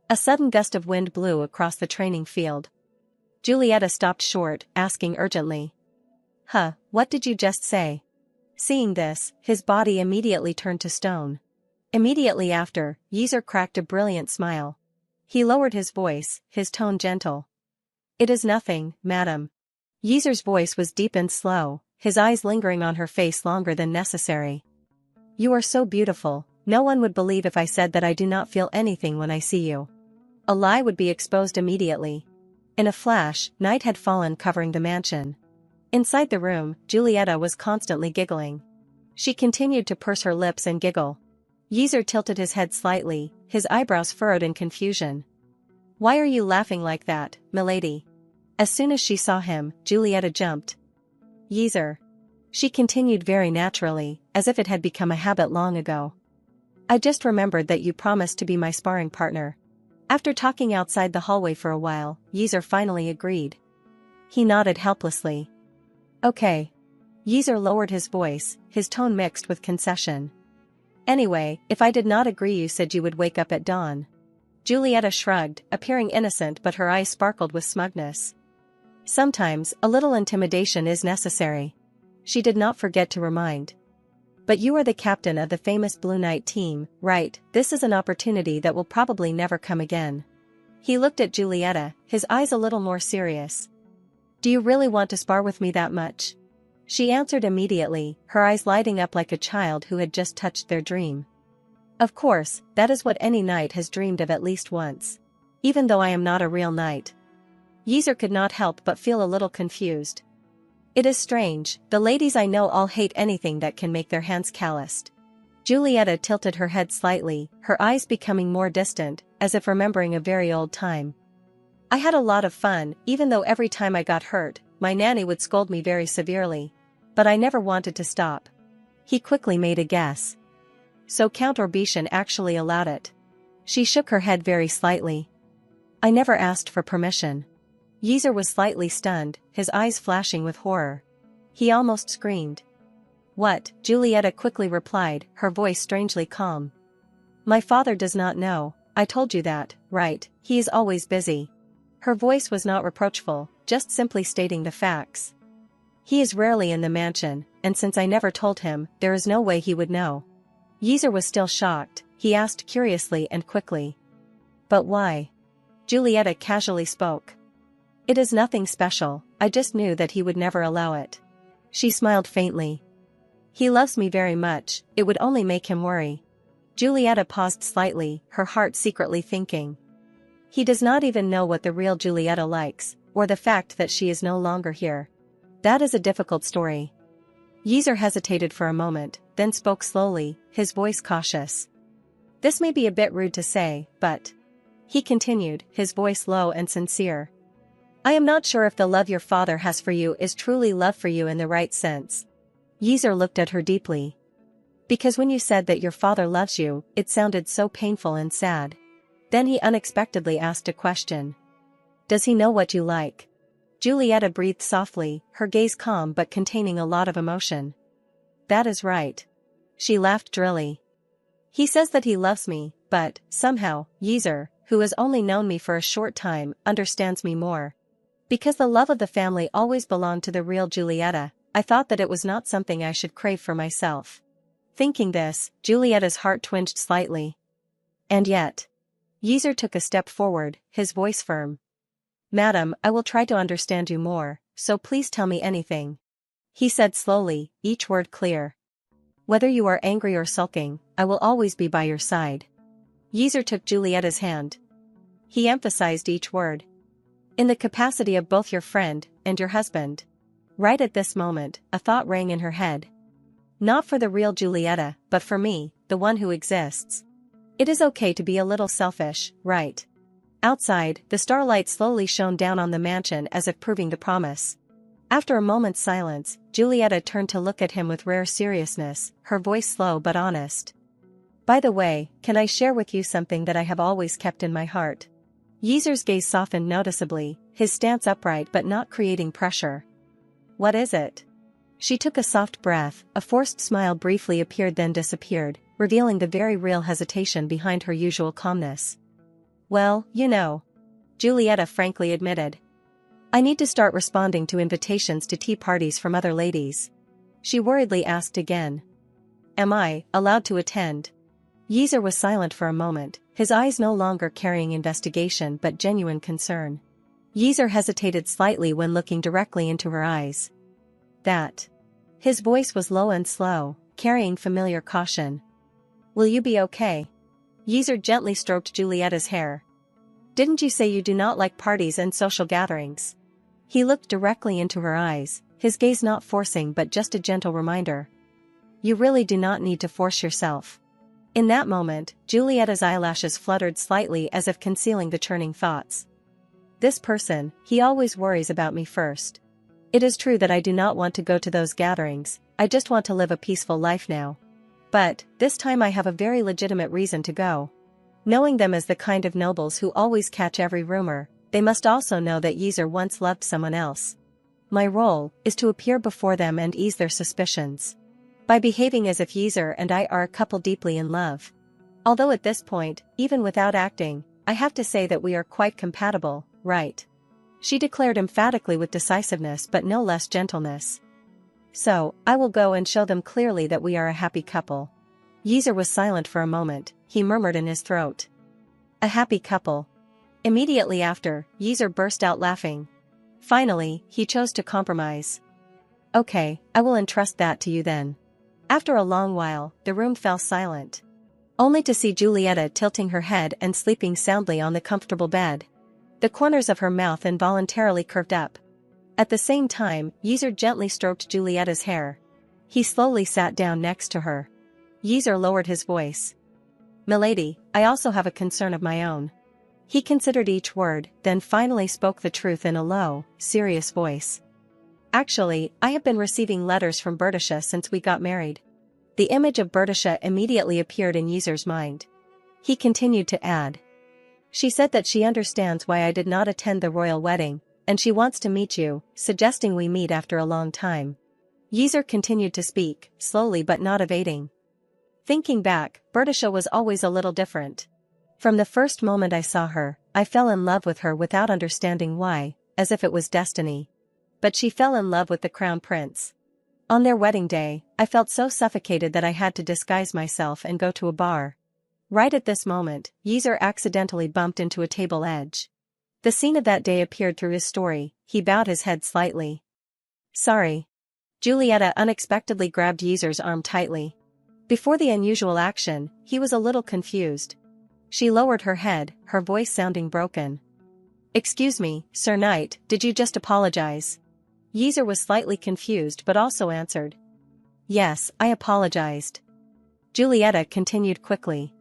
A sudden gust of wind blew across the training field. Julieta stopped short, asking urgently. What did you just say? Seeing this, his body immediately turned to stone. Immediately after, Yeager cracked a brilliant smile. He lowered his voice, his tone gentle. It is nothing, madam. Yeager's voice was deep and slow, his eyes lingering on her face longer than necessary. You are so beautiful, no one would believe if I said that I do not feel anything when I see you. A lie would be exposed immediately. In a flash, night had fallen covering the mansion. Inside the room, Julieta was constantly giggling. She continued to purse her lips and giggle. Yeager tilted his head slightly, his eyebrows furrowed in confusion. Why are you laughing like that, milady? As soon as she saw him, Julieta jumped. Yeager. She continued very naturally, as if it had become a habit long ago. I just remembered that you promised to be my sparring partner. After talking outside the hallway for a while, Yeager finally agreed. He nodded helplessly. Okay. Yeager lowered his voice, his tone mixed with concession. Anyway, if I did not agree you said you would wake up at dawn. Julieta shrugged, appearing innocent but her eyes sparkled with smugness. Sometimes, a little intimidation is necessary. She did not forget to remind. But you are the captain of the famous Blue Knight team, right? This is an opportunity that will probably never come again. He looked at Julieta, his eyes a little more serious. Do you really want to spar with me that much? She answered immediately, her eyes lighting up like a child who had just touched their dream. Of course, that is what any knight has dreamed of at least once. Even though I am not a real knight. Yeazer could not help but feel a little confused. It is strange, the ladies I know all hate anything that can make their hands calloused. Julieta tilted her head slightly, her eyes becoming more distant, as if remembering a very old time. I had a lot of fun, even though every time I got hurt, my nanny would scold me very severely. But I never wanted to stop. He quickly made a guess. So Count Orbitian actually allowed it. She shook her head very slightly. I never asked for permission. Yeazer was slightly stunned, his eyes flashing with horror. He almost screamed. What? Julieta quickly replied, her voice strangely calm. My father does not know, I told you that, right? He is always busy. Her voice was not reproachful, just simply stating the facts. He is rarely in the mansion, and since I never told him, there is no way he would know. Yeazer was still shocked, he asked curiously and quickly. But why? Julieta casually spoke. It is nothing special, I just knew that he would never allow it. She smiled faintly. He loves me very much, it would only make him worry. Julieta paused slightly, her heart secretly thinking. He does not even know what the real Julieta likes, or the fact that she is no longer here. That is a difficult story. Yeazer hesitated for a moment, then spoke slowly, his voice cautious. This may be a bit rude to say, but... He continued, his voice low and sincere. I am not sure if the love your father has for you is truly love for you in the right sense. Yeazer looked at her deeply. Because when you said that your father loves you, it sounded so painful and sad. Then he unexpectedly asked a question. Does he know what you like? Julieta breathed softly, her gaze calm but containing a lot of emotion. That is right. She laughed drily. He says that he loves me, but, somehow, Yeazer, who has only known me for a short time, understands me more. Because the love of the family always belonged to the real Julieta, I thought that it was not something I should crave for myself. Thinking this, Julieta's heart twinged slightly. And yet. Yeazer took a step forward, his voice firm. Madam, I will try to understand you more, so please tell me anything. He said slowly, each word clear. Whether you are angry or sulking, I will always be by your side. Yeazer took Julieta's hand. He emphasized each word. In the capacity of both your friend and your husband. Right at this moment, a thought rang in her head. Not for the real Julieta, but for me, the one who exists. It is okay to be a little selfish, right? Outside, the starlight slowly shone down on the mansion as if proving the promise. After a moment's silence, Julieta turned to look at him with rare seriousness, her voice slow but honest. By the way, can I share with you something that I have always kept in my heart? Yeazer's gaze softened noticeably, his stance upright but not creating pressure. What is it? She took a soft breath, a forced smile briefly appeared then disappeared, revealing the very real hesitation behind her usual calmness. Well, you know. Julieta frankly admitted. I need to start responding to invitations to tea parties from other ladies. She worriedly asked again. Am I allowed to attend? Yeazer was silent for a moment, his eyes no longer carrying investigation but genuine concern. Yeazer hesitated slightly when looking directly into her eyes. That. His voice was low and slow, carrying familiar caution. Will you be okay? Yeazer gently stroked Julieta's hair. Didn't you say you do not like parties and social gatherings? He looked directly into her eyes, his gaze not forcing but just a gentle reminder. You really do not need to force yourself. In that moment, Julieta's eyelashes fluttered slightly as if concealing the churning thoughts. This person, he always worries about me first. It is true that I do not want to go to those gatherings, I just want to live a peaceful life now. But, this time I have a very legitimate reason to go. Knowing them as the kind of nobles who always catch every rumor, they must also know that Yeazer once loved someone else. My role is to appear before them and ease their suspicions. By behaving as if Yeazer and I are a couple deeply in love. Although at this point, even without acting, I have to say that we are quite compatible, right? She declared emphatically with decisiveness but no less gentleness. So, I will go and show them clearly that we are a happy couple. Yeezer was silent for a moment, he murmured in his throat. A happy couple. Immediately after, Yeezer burst out laughing. Finally, he chose to compromise. Okay, I will entrust that to you then. After a long while, the room fell silent. Only to see Julieta tilting her head and sleeping soundly on the comfortable bed. The corners of her mouth involuntarily curved up. At the same time, Yeezer gently stroked Julieta's hair. He slowly sat down next to her. Yeezer lowered his voice. Milady, I also have a concern of my own. He considered each word, then finally spoke the truth in a low, serious voice. Actually, I have been receiving letters from Berdesha since we got married. The image of Berdesha immediately appeared in Yeezer's mind. He continued to add. She said that she understands why I did not attend the royal wedding, and she wants to meet you, suggesting we meet after a long time. Yeezer continued to speak, slowly but not evading. Thinking back, Berdesha was always a little different. From the first moment I saw her, I fell in love with her without understanding why, as if it was destiny. But she fell in love with the crown prince. On their wedding day, I felt so suffocated that I had to disguise myself and go to a bar. Right at this moment, Yeezer accidentally bumped into a table edge. The scene of that day appeared through his story, he bowed his head slightly. Sorry. Julieta unexpectedly grabbed Yeezer's arm tightly. Before the unusual action, he was a little confused. She lowered her head, her voice sounding broken. Excuse me, Sir Knight, did you just apologize? Yeezer was slightly confused but also answered. Yes, I apologized. Julieta continued quickly.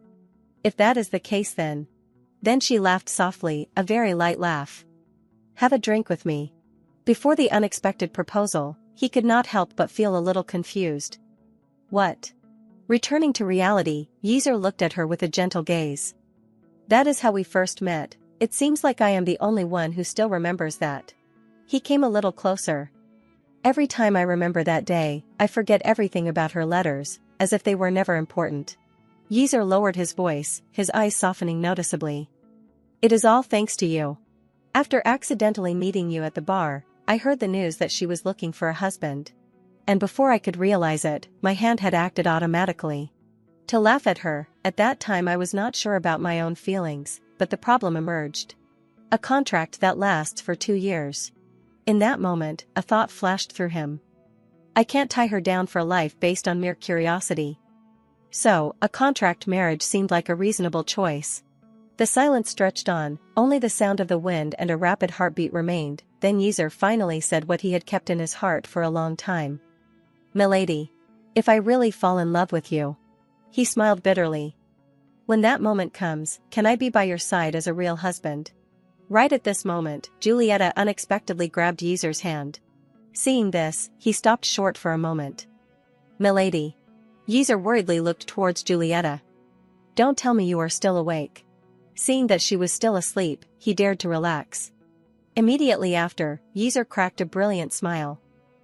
If that is the case then. Then she laughed softly, a very light laugh. Have a drink with me. Before the unexpected proposal, he could not help but feel a little confused. What? Returning to reality, Yeezer looked at her with a gentle gaze. That is how we first met. It seems like I am the only one who still remembers that. He came a little closer. Every time I remember that day, I forget everything about her letters, as if they were never important. Yeezer lowered his voice, his eyes softening noticeably. It is all thanks to you. After accidentally meeting you at the bar, I heard the news that she was looking for a husband. And before I could realize it, my hand had acted automatically. To laugh at her, at that time I was not sure about my own feelings, but the problem emerged. A contract that lasts for 2 years. In that moment, a thought flashed through him. I can't tie her down for life based on mere curiosity. So, a contract marriage seemed like a reasonable choice. The silence stretched on, only the sound of the wind and a rapid heartbeat remained, then Yeezer finally said what he had kept in his heart for a long time. Milady. If I really fall in love with you. He smiled bitterly. When that moment comes, can I be by your side as a real husband? Right at this moment, Julieta unexpectedly grabbed Yeezer's hand. Seeing this, he stopped short for a moment. Milady. Yeezer worriedly looked towards Julieta. Don't tell me you are still awake. Seeing that she was still asleep, he dared to relax. Immediately after, Yeezer cracked a brilliant smile.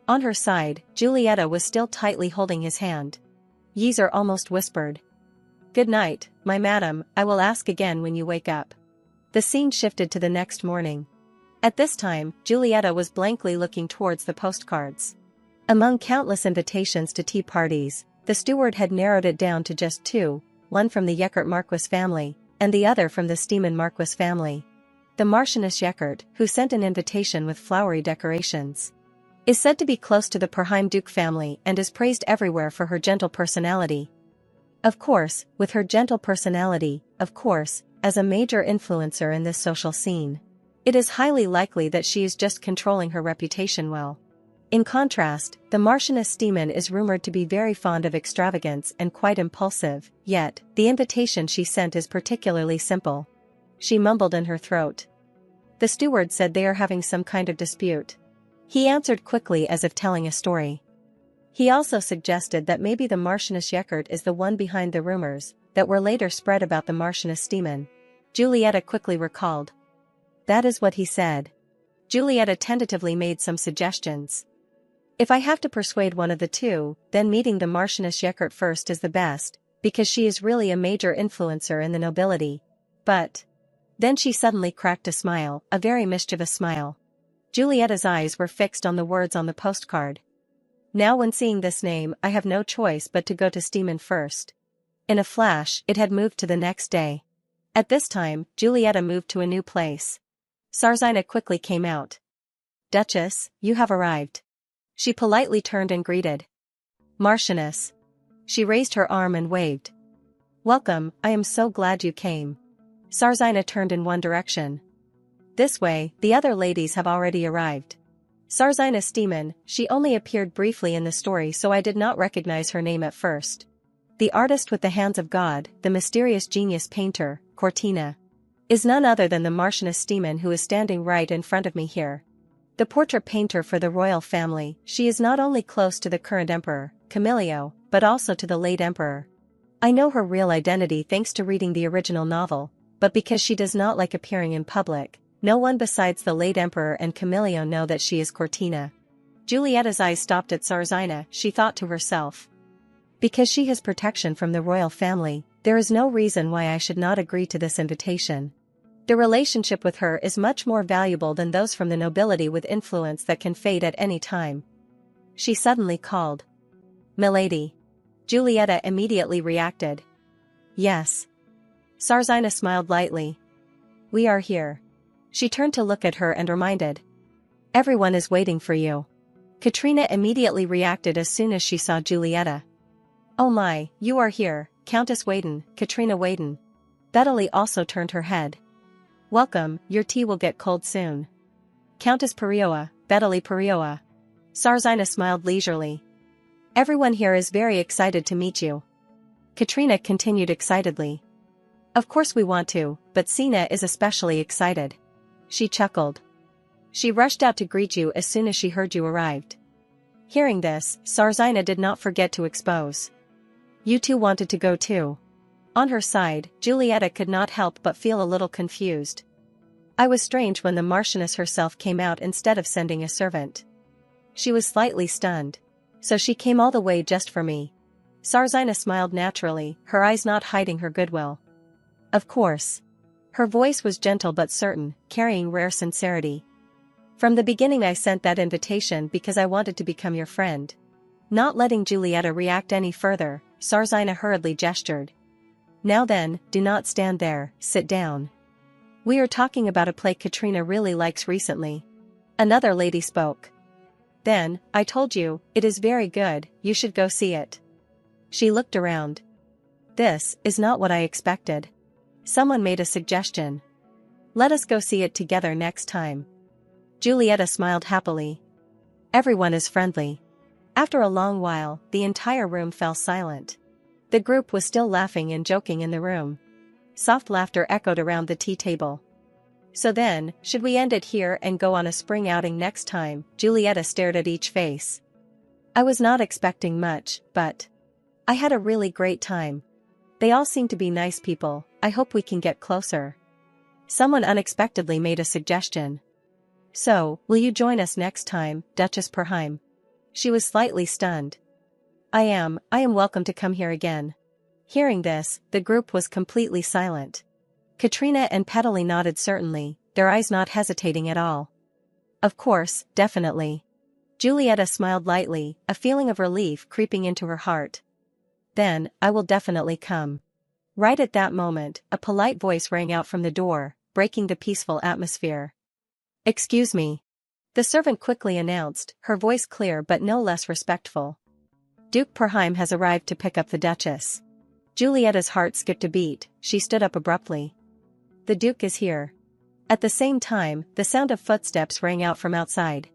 On her side, Julieta was still tightly holding his hand. Yeezer almost whispered. Good night, my madam, I will ask again when you wake up. The scene shifted to the next morning. At this time, Julieta was blankly looking towards the postcards. Among countless invitations to tea parties, the steward had narrowed it down to just 2, one from the Yeckert Marquis family, and the other from the Steeman Marquis family. The Marchioness Yeckert, who sent an invitation with flowery decorations, is said to be close to the Perheim Duke family and is praised everywhere for her gentle personality. Of course, with her gentle personality, as a major influencer in this social scene, it is highly likely that she is just controlling her reputation well. In contrast, the Marchioness Steeman is rumored to be very fond of extravagance and quite impulsive, yet, the invitation she sent is particularly simple. She mumbled in her throat. The steward said they are having some kind of dispute. He answered quickly as if telling a story. He also suggested that maybe the Marchioness Yeckert is the one behind the rumors that were later spread about the Marchioness Steeman. Julieta quickly recalled. That is what he said. Julieta tentatively made some suggestions. If I have to persuade one of the two, then meeting the Marchioness Yeckert first is the best, because she is really a major influencer in the nobility. But... Then she suddenly cracked a smile, a very mischievous smile. Julieta's eyes were fixed on the words on the postcard. Now when seeing this name I have no choice but to go to Steeman first. In a flash it had moved to the next day. At this time, Julieta moved to a new place. Sarzina quickly came out. Duchess, you have arrived. She politely turned and greeted. Marchioness. She raised her arm and waved. Welcome, I am so glad you came. Sarzina turned in one direction. This way, the other ladies have already arrived. Sarzina Steeman, she only appeared briefly in the story so I did not recognize her name at first. The artist with the hands of God, the mysterious genius painter, Cortina, is none other than the Marchioness Steeman who is standing right in front of me here. The portrait painter for the royal family, she is not only close to the current emperor, Camillo, but also to the late emperor. I know her real identity thanks to reading the original novel, but because she does not like appearing in public, no one besides the late emperor and Camillo know that she is Cortina. Julieta's eyes stopped at Sarzina, she thought to herself. Because she has protection from the royal family, there is no reason why I should not agree to this invitation. The relationship with her is much more valuable than those from the nobility with influence that can fade at any time. She suddenly called. Milady. Julieta immediately reacted. Yes. Sarzina smiled lightly. We are here. She turned to look at her and reminded. Everyone is waiting for you. Katrina immediately reacted as soon as she saw Julieta. Oh my, you are here, Countess Wayden, Katrina Wayden. Bettely also turned her head. Welcome, your tea will get cold soon. Countess Perioa, Bettely Perioa. Sarzina smiled leisurely. Everyone here is very excited to meet you. Katrina continued excitedly. Of course we want to, but Sina is especially excited. She chuckled. She rushed out to greet you as soon as she heard you arrived. Hearing this, Sarzina did not forget to expose. You two wanted to go too. On her side, Julieta could not help but feel a little confused. I was strange when the Marchioness herself came out instead of sending a servant. She was slightly stunned. So she came all the way just for me. Sarzina smiled naturally, her eyes not hiding her goodwill. Of course. Her voice was gentle but certain, carrying rare sincerity. From the beginning I sent that invitation because I wanted to become your friend. Not letting Julieta react any further, Sarzina hurriedly gestured. Now then, do not stand there, sit down. We are talking about a play Katrina really likes recently. Another lady spoke. Then, I told you, it is very good, you should go see it. She looked around. This is not what I expected. Someone made a suggestion. Let us go see it together next time. Julieta smiled happily. Everyone is friendly. After a long while, the entire room fell silent. The group was still laughing and joking in the room. Soft laughter echoed around the tea table. So then, should we end it here and go on a spring outing next time? Julieta stared at each face. I was not expecting much, but I had a really great time. They all seem to be nice people, I hope we can get closer. Someone unexpectedly made a suggestion. So, will you join us next time, Duchess Perheim? She was slightly stunned. I am welcome to come here again. Hearing this, the group was completely silent. Katrina and Pettily nodded certainly, their eyes not hesitating at all. Of course, definitely. Julieta smiled lightly, a feeling of relief creeping into her heart. Then, I will definitely come. Right at that moment, a polite voice rang out from the door, breaking the peaceful atmosphere. Excuse me. The servant quickly announced, her voice clear but no less respectful. Duke Perheim has arrived to pick up the Duchess. Julieta's heart skipped a beat, she stood up abruptly. The Duke is here. At the same time, the sound of footsteps rang out from outside.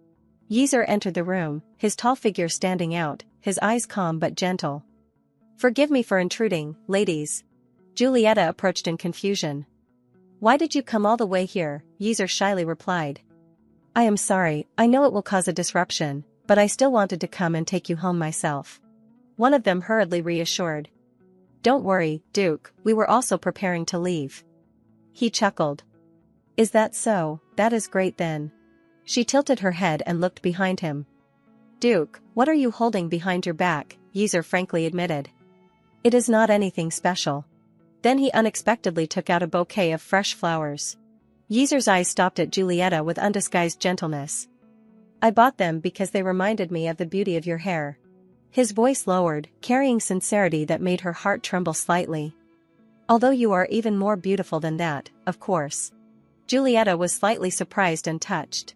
Yeazer entered the room, his tall figure standing out, his eyes calm but gentle. Forgive me for intruding, ladies. Julieta approached in confusion. Why did you come all the way here? Yeazer shyly replied. I am sorry, I know it will cause a disruption, but I still wanted to come and take you home myself. One of them hurriedly reassured. Don't worry, Duke, we were also preparing to leave. He chuckled. Is that so? That is great then. She tilted her head and looked behind him. Duke, what are you holding behind your back? Yeazer frankly admitted. It is not anything special. Then he unexpectedly took out a bouquet of fresh flowers. Yeazer's eyes stopped at Julieta with undisguised gentleness. I bought them because they reminded me of the beauty of your hair. His voice lowered, carrying sincerity that made her heart tremble slightly. Although you are even more beautiful than that, of course. Julieta was slightly surprised and touched.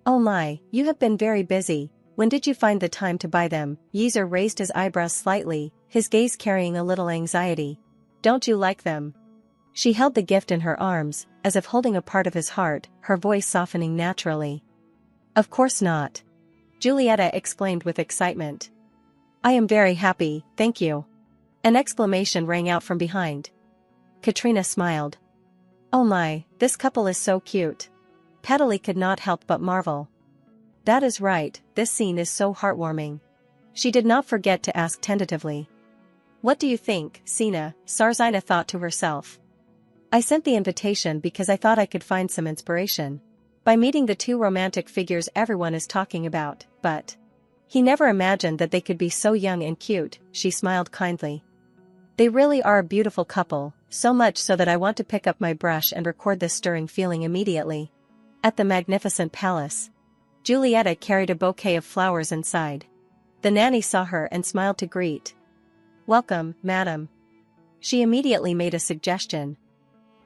Oh my, you have been very busy. When did you find the time to buy them? Yeezer raised his eyebrows slightly, his gaze carrying a little anxiety. Don't you like them? She held the gift in her arms, as if holding a part of his heart, her voice softening naturally. Of course not. Julieta exclaimed with excitement. I am very happy, thank you. An exclamation rang out from behind. Katrina smiled. Oh my, this couple is so cute. Petali could not help but marvel. That is right, this scene is so heartwarming. She did not forget to ask tentatively. What do you think, Sina? Sarzina thought to herself. I sent the invitation because I thought I could find some inspiration. By meeting the two romantic figures everyone is talking about, but he never imagined that they could be so young and cute, she smiled kindly. They really are a beautiful couple, so much so that I want to pick up my brush and record this stirring feeling immediately. At the magnificent palace. Julieta carried a bouquet of flowers inside. The nanny saw her and smiled to greet. Welcome, madam. She immediately made a suggestion.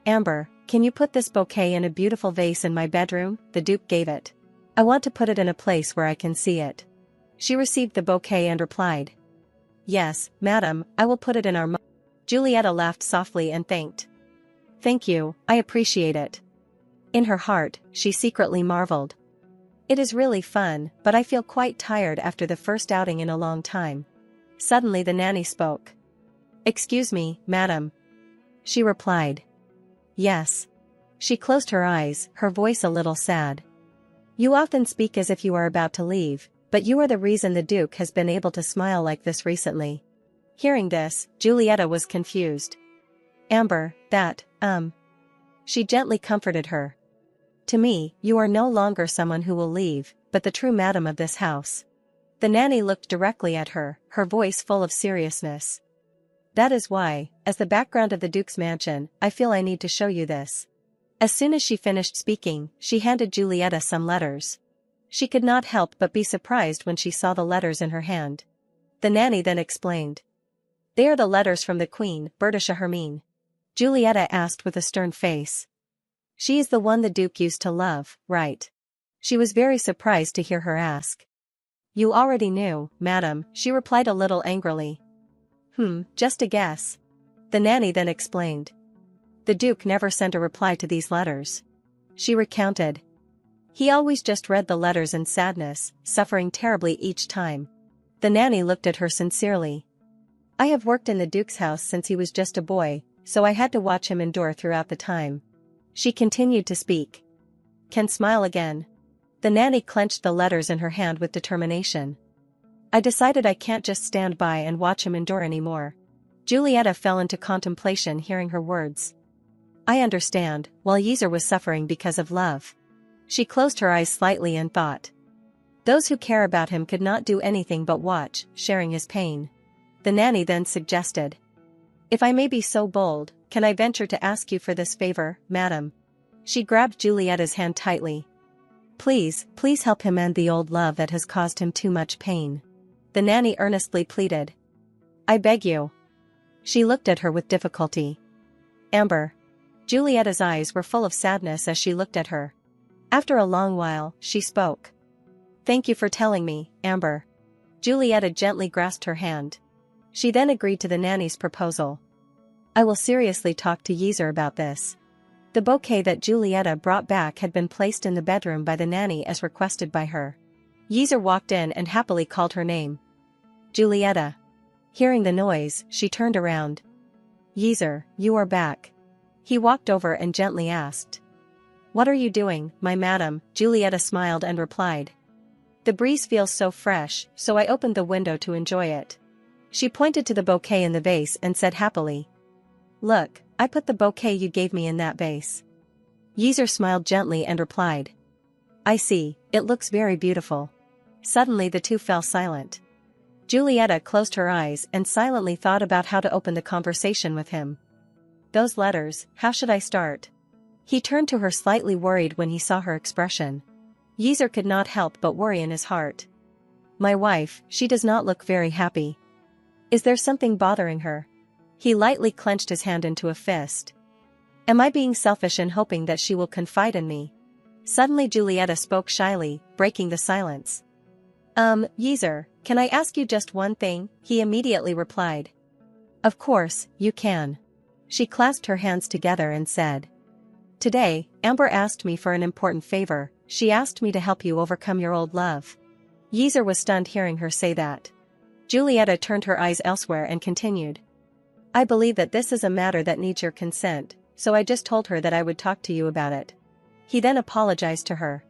Amber, can you put this bouquet in a beautiful vase in my bedroom? The Duke gave it. I want to put it in a place where I can see it. She received the bouquet and replied. Yes, madam, I will put it in our Julieta laughed softly and thanked. Thank you, I appreciate it. In her heart, she secretly marveled. It is really fun, but I feel quite tired after the first outing in a long time. Suddenly the nanny spoke. Excuse me, madam. She replied. Yes. She closed her eyes, her voice a little sad. You often speak as if you are about to leave, but you are the reason the Duke has been able to smile like this recently. Hearing this, Julieta was confused. Amber, She gently comforted her. To me, you are no longer someone who will leave, but the true madam of this house. The nanny looked directly at her, her voice full of seriousness. That is why, as the background of the Duke's mansion, I feel I need to show you this. As soon as she finished speaking, she handed Julieta some letters. She could not help but be surprised when she saw the letters in her hand. The nanny then explained. They are the letters from the Queen, Berdesha Hermine. Julieta asked with a stern face. She is the one the Duke used to love, right? She was very surprised to hear her ask. You already knew, madam, she replied a little angrily. Just a guess. The nanny then explained. The Duke never sent a reply to these letters. She recounted. He always just read the letters in sadness, suffering terribly each time. The nanny looked at her sincerely. I have worked in the Duke's house since he was just a boy, so I had to watch him endure throughout the time. She continued to speak. Can smile again. The nanny clenched the letters in her hand with determination. I decided I can't just stand by and watch him endure anymore. Julieta fell into contemplation hearing her words. I understand, while Yeezer was suffering because of love. She closed her eyes slightly and thought. Those who care about him could not do anything but watch, sharing his pain. The nanny then suggested. If I may be so bold, can I venture to ask you for this favor, madam? She grabbed Julieta's hand tightly. Please help him end the old love that has caused him too much pain. The nanny earnestly pleaded. I beg you. She looked at her with difficulty. Amber. Julieta's eyes were full of sadness as she looked at her. After a long while, she spoke. Thank you for telling me, Amber. Julieta gently grasped her hand. She then agreed to the nanny's proposal. I will seriously talk to Yeezer about this. The bouquet that Julieta brought back had been placed in the bedroom by the nanny as requested by her. Yeezer walked in and happily called her name. Julieta. Hearing the noise, she turned around. Yeezer, you are back. He walked over and gently asked. What are you doing, my madam? Julieta smiled and replied. The breeze feels so fresh, so I opened the window to enjoy it. She pointed to the bouquet in the vase and said happily. Look, I put the bouquet you gave me in that vase. Yeezer smiled gently and replied. I see, it looks very beautiful. Suddenly the two fell silent. Julieta closed her eyes and silently thought about how to open the conversation with him. Those letters, how should I start? He turned to her slightly worried when he saw her expression. Yeazer could not help but worry in his heart. My wife, she does not look very happy. Is there something bothering her? He lightly clenched his hand into a fist. Am I being selfish in hoping that she will confide in me? Suddenly Julieta spoke shyly, breaking the silence. Yeazer, can I ask you just one thing? He immediately replied. Of course, you can. She clasped her hands together and said. Today, Amber asked me for an important favor. She asked me to help you overcome your old love. Yeazer was stunned hearing her say that. Julieta turned her eyes elsewhere and continued. I believe that this is a matter that needs your consent, so I just told her that I would talk to you about it. He then apologized to her.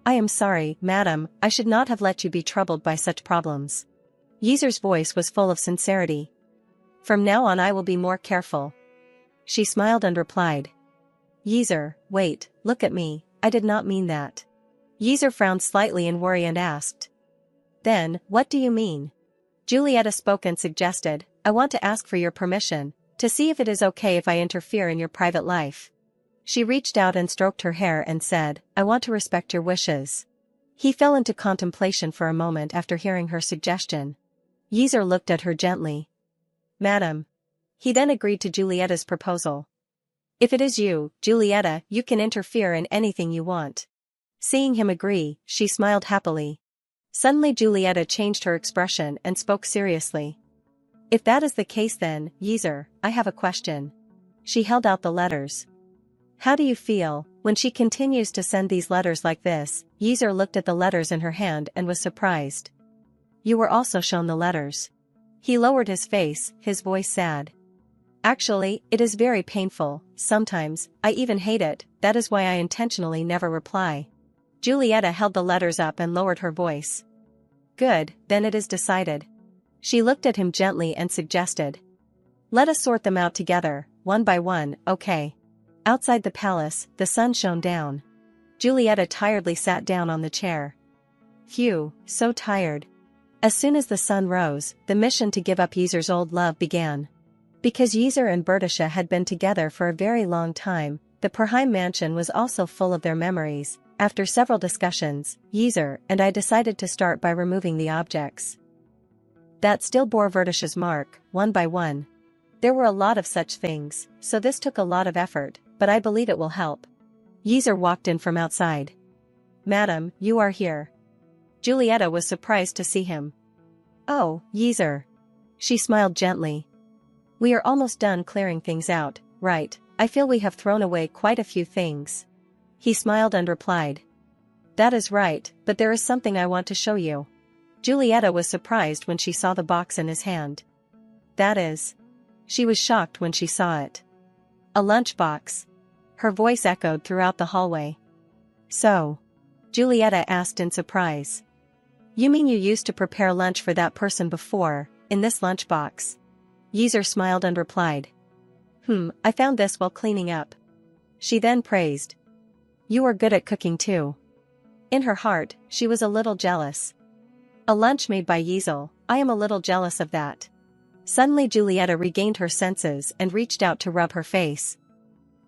I am sorry, madam, I should not have let you be troubled by such problems. Yeazer's voice was full of sincerity. From now on I will be more careful. She smiled and replied. Yeazer, wait, look at me, I did not mean that. Yeazer frowned slightly in worry and asked. Then, what do you mean? Julieta spoke and suggested, I want to ask for your permission, to see if it is okay if I interfere in your private life. She reached out and stroked her hair and said, I want to respect your wishes. He fell into contemplation for a moment after hearing her suggestion. Yeazer looked at her gently. Madam. He then agreed to Julieta's proposal. If it is you, Julieta, you can interfere in anything you want. Seeing him agree, she smiled happily. Suddenly Julieta changed her expression and spoke seriously. If that is the case then, Yeazer, I have a question. She held out the letters. How do you feel, when she continues to send these letters like this? Yeazer looked at the letters in her hand and was surprised. You were also shown the letters. He lowered his face, his voice sad. Actually, it is very painful, sometimes, I even hate it, that is why I intentionally never reply. Julieta held the letters up and lowered her voice. Good, then it is decided. She looked at him gently and suggested. Let us sort them out together, one by one, okay. Outside the palace, the sun shone down. Julieta tiredly sat down on the chair. Phew, so tired. As soon as the sun rose, the mission to give up Yeazer's old love began. Because Yeazer and Berdesha had been together for a very long time, the Perheim mansion was also full of their memories. After several discussions, Yeazer and I decided to start by removing the objects that still bore Berdesha's mark, one by one. There were a lot of such things, so this took a lot of effort, but I believe it will help. Yeazer walked in from outside. Madam, you are here. Julieta was surprised to see him. Oh, Yeazer. She smiled gently. We are almost done clearing things out, right? I feel we have thrown away quite a few things. He smiled and replied. That is right, but there is something I want to show you. Julieta was surprised when she saw the box in his hand. That is. She was shocked when she saw it. A lunchbox. Her voice echoed throughout the hallway. So? Julieta asked in surprise. You mean you used to prepare lunch for that person before, in this lunchbox? Yeazer smiled and replied. I found this while cleaning up. She then praised. You are good at cooking too. In her heart, she was a little jealous. A lunch made by Yeazel, I am a little jealous of that. Suddenly Julieta regained her senses and reached out to rub her face.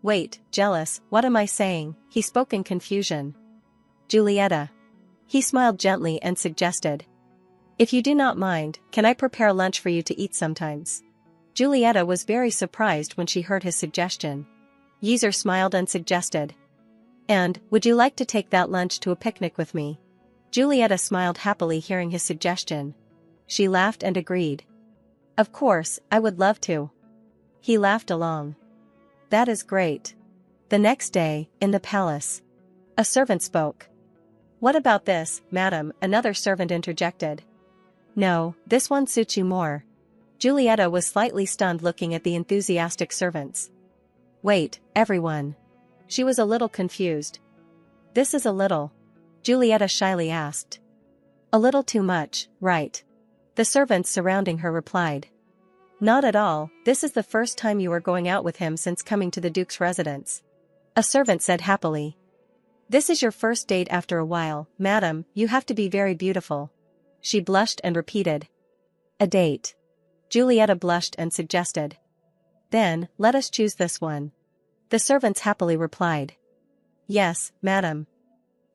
Wait, jealous, what am I saying? He spoke in confusion. Julieta. He smiled gently and suggested. If you do not mind, can I prepare lunch for you to eat sometimes? Julieta was very surprised when she heard his suggestion. Yeazer smiled and suggested. And, would you like to take that lunch to a picnic with me? Julieta smiled happily hearing his suggestion. She laughed and agreed. Of course, I would love to. He laughed along. That is great. The next day, in the palace. A servant spoke. What about this, madam? Another servant interjected. No, this one suits you more. Julieta was slightly stunned looking at the enthusiastic servants. Wait, everyone. She was a little confused. This is a little. Julieta shyly asked. A little too much, right? The servants surrounding her replied. Not at all, this is the first time you are going out with him since coming to the Duke's residence. A servant said happily. This is your first date after a while, madam, you have to be very beautiful. She blushed and repeated. A date. Julieta blushed and suggested. Then, let us choose this one. The servants happily replied. Yes, madam.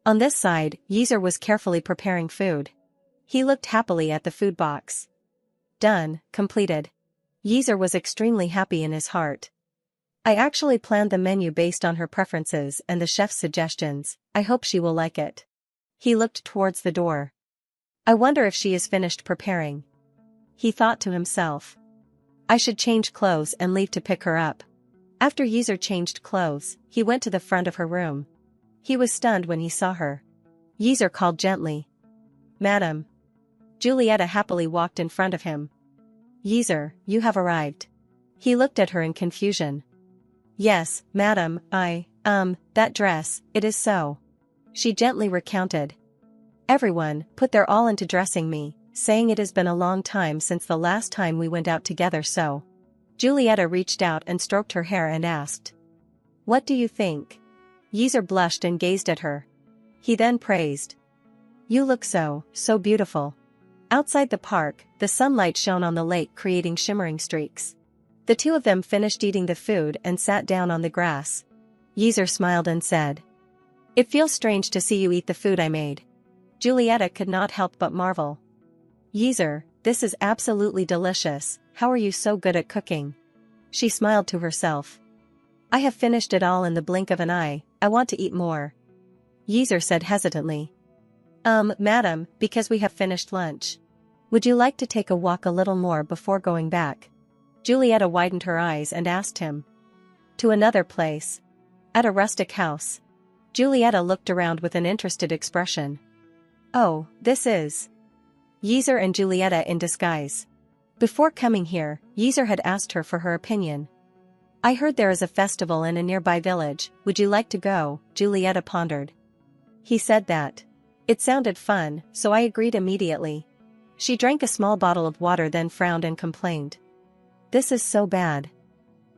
On this side, Yeezer was carefully preparing food. He looked happily at the food box. Done, completed. Yeezer was extremely happy in his heart. I actually planned the menu based on her preferences and the chef's suggestions. I hope she will like it. He looked towards the door. I wonder if she is finished preparing. He thought to himself. I should change clothes and leave to pick her up. After Yeezer changed clothes, he went to the front of her room. He was stunned when he saw her. Yeezer called gently. Madam. Julieta happily walked in front of him. Yeezer, you have arrived. He looked at her in confusion. Yes, madam, that dress, it is so. She gently recounted. Everyone put their all into dressing me, saying it has been a long time since the last time we went out together so. Julieta reached out and stroked her hair and asked. What do you think? Yeezer blushed and gazed at her. He then praised. You look so beautiful. Outside the park, the sunlight shone on the lake creating shimmering streaks. The two of them finished eating the food and sat down on the grass. Yeezer smiled and said. It feels strange to see you eat the food I made. Julieta could not help but marvel. Yeezer, this is absolutely delicious, how are you so good at cooking? She smiled to herself. I have finished it all in the blink of an eye, I want to eat more. Yeezer said hesitantly. Madam, because we have finished lunch. Would you like to take a walk a little more before going back? Julieta widened her eyes and asked him. To another place. At a rustic house. Julieta looked around with an interested expression. Oh, this is. Yeezer and Julieta in disguise. Before coming here, Yeezer had asked her for her opinion. I heard there is a festival in a nearby village, would you like to go? Julieta pondered. He said that. It sounded fun, so I agreed immediately. She drank a small bottle of water then frowned and complained. This is so bad.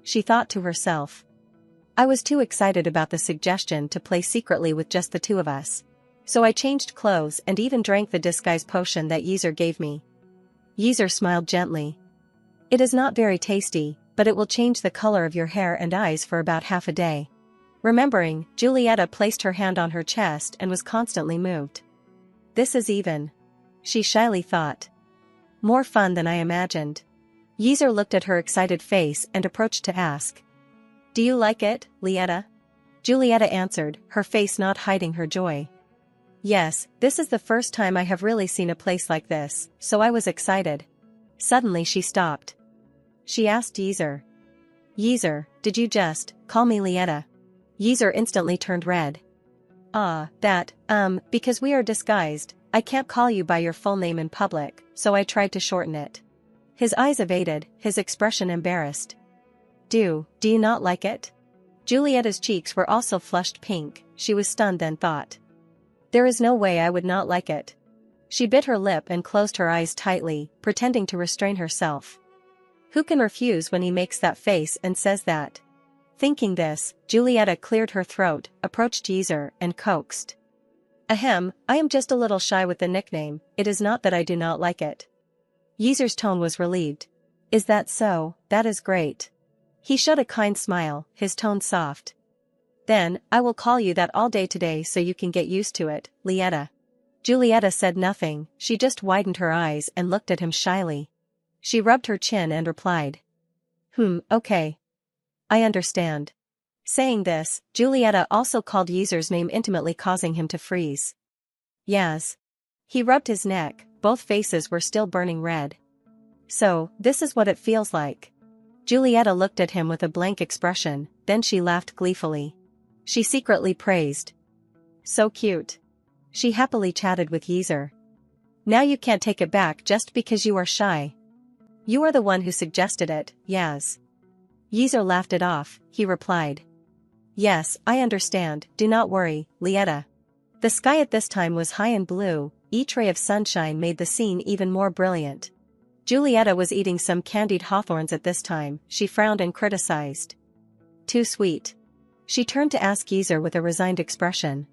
She thought to herself. I was too excited about the suggestion to play secretly with just the two of us. So I changed clothes and even drank the disguise potion that Yeezer gave me. Yeezer smiled gently. It is not very tasty, but it will change the color of your hair and eyes for about half a day. Remembering, Julieta placed her hand on her chest and was constantly moved. This is even. She shyly thought. More fun than I imagined. Yeezer looked at her excited face and approached to ask. Do you like it, Lieta? Julieta answered, her face not hiding her joy. Yes, this is the first time I have really seen a place like this, so I was excited. Suddenly she stopped. She asked Yeezer. Yeezer, did you just call me Lieta? Yeezer instantly turned red. Because we are disguised, I can't call you by your full name in public, so I tried to shorten it. His eyes evaded, his expression embarrassed. Do you not like it? Julieta's cheeks were also flushed pink, she was stunned then thought. There is no way I would not like it. She bit her lip and closed her eyes tightly, pretending to restrain herself. Who can refuse when he makes that face and says that? Thinking this, Julieta cleared her throat, approached Yeezer, and coaxed. Ahem, I am just a little shy with the nickname, it is not that I do not like it. Yeezer's tone was relieved. Is that so? That is great. He showed a kind smile, his tone soft. Then, I will call you that all day today so you can get used to it, Lieta. Julieta said nothing, she just widened her eyes and looked at him shyly. She rubbed her chin and replied. Okay. I understand. Saying this, Julieta also called Yeezer's name intimately causing him to freeze. Yaz. He rubbed his neck, both faces were still burning red. So, this is what it feels like. Julieta looked at him with a blank expression, then she laughed gleefully. She secretly praised. So cute. She happily chatted with Yeezer. Now you can't take it back just because you are shy. You are the one who suggested it, Yaz. Yeezer laughed it off, he replied. Yes, I understand, do not worry, Lieta. The sky at this time was high and blue, each ray of sunshine made the scene even more brilliant. Julieta was eating some candied hawthorns at this time, she frowned and criticized. Too sweet. She turned to ask Yeezer with a resigned expression.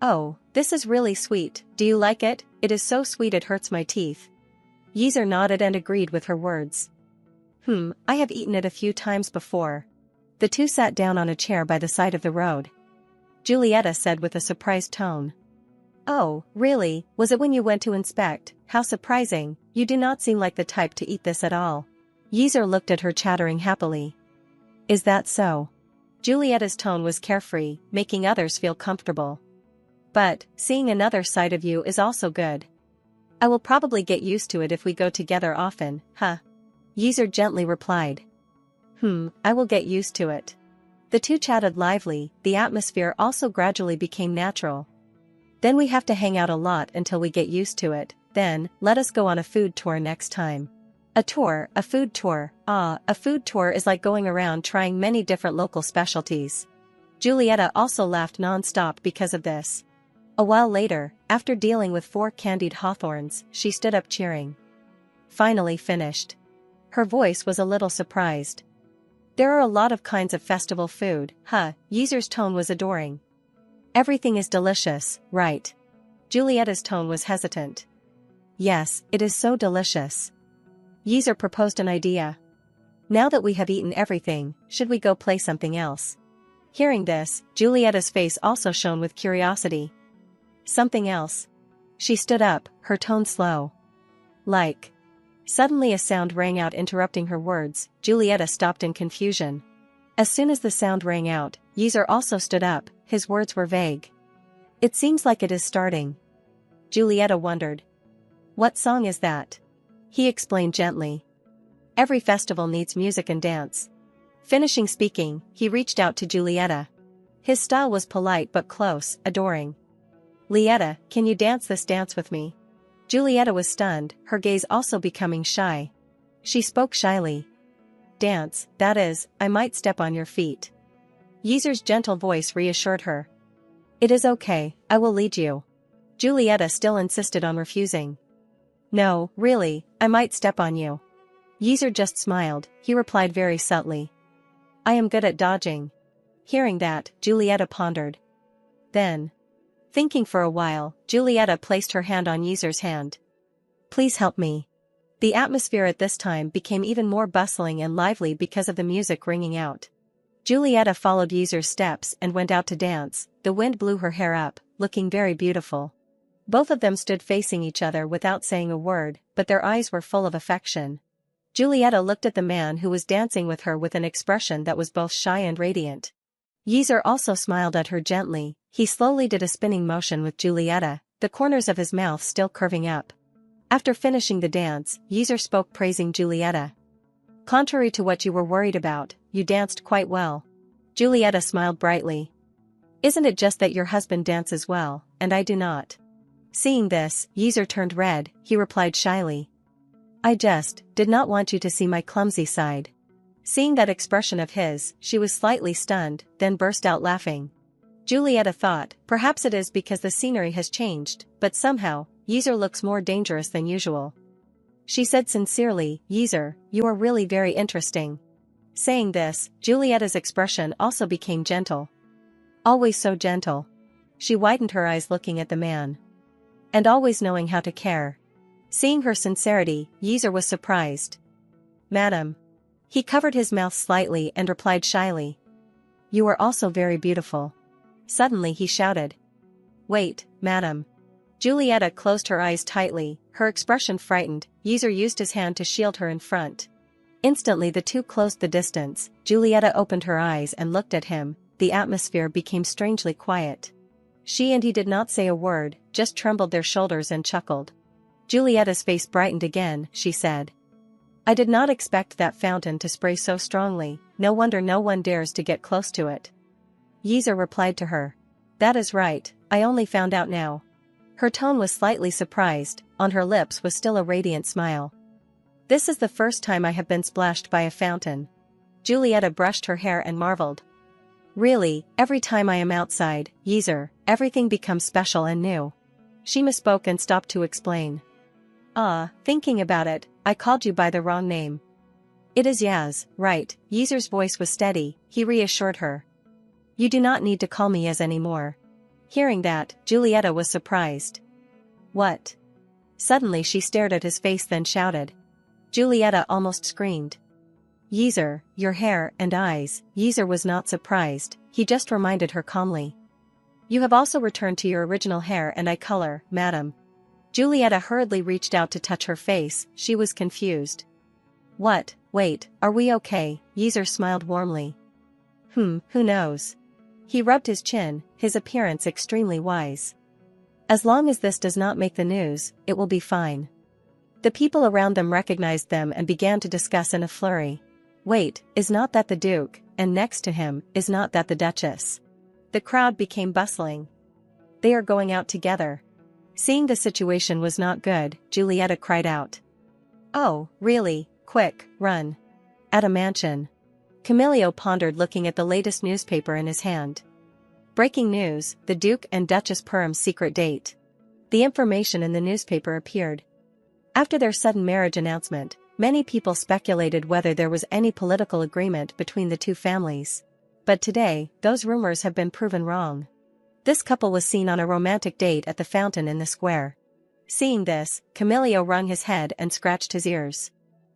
Oh, this is really sweet, do you like it? It is so sweet it hurts my teeth. Yeezer nodded and agreed with her words. I have eaten it a few times before. The two sat down on a chair by the side of the road. Julieta said with a surprised tone. Oh, really, was it when you went to inspect? How surprising, you do not seem like the type to eat this at all. Yeezer looked at her chattering happily. Is that so? Julieta's tone was carefree, making others feel comfortable. But, seeing another side of you is also good. I will probably get used to it if we go together often, huh? Yeezer gently replied. I will get used to it. The two chatted lively, the atmosphere also gradually became natural. Then we have to hang out a lot until we get used to it, then, let us go on a food tour next time. A food tour, a food tour is like going around trying many different local specialties. Julieta also laughed non-stop because of this. A while later, after dealing with 4 candied hawthorns, she stood up cheering. Finally finished. Her voice was a little surprised. There are a lot of kinds of festival food, huh? Yeezer's tone was adoring. Everything is delicious, right? Julieta's tone was hesitant. Yes, it is so delicious. Yeezer proposed an idea. Now that we have eaten everything, should we go play something else? Hearing this, Julieta's face also shone with curiosity. Something else? She stood up, her tone slow. Like. Suddenly a sound rang out interrupting her words. Julieta stopped in confusion. As soon as the sound rang out, Yeezer also stood up, his words were vague. It seems like it is starting. Julieta wondered. What song is that? He explained gently. Every festival needs music and dance. Finishing speaking, he reached out to Julieta. His style was polite but close, adoring. Lieta, can you dance this dance with me? Julieta was stunned, her gaze also becoming shy. She spoke shyly. Dance, that is, I might step on your feet. Yeezer's gentle voice reassured her. It is okay, I will lead you. Julieta still insisted on refusing. No, really, I might step on you. Yeezer just smiled, he replied very subtly. I am good at dodging. Hearing that, Julieta pondered. Then. Thinking for a while, Julieta placed her hand on Yeezer's hand. Please help me. The atmosphere at this time became even more bustling and lively because of the music ringing out. Julieta followed Yeezer's steps and went out to dance. The wind blew her hair up, looking very beautiful. Both of them stood facing each other without saying a word, but their eyes were full of affection. Julieta looked at the man who was dancing with her with an expression that was both shy and radiant. Yeezer also smiled at her gently. He slowly did a spinning motion with Julieta, the corners of his mouth still curving up. After finishing the dance, Yeezer spoke praising Julieta. Contrary to what you were worried about, you danced quite well. Julieta smiled brightly. Isn't it just that your husband dances well, and I do not? Seeing this, Yeezer turned red, he replied shyly. I just did not want you to see my clumsy side. Seeing that expression of his, she was slightly stunned, then burst out laughing. Julieta thought, perhaps it is because the scenery has changed, but somehow, Yeezer looks more dangerous than usual. She said sincerely, Yeezer, you are really very interesting. Saying this, Julieta's expression also became gentle. Always so gentle. She widened her eyes looking at the man. And always knowing how to care. Seeing her sincerity, Yeezer was surprised. Madam. He covered his mouth slightly and replied shyly. You are also very beautiful. Suddenly he shouted. Wait, madam. Julieta closed her eyes tightly, her expression frightened. Yeezer used his hand to shield her in front. Instantly the two closed the distance. Julieta opened her eyes and looked at him. The atmosphere became strangely quiet. She and he did not say a word, just trembled their shoulders and chuckled. Julieta's face brightened again, she said. I did not expect that fountain to spray so strongly, no wonder no one dares to get close to it. Yeezer replied to her. That is right, I only found out now. Her tone was slightly surprised, on her lips was still a radiant smile. This is the first time I have been splashed by a fountain. Julieta brushed her hair and marveled. Really, every time I am outside, Yeezer, everything becomes special and new. She misspoke and stopped to explain. Thinking about it, I called you by the wrong name. It is Yaz, right? Yeezer's voice was steady, he reassured her. You do not need to call me Yaz anymore. Hearing that, Julieta was surprised. What? Suddenly she stared at his face then shouted. Julieta almost screamed. Yeezer, your hair and eyes. Yeezer was not surprised, he just reminded her calmly. You have also returned to your original hair and eye color, madam. Julieta hurriedly reached out to touch her face, she was confused. What, wait, are we okay? Yeezer smiled warmly. Who knows? He rubbed his chin, his appearance extremely wise. As long as this does not make the news, it will be fine. The people around them recognized them and began to discuss in a flurry. Wait, is not that the Duke, and next to him, is not that the Duchess? The crowd became bustling. They are going out together. Seeing the situation was not good, Julieta cried out. Oh, really? Quick, run. At a mansion. Camilio pondered looking at the latest newspaper in his hand. Breaking news, the Duke and Duchess Purim's secret date. The information in the newspaper appeared. After their sudden marriage announcement, many people speculated whether there was any political agreement between the two families. But today, those rumors have been proven wrong. This couple was seen on a romantic date at the fountain in the square. Seeing this, Camilio wrung his head and scratched his ears.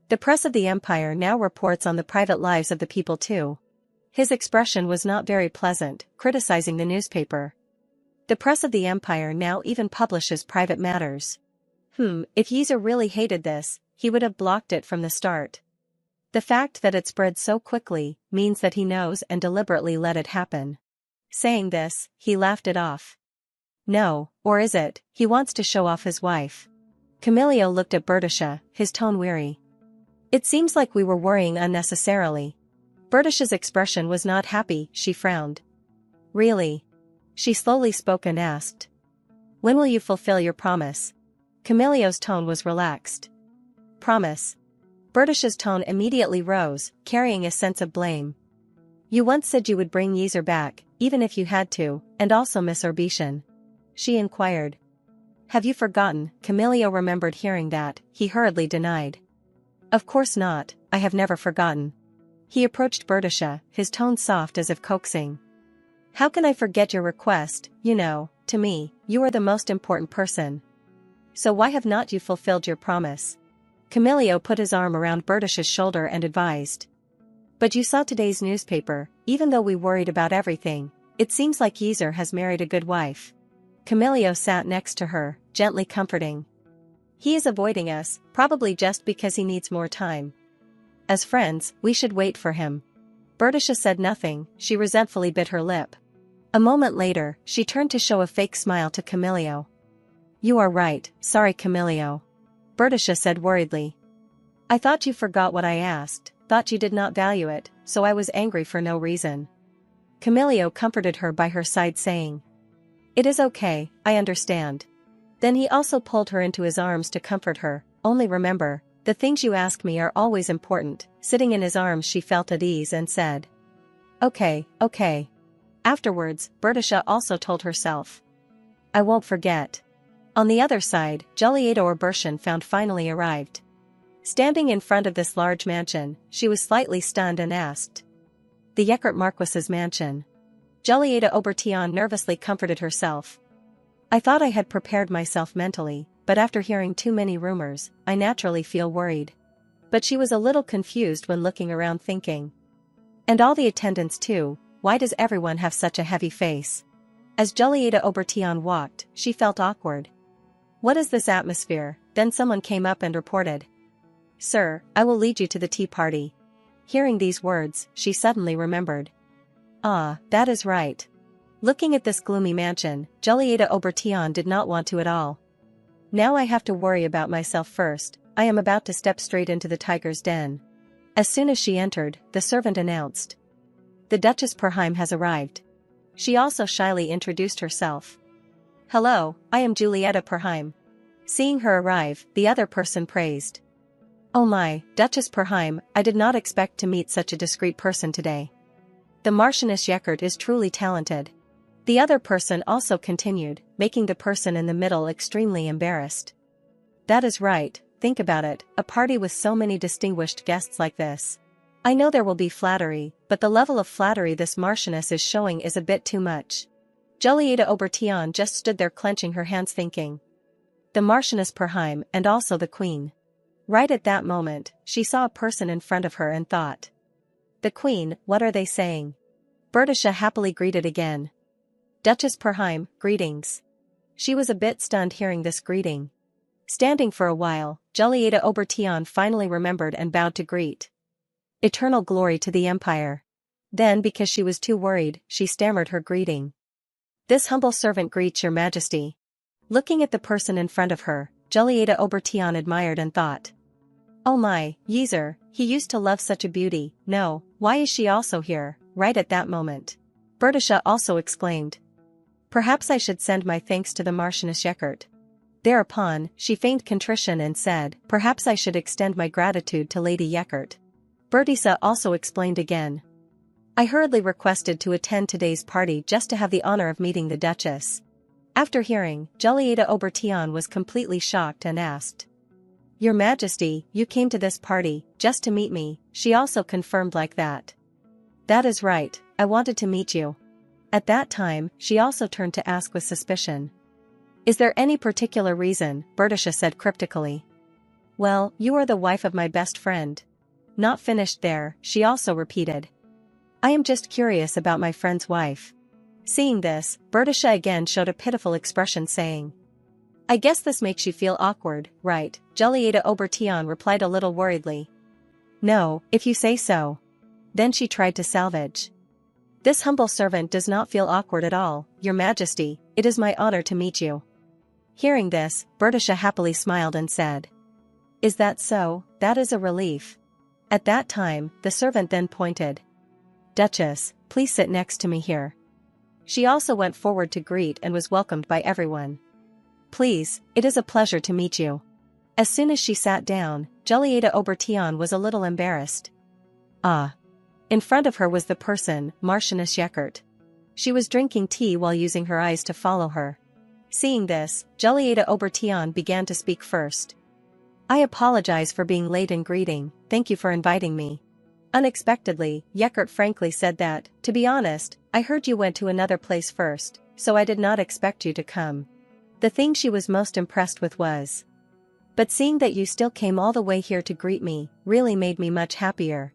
The press of the empire now reports on the private lives of the people too. His expression was not very pleasant, criticizing the newspaper. The press of the empire now even publishes private matters. If Yeezer really hated this, he would have blocked it from the start. The fact that it spread so quickly means that he knows and deliberately let it happen. Saying this, he laughed it off. No, or is it, he wants to show off his wife? Camilio looked at Berdesha, his tone weary. It seems like we were worrying unnecessarily. Berdesha's expression was not happy, she frowned. Really? She slowly spoke and asked. When will you fulfill your promise? Camilio's tone was relaxed. Promise. Berdesha's tone immediately rose, carrying a sense of blame. You once said you would bring Yeezer back, even if you had to, and also Miss Orbitian. She inquired. Have you forgotten? Camilio remembered hearing that, he hurriedly denied. Of course not, I have never forgotten. He approached Berdesha, his tone soft as if coaxing. How can I forget your request? You know, to me, you are the most important person. So why have not you fulfilled your promise? Camilio put his arm around Berdesha's shoulder and advised. But you saw today's newspaper, even though we worried about everything, it seems like Yeezer has married a good wife. Camilio sat next to her, gently comforting. He is avoiding us, probably just because he needs more time. As friends, we should wait for him. Berdesha said nothing, she resentfully bit her lip. A moment later, she turned to show a fake smile to Camilio. You are right, sorry Camilio. Berdesha said worriedly. I thought you forgot what I asked, thought you did not value it, so I was angry for no reason. Camilio comforted her by her side saying. It is okay, I understand. Then he also pulled her into his arms to comfort her. Only remember, the things you ask me are always important. Sitting in his arms she felt at ease and said. Okay. Afterwards, Berdesha also told herself. I won't forget. On the other side, Julieta Orbitian found finally arrived. Standing in front of this large mansion, she was slightly stunned and asked. The Yekert Marquis's mansion. Julieta Obertion nervously comforted herself. I thought I had prepared myself mentally, but after hearing too many rumors, I naturally feel worried. But she was a little confused when looking around thinking. And all the attendants too, why does everyone have such a heavy face? As Julieta Obertion walked, she felt awkward. What is this atmosphere? Then someone came up and reported. Sir, I will lead you to the tea party. Hearing these words, she suddenly remembered. Ah, that is right. Looking at this gloomy mansion, Julieta Obertion did not want to at all. Now I have to worry about myself first, I am about to step straight into the tiger's den. As soon as she entered, the servant announced. The Duchess Purim has arrived. She also shyly introduced herself. Hello, I am Julieta Purim. Seeing her arrive, the other person praised. Oh my, Duchess Purim, I did not expect to meet such a discreet person today. The Marchioness Yekert is truly talented. The other person also continued, making the person in the middle extremely embarrassed. That is right, think about it, a party with so many distinguished guests like this. I know there will be flattery, but the level of flattery this Marchioness is showing is a bit too much. Julieta Obertion just stood there clenching her hands thinking. The Marchioness Purim and also the Queen. Right at that moment, she saw a person in front of her and thought. The Queen, what are they saying? Berdesha happily greeted again. Duchess Perheim, greetings. She was a bit stunned hearing this greeting. Standing for a while, Julieta Obertion finally remembered and bowed to greet. Eternal glory to the Empire. Then, because she was too worried, she stammered her greeting. This humble servant greets your majesty. Looking at the person in front of her, Julieta Obertion admired and thought. Oh my, Yeezer, he used to love such a beauty. No, why is she also here, right at that moment? Berdesha also exclaimed. Perhaps I should send my thanks to the Marchioness Yekert. Thereupon, she feigned contrition and said, perhaps I should extend my gratitude to Lady Yekert. Berdesha also explained again. I hurriedly requested to attend today's party just to have the honor of meeting the Duchess. After hearing, Julieta Obertion was completely shocked and asked. Your Majesty, you came to this party, just to meet me, she also confirmed like that. That is right, I wanted to meet you. At that time, she also turned to ask with suspicion. Is there any particular reason? Berdesha said cryptically. Well, you are the wife of my best friend. Not finished there, she also repeated. I am just curious about my friend's wife. Seeing this, Berdesha again showed a pitiful expression saying. I guess this makes you feel awkward, right? Julieta Obertion replied a little worriedly. No, if you say so. Then she tried to salvage. This humble servant does not feel awkward at all, Your Majesty, it is my honor to meet you. Hearing this, Berdesha happily smiled and said. Is that so? That is a relief. At that time, the servant then pointed. Duchess, please sit next to me here. She also went forward to greet and was welcomed by everyone. Please, it is a pleasure to meet you. As soon as she sat down, Julieta Obertion was a little embarrassed. Ah. In front of her was the person, Marchioness Yekert. She was drinking tea while using her eyes to follow her. Seeing this, Julieta Obertion began to speak first. I apologize for being late in greeting, thank you for inviting me. Unexpectedly, Yekert frankly said that, to be honest, I heard you went to another place first, so I did not expect you to come. The thing she was most impressed with was. But seeing that you still came all the way here to greet me, really made me much happier.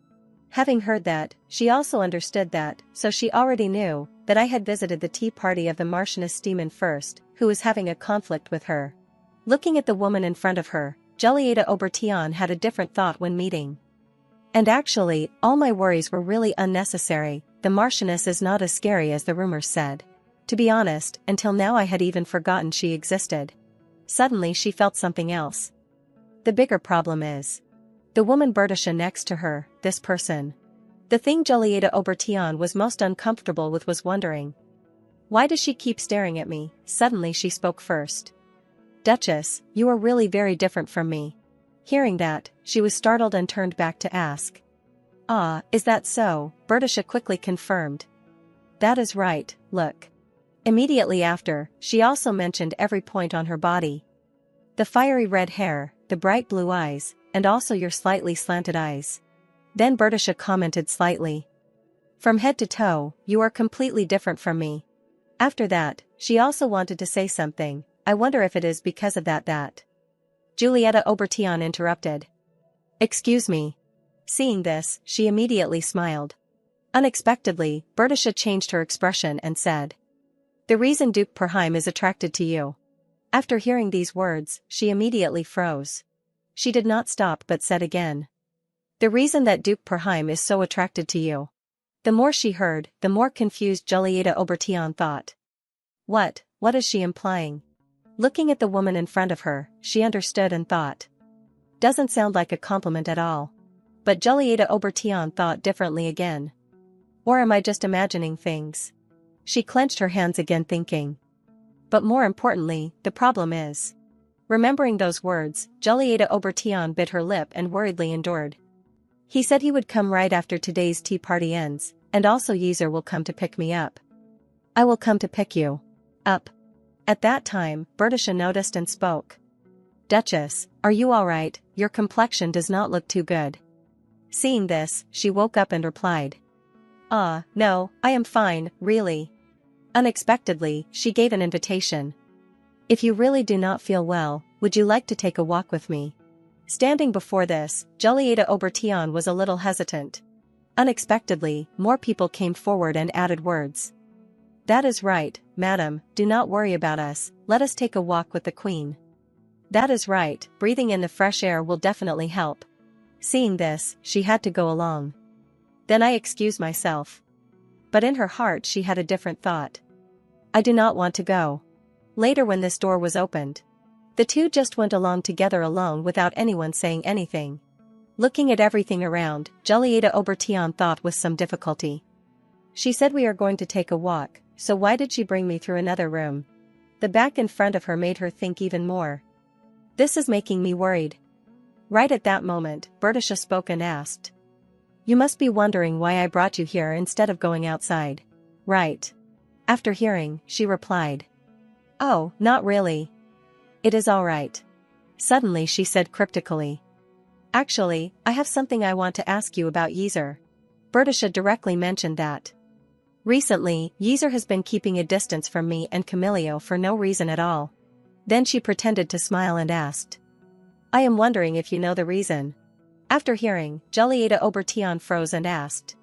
Having heard that, she also understood that, so she already knew, that I had visited the tea party of the Marchioness Steeman first, who was having a conflict with her. Looking at the woman in front of her, Julieta Obertion had a different thought when meeting. And actually, all my worries were really unnecessary, the Marchioness is not as scary as the rumors said. To be honest, until now I had even forgotten she existed. Suddenly she felt something else. The bigger problem is. The woman Berdesha next to her, this person. The thing Julieta Obertion was most uncomfortable with was wondering. Why does she keep staring at me? Suddenly she spoke first. Duchess, you are really very different from me. Hearing that, she was startled and turned back to ask. Ah, is that so? Berdesha quickly confirmed. That is right, look. Immediately after, she also mentioned every point on her body. The fiery red hair, the bright blue eyes, and also your slightly slanted eyes. Then Berdesha commented slightly. From head to toe, you are completely different from me. After that, she also wanted to say something, I wonder if it is because of that. Julieta Obertion interrupted. Excuse me. Seeing this, she immediately smiled. Unexpectedly, Berdesha changed her expression and said. The reason Duke Perheim is attracted to you. After hearing these words, she immediately froze. She did not stop but said again. The reason that Duke Perheim is so attracted to you. The more she heard, the more confused Julieta Obertion thought. What is she implying? Looking at the woman in front of her, she understood and thought. Doesn't sound like a compliment at all. But Julieta Obertion thought differently again. Or am I just imagining things? She clenched her hands again thinking. But more importantly, the problem is. Remembering those words, Julieta Obertion bit her lip and worriedly endured. He said he would come right after today's tea party ends, and also Yeezer will come to pick me up. I will come to pick you up. At that time, Berdesha noticed and spoke. Duchess, are you alright? Your complexion does not look too good. Seeing this, she woke up and replied. Ah, no, I am fine, really. Unexpectedly, she gave an invitation. If you really do not feel well, would you like to take a walk with me? Standing before this, Julieta Obertion was a little hesitant. Unexpectedly, more people came forward and added words. That is right, madam, do not worry about us, let us take a walk with the queen. That is right, breathing in the fresh air will definitely help. Seeing this, she had to go along. Then I excused myself. But in her heart she had a different thought. I do not want to go. Later when this door was opened, the two just went along together alone without anyone saying anything. Looking at everything around, Julieta Obertion thought with some difficulty. She said we are going to take a walk, so why did she bring me through another room? The back in front of her made her think even more. This is making me worried. Right at that moment, Berdesha spoke and asked. You must be wondering why I brought you here instead of going outside. Right. After hearing, she replied. Oh, not really. It is all right. Suddenly she said cryptically. Actually, I have something I want to ask you about Yeezer. Berdesha directly mentioned that. Recently, Yeezer has been keeping a distance from me and Camilio for no reason at all. Then she pretended to smile and asked. I am wondering if you know the reason. After hearing, Julieta Obertion froze and asked.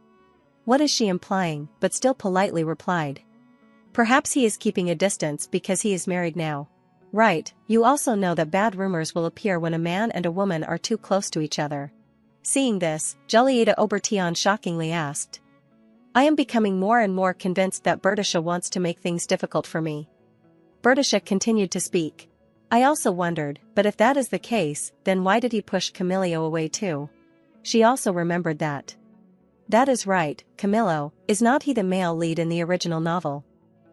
What is she implying, but still politely replied. Perhaps he is keeping a distance because he is married now. Right, you also know that bad rumors will appear when a man and a woman are too close to each other. Seeing this, Julieta Obertion shockingly asked. I am becoming more and more convinced that Berdesha wants to make things difficult for me. Berdesha continued to speak. I also wondered, but if that is the case, then why did he push Camillo away too? She also remembered that. That is right, Camillo, is not he the male lead in the original novel?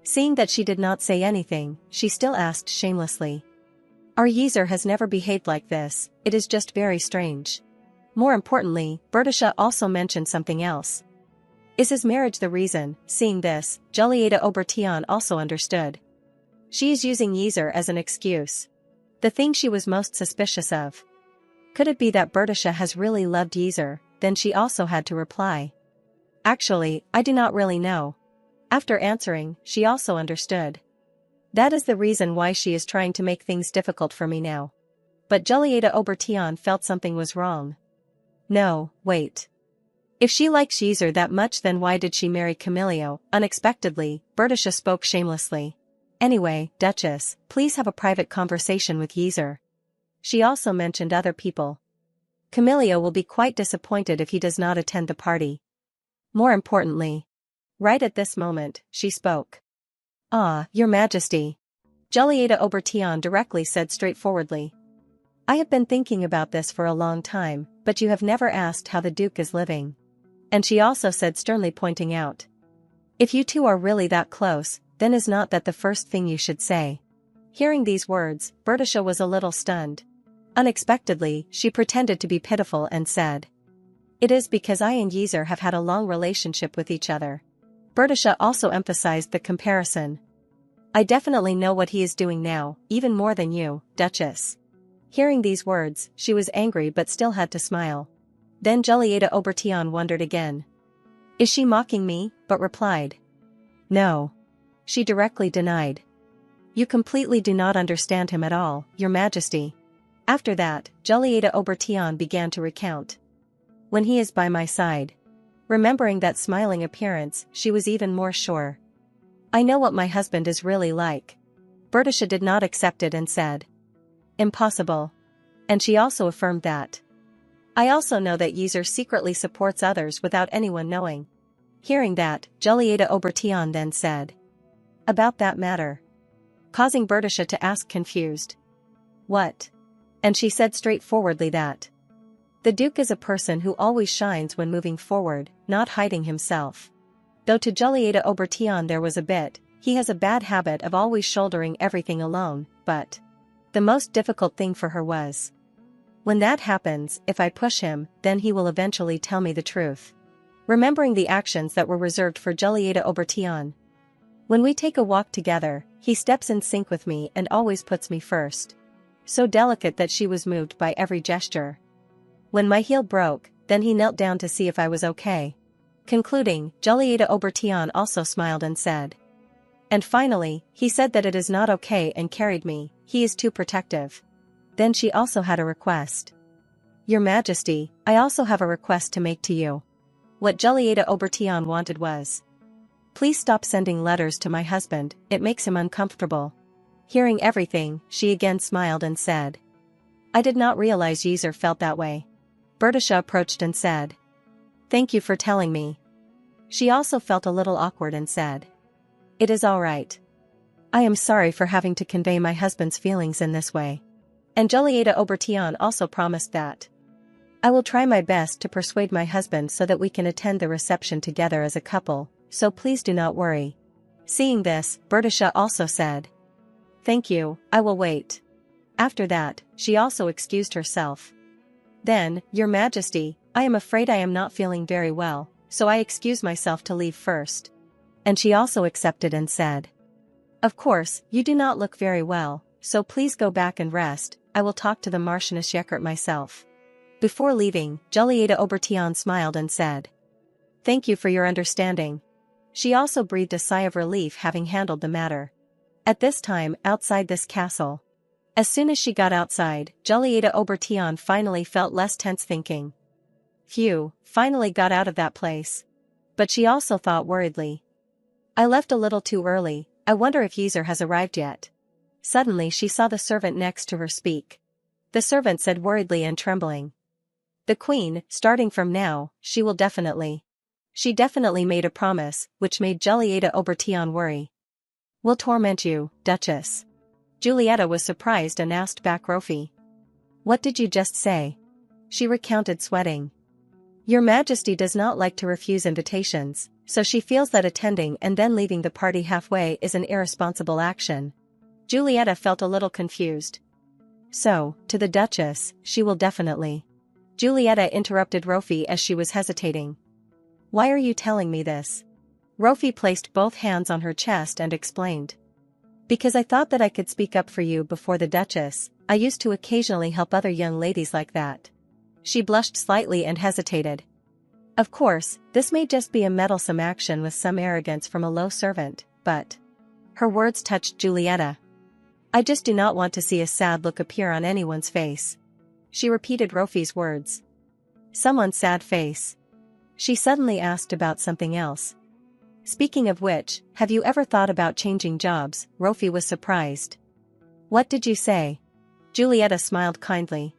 Seeing that she did not say anything, she still asked shamelessly. Our Yeezer has never behaved like this, it is just very strange. More importantly, Berdesha also mentioned something else. Is his marriage the reason? Seeing this, Julieta Obertion also understood. She is using Yeezer as an excuse. The thing she was most suspicious of. Could it be that Berdesha has really loved Yeezer? Then she also had to reply. Actually, I do not really know. After answering, she also understood. That is the reason why she is trying to make things difficult for me now. But Julieta Obertion felt something was wrong. No, wait. If she likes Yeezer that much, then why did she marry Camillo? Unexpectedly, Berdesha spoke shamelessly. Anyway, Duchess, please have a private conversation with Yeezer. She also mentioned other people. Camillo will be quite disappointed if he does not attend the party. More importantly. Right at this moment, she spoke. Ah, Your Majesty. Julieta Obertion directly said straightforwardly. I have been thinking about this for a long time, but you have never asked how the Duke is living. And she also said sternly, pointing out. If you two are really that close, then is not that the first thing you should say? Hearing these words, Berdesha was a little stunned. Unexpectedly, she pretended to be pitiful and said. It is because I and Yeezer have had a long relationship with each other. Berdesha also emphasized the comparison. I definitely know what he is doing now, even more than you, Duchess. Hearing these words, she was angry but still had to smile. Then Julieta Obertion wondered again. Is she mocking me? But replied. No. She directly denied. You completely do not understand him at all, Your Majesty. After that, Julieta Obertion began to recount. When he is by my side. Remembering that smiling appearance, she was even more sure. I know what my husband is really like. Berdesha did not accept it and said. Impossible. And she also affirmed that. I also know that Yeezer secretly supports others without anyone knowing. Hearing that, Julieta Obertion then said. About that matter. Causing Berdesha to ask confused. What? And she said straightforwardly that. The Duke is a person who always shines when moving forward, not hiding himself. Though to Julieta Obertion there was a bit, he has a bad habit of always shouldering everything alone, but the most difficult thing for her was. When that happens, if I push him, then he will eventually tell me the truth. Remembering the actions that were reserved for Julieta Obertion. When we take a walk together, he steps in sync with me and always puts me first. So delicate that she was moved by every gesture. When my heel broke, then he knelt down to see if I was okay. Concluding, Julieta Obertion also smiled and said. And finally, he said that it is not okay and carried me, he is too protective. Then she also had a request. Your Majesty, I also have a request to make to you. What Julieta Obertion wanted was. Please stop sending letters to my husband, it makes him uncomfortable. Hearing everything, she again smiled and said. I did not realize Yeaser felt that way. Berdesha approached and said. Thank you for telling me. She also felt a little awkward and said. It is all right. I am sorry for having to convey my husband's feelings in this way. And Julieta Obertion also promised that. I will try my best to persuade my husband so that we can attend the reception together as a couple, so please do not worry. Seeing this, Berdesha also said. Thank you, I will wait. After that, she also excused herself. Then, Your Majesty, I am afraid I am not feeling very well, so I excuse myself to leave first. And she also accepted and said. Of course, you do not look very well, so please go back and rest, I will talk to the Marchioness Yekert myself. Before leaving, Julieta Obertion smiled and said. Thank you for your understanding. She also breathed a sigh of relief having handled the matter. At this time, outside this castle. As soon as she got outside, Julieta Obertion finally felt less tense thinking. Phew, finally got out of that place. But she also thought worriedly. I left a little too early, I wonder if Yeaser has arrived yet. Suddenly she saw the servant next to her speak. The servant said worriedly and trembling. The queen, starting from now, she definitely made a promise, which made Julieta Obertion worry. Will torment you, Duchess. Julieta was surprised and asked back Rofi. What did you just say? She recounted sweating. Your Majesty does not like to refuse invitations, so she feels that attending and then leaving the party halfway is an irresponsible action. Julieta felt a little confused. So, to the Duchess, she will definitely. Julieta interrupted Rofi as she was hesitating. Why are you telling me this? Rofi placed both hands on her chest and explained. Because I thought that I could speak up for you before the Duchess, I used to occasionally help other young ladies like that. She blushed slightly and hesitated. Of course, this may just be a meddlesome action with some arrogance from a low servant, but... Her words touched Julieta. I just do not want to see a sad look appear on anyone's face. She repeated Rofi's words. Someone's sad face. She suddenly asked about something else. Speaking of which, have you ever thought about changing jobs? Rofi was surprised. What did you say? Julieta smiled kindly.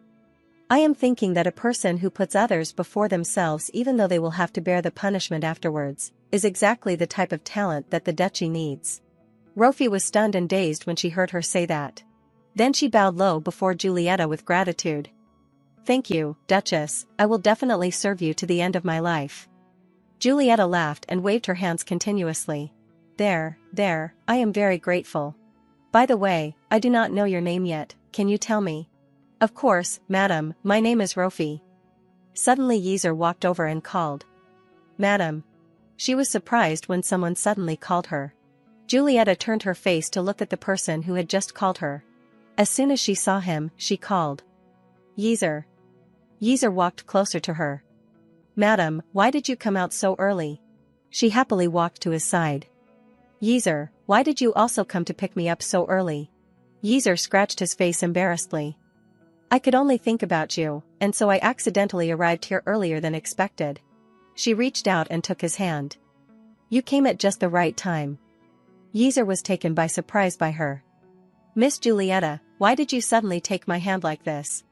I am thinking that a person who puts others before themselves even though they will have to bear the punishment afterwards, is exactly the type of talent that the duchy needs. Rofi was stunned and dazed when she heard her say that. Then she bowed low before Julieta with gratitude. Thank you, Duchess, I will definitely serve you to the end of my life. Julieta laughed and waved her hands continuously. There, I am very grateful. By the way, I do not know your name yet, can you tell me? Of course, madam, my name is Rofi. Suddenly Yeaser walked over and called. Madam. She was surprised when someone suddenly called her. Julieta turned her face to look at the person who had just called her. As soon as she saw him, she called. Yeaser. Yeaser walked closer to her. Madam, why did you come out so early? She happily walked to his side. Yeaser, why did you also come to pick me up so early? Yeaser scratched his face embarrassedly. I could only think about you, and so I accidentally arrived here earlier than expected. She reached out and took his hand. You came at just the right time. Yeaser was taken by surprise by her. Miss Julieta, why did you suddenly take my hand like this?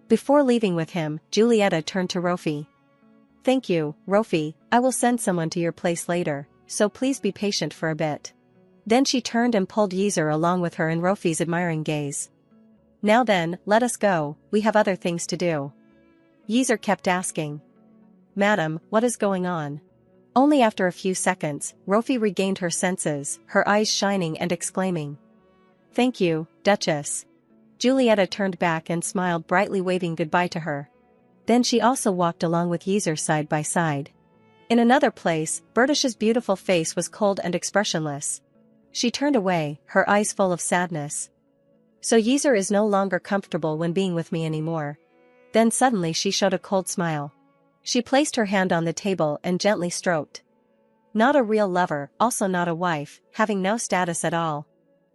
Before leaving with him, Julieta turned to Rofi. Thank you, Rofi, I will send someone to your place later, so please be patient for a bit. Then she turned and pulled Yeaser along with her in Rofi's admiring gaze. Now then, let us go, we have other things to do. Yeaser kept asking. Madam, what is going on? Only after a few seconds, Rofi regained her senses, her eyes shining and exclaiming. Thank you, Duchess. Julieta turned back and smiled brightly, waving goodbye to her. Then she also walked along with Yeaser side by side. In another place, Berdesha's beautiful face was cold and expressionless. She turned away, her eyes full of sadness. So Yeaser is no longer comfortable when being with me anymore. Then suddenly she showed a cold smile. She placed her hand on the table and gently stroked. Not a real lover, also not a wife, having no status at all.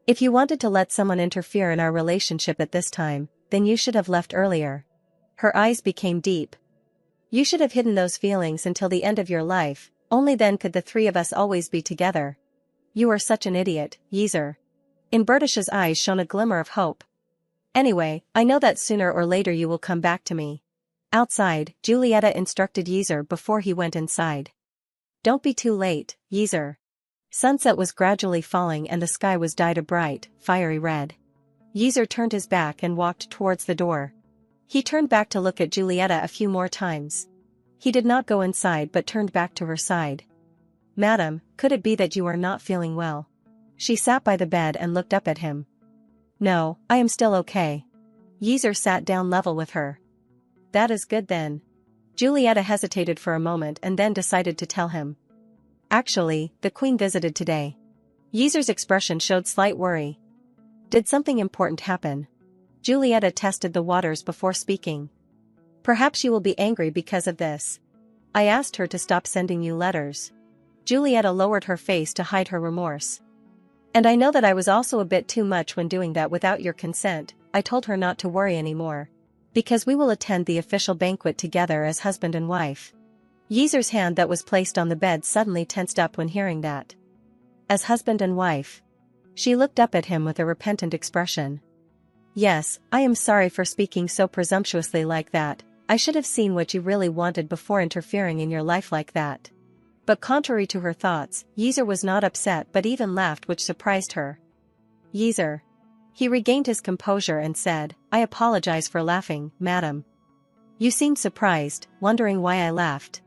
If you wanted to let someone interfere in our relationship at this time, then you should have left earlier. Her eyes became deep. You should have hidden those feelings until the end of your life, Only then could the three of us always be together. You are such an idiot, Yeezer. In Berdesha's eyes shone a glimmer of hope. Anyway, I know that sooner or later you will come back to me. Outside, Julieta instructed Yeezer before he went inside. Don't be too late, Yeezer. Sunset was gradually falling and the sky was dyed a bright, fiery red. Yeezer turned his back and walked towards the door. He turned back to look at Julieta a few more times. He did not go inside but turned back to her side. Madam, could it be that you are not feeling well? She sat by the bed and looked up at him. No, I am still okay. Yeezer sat down level with her. That is good then. Julieta hesitated for a moment and then decided to tell him. Actually, the Queen visited today. Yeezer's expression showed slight worry. Did something important happen? Julieta tested the waters before speaking. Perhaps you will be angry because of this. I asked her to stop sending you letters. Julieta lowered her face to hide her remorse. And I know that I was also a bit too much when doing that without your consent. I told her not to worry anymore. Because we will attend the official banquet together as husband and wife. Yeezer's hand that was placed on the bed suddenly tensed up when hearing that. As husband and wife. She looked up at him with a repentant expression. Yes, I am sorry for speaking so presumptuously like that. I should have seen what you really wanted before interfering in your life like that. But contrary to her thoughts, Yeezer was not upset but even laughed, which surprised her. Yeezer. He regained his composure and said, I apologize for laughing, madam. You seemed surprised, wondering why I laughed.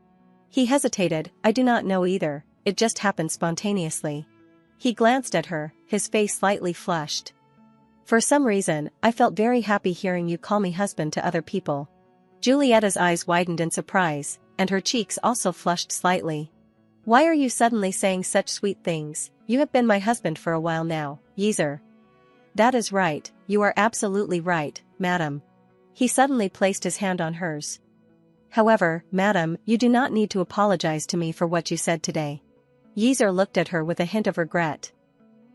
He hesitated. I do not know either, it just happened spontaneously. He glanced at her, his face slightly flushed. For some reason, I felt very happy hearing you call me husband to other people. Julieta's eyes widened in surprise, and her cheeks also flushed slightly. Why are you suddenly saying such sweet things? You have been my husband for a while now, Yeezer. That is right, you are absolutely right, madam. He suddenly placed his hand on hers. However, madam, you do not need to apologize to me for what you said today. Yeezer looked at her with a hint of regret.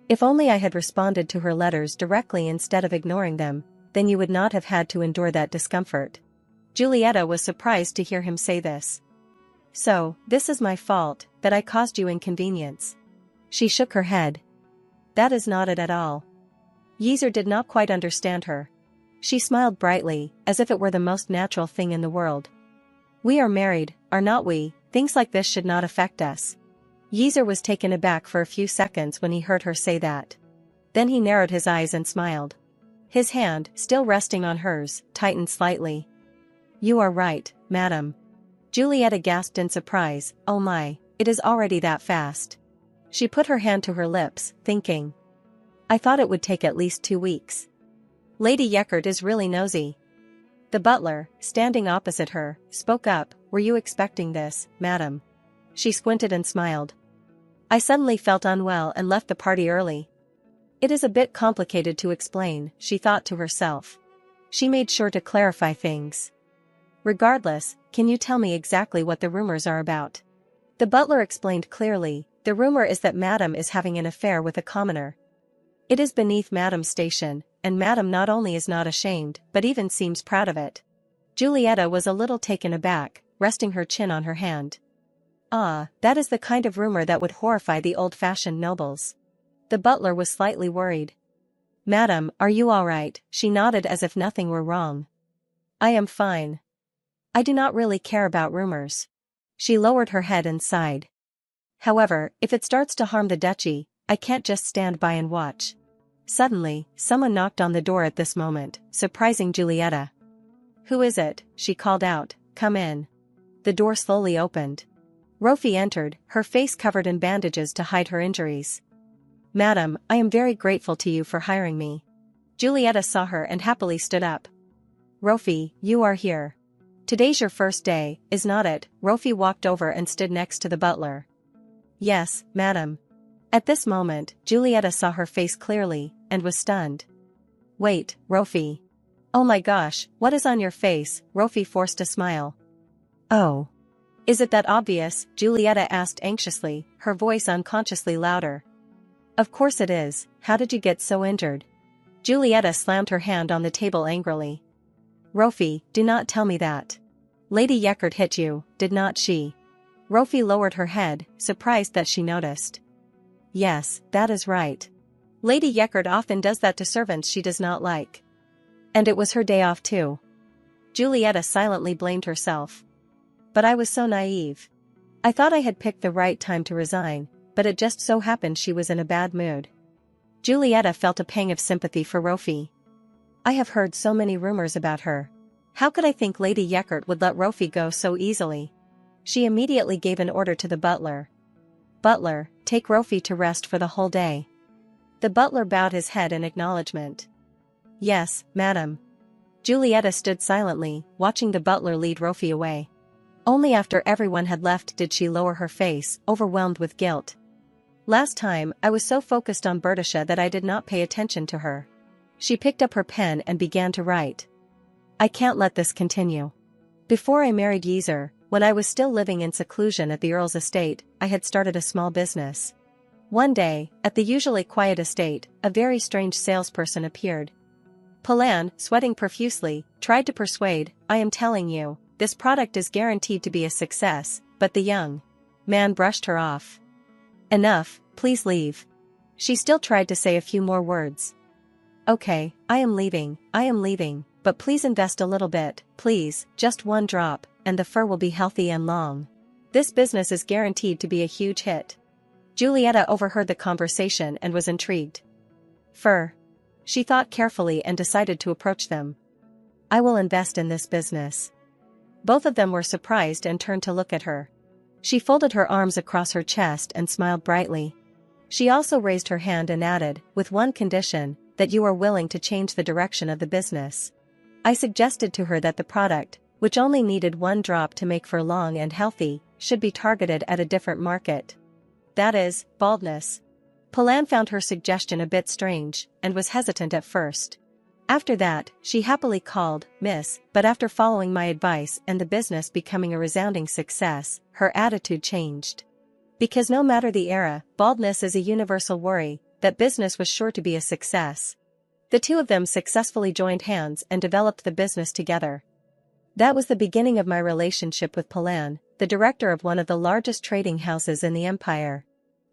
If only I had responded to her letters directly instead of ignoring them, then you would not have had to endure that discomfort. Julieta was surprised to hear him say this. So, this is my fault, that I caused you inconvenience. She shook her head. That is not it at all. Yeezer did not quite understand her. She smiled brightly, as if it were the most natural thing in the world. We are married, are not we? Things like this should not affect us. Yeezer was taken aback for a few seconds when he heard her say that. Then he narrowed his eyes and smiled. His hand, still resting on hers, tightened slightly. You are right, madam. Julieta gasped in surprise. Oh my, it is already that fast. She put her hand to her lips, thinking. I thought it would take at least 2 weeks. Lady Yeckert is really nosy. The butler, standing opposite her, spoke up. Were you expecting this, madam? She squinted and smiled. I suddenly felt unwell and left the party early. It is a bit complicated to explain, she thought to herself. She made sure to clarify things. Regardless, can you tell me exactly what the rumors are about? The butler explained clearly. The rumor is that madam is having an affair with a commoner. It is beneath madam's station, and madam not only is not ashamed, but even seems proud of it. Julieta was a little taken aback, resting her chin on her hand. Ah, that is the kind of rumor that would horrify the old-fashioned nobles. The butler was slightly worried. Madam, are you all right? She nodded as if nothing were wrong. I am fine. I do not really care about rumors. She lowered her head and sighed. However, if it starts to harm the duchy, I can't just stand by and watch. Suddenly, someone knocked on the door at this moment, surprising Julieta. Who is it? She called out. Come in. The door slowly opened. Rofi entered, her face covered in bandages to hide her injuries. Madam, I am very grateful to you for hiring me. Julieta saw her and happily stood up. Rofi, you are here. Today's your first day, is not it? Rofi walked over and stood next to the butler. Yes, madam. At this moment, Julieta saw her face clearly, and was stunned. Wait, Rofi. Oh my gosh, what is on your face? Rofi forced a smile. Oh. Is it that obvious? Julieta asked anxiously, her voice unconsciously louder. Of course it is, how did you get so injured? Julieta slammed her hand on the table angrily. Rofi, do not tell me that. Lady Yeckert hit you, did not she? Rofi lowered her head, surprised that she noticed. Yes, that is right. Lady Yeckert often does that to servants she does not like. And it was her day off too. Julieta silently blamed herself. But I was so naive. I thought I had picked the right time to resign, but it just so happened she was in a bad mood. Julieta felt a pang of sympathy for Rofi. I have heard so many rumors about her. How could I think Lady Yeckert would let Rofi go so easily? She immediately gave an order to the butler. Butler, take Rofi to rest for the whole day. The butler bowed his head in acknowledgement. Yes, madam. Julieta stood silently, watching the butler lead Rofi away. Only after everyone had left did she lower her face, overwhelmed with guilt. Last time, I was so focused on Berdesha that I did not pay attention to her. She picked up her pen and began to write. I can't let this continue. Before I married Yeezer, when I was still living in seclusion at the Earl's estate, I had started a small business. One day, at the usually quiet estate, a very strange salesperson appeared. Palan, sweating profusely, tried to persuade, I am telling you, this product is guaranteed to be a success, but the young man brushed her off. Enough, please leave. She still tried to say a few more words. Okay, I am leaving, but please invest a little bit, please, just one drop, and the fur will be healthy and long. This business is guaranteed to be a huge hit. Julieta overheard the conversation and was intrigued. Fur. She thought carefully and decided to approach them. I will invest in this business. Both of them were surprised and turned to look at her. She folded her arms across her chest and smiled brightly. She also raised her hand and added, with one condition, that you are willing to change the direction of the business. I suggested to her that the product, which only needed one drop to make fur long and healthy, should be targeted at a different market. That is, baldness. Palan found her suggestion a bit strange, and was hesitant at first. After that, she happily called, Miss, but after following my advice and the business becoming a resounding success, her attitude changed. Because no matter the era, baldness is a universal worry, that business was sure to be a success. The two of them successfully joined hands and developed the business together. That was the beginning of my relationship with Palan, the director of one of the largest trading houses in the empire.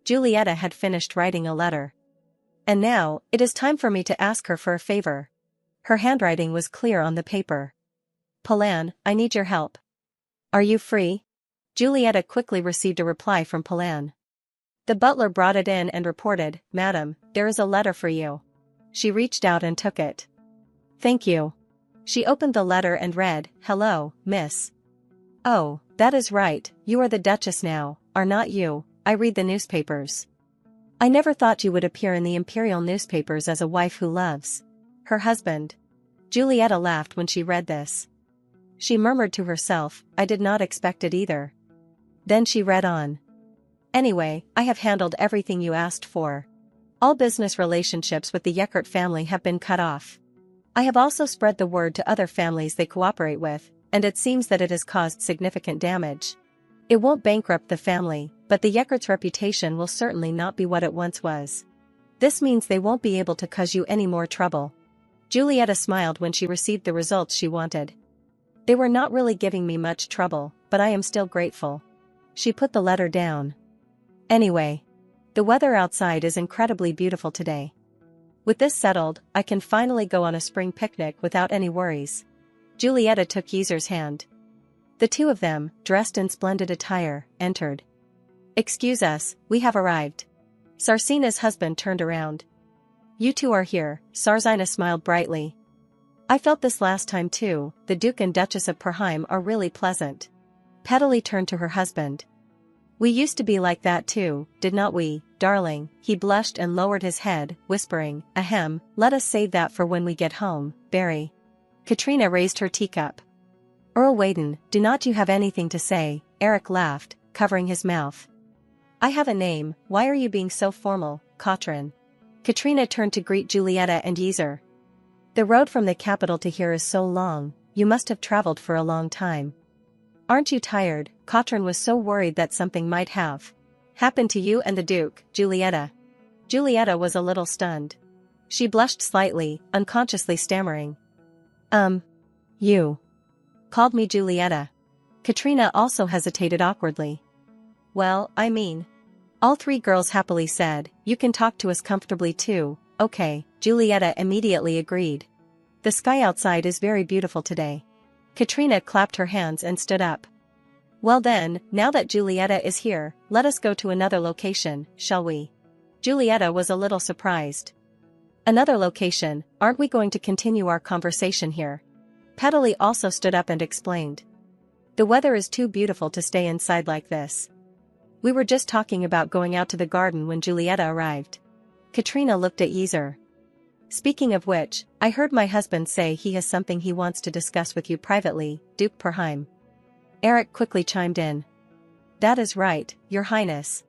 Julieta had finished writing a letter. And now, it is time for me to ask her for a favor. Her handwriting was clear on the paper. Palan, I need your help. Are you free? Julieta quickly received a reply from Palan. The butler brought it in and reported, Madam, there is a letter for you. She reached out and took it. Thank you. She opened the letter and read, Hello, Miss. Oh, that is right, you are the Duchess now, are not you? I read the newspapers. I never thought you would appear in the imperial newspapers as a wife who loves her husband. Julieta laughed when she read this. She murmured to herself, I did not expect it either. Then she read on. Anyway, I have handled everything you asked for. All business relationships with the Yeckert family have been cut off. I have also spread the word to other families they cooperate with, and it seems that it has caused significant damage. It won't bankrupt the family, but the Yeckert's reputation will certainly not be what it once was. This means they won't be able to cause you any more trouble. Julieta smiled when she received the results she wanted. They were not really giving me much trouble, but I am still grateful. She put the letter down. Anyway, the weather outside is incredibly beautiful today. With this settled, I can finally go on a spring picnic without any worries. Julieta took Yeezer's hand. The two of them, dressed in splendid attire, entered. Excuse us, we have arrived. Sarsina's husband turned around. You two are here, Sarzina smiled brightly. I felt this last time too, the Duke and Duchess of Perheim are really pleasant. Petali turned to her husband. We used to be like that too, did not we, darling? He blushed and lowered his head, whispering, Ahem, let us save that for when we get home, Barry. Katrina raised her teacup. Earl Waden, do not you have anything to say? Eric laughed, covering his mouth. I have a name, why are you being so formal, Katrin? Katrina turned to greet Julieta and Yeezer. The road from the capital to here is so long, you must have traveled for a long time. Aren't you tired? Katrin was so worried that something might have happened to you and the Duke, Julieta. Julieta was a little stunned. She blushed slightly, unconsciously stammering. You called me Julieta. Katrina also hesitated awkwardly. Well, I mean. All three girls happily said, you can talk to us comfortably too. Okay, Julieta immediately agreed. The sky outside is very beautiful today. Katrina clapped her hands and stood up. Well then, now that Julieta is here, let us go to another location, shall we? Julieta was a little surprised. Another location, aren't we going to continue our conversation here? Petali also stood up and explained. The weather is too beautiful to stay inside like this. We were just talking about going out to the garden when Julieta arrived. Katrina looked at Yeezer. Speaking of which, I heard my husband say he has something he wants to discuss with you privately, Duke Perheim. Eric quickly chimed in. That is right, Your Highness.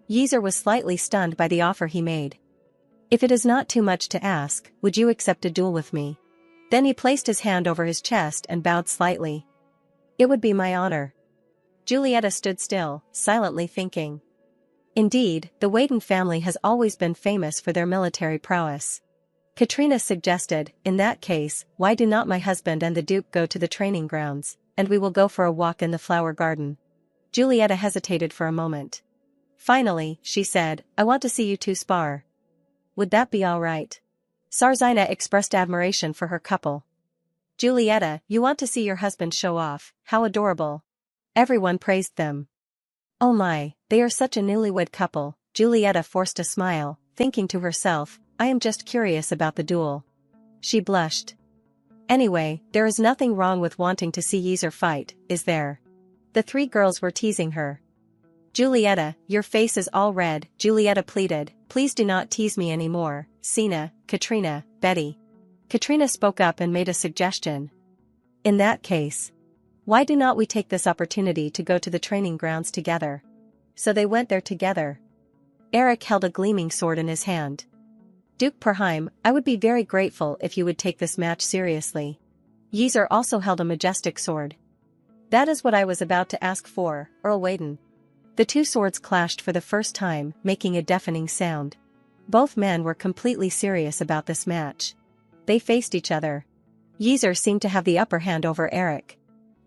Yeezer was slightly stunned by the offer he made. If it is not too much to ask, would you accept a duel with me? Then he placed his hand over his chest and bowed slightly. It would be my honor. Julieta stood still, silently thinking. Indeed, the Whedon family has always been famous for their military prowess. Katrina suggested, in that case, why do not my husband and the Duke go to the training grounds, and we will go for a walk in the flower garden. Julieta hesitated for a moment. Finally, she said, I want to see you two spar. Would that be all right? Sarzina expressed admiration for her couple. Julieta, you want to see your husband show off, how adorable. Everyone praised them. Oh my, they are such a newlywed couple. Julieta forced a smile, thinking to herself, I am just curious about the duel. She blushed. Anyway, there is nothing wrong with wanting to see Yeezer fight, is there? The three girls were teasing her. Julieta, your face is all red, Julieta pleaded, please do not tease me anymore, Sina, Katrina, Betty. Katrina spoke up and made a suggestion. In that case, why do not we take this opportunity to go to the training grounds together? So they went there together. Eric held a gleaming sword in his hand. Duke Perheim, I would be very grateful if you would take this match seriously. Yeezer also held a majestic sword. That is what I was about to ask for, Earl Whedon. The two swords clashed for the first time, making a deafening sound. Both men were completely serious about this match. They faced each other. Yeezer seemed to have the upper hand over Eric.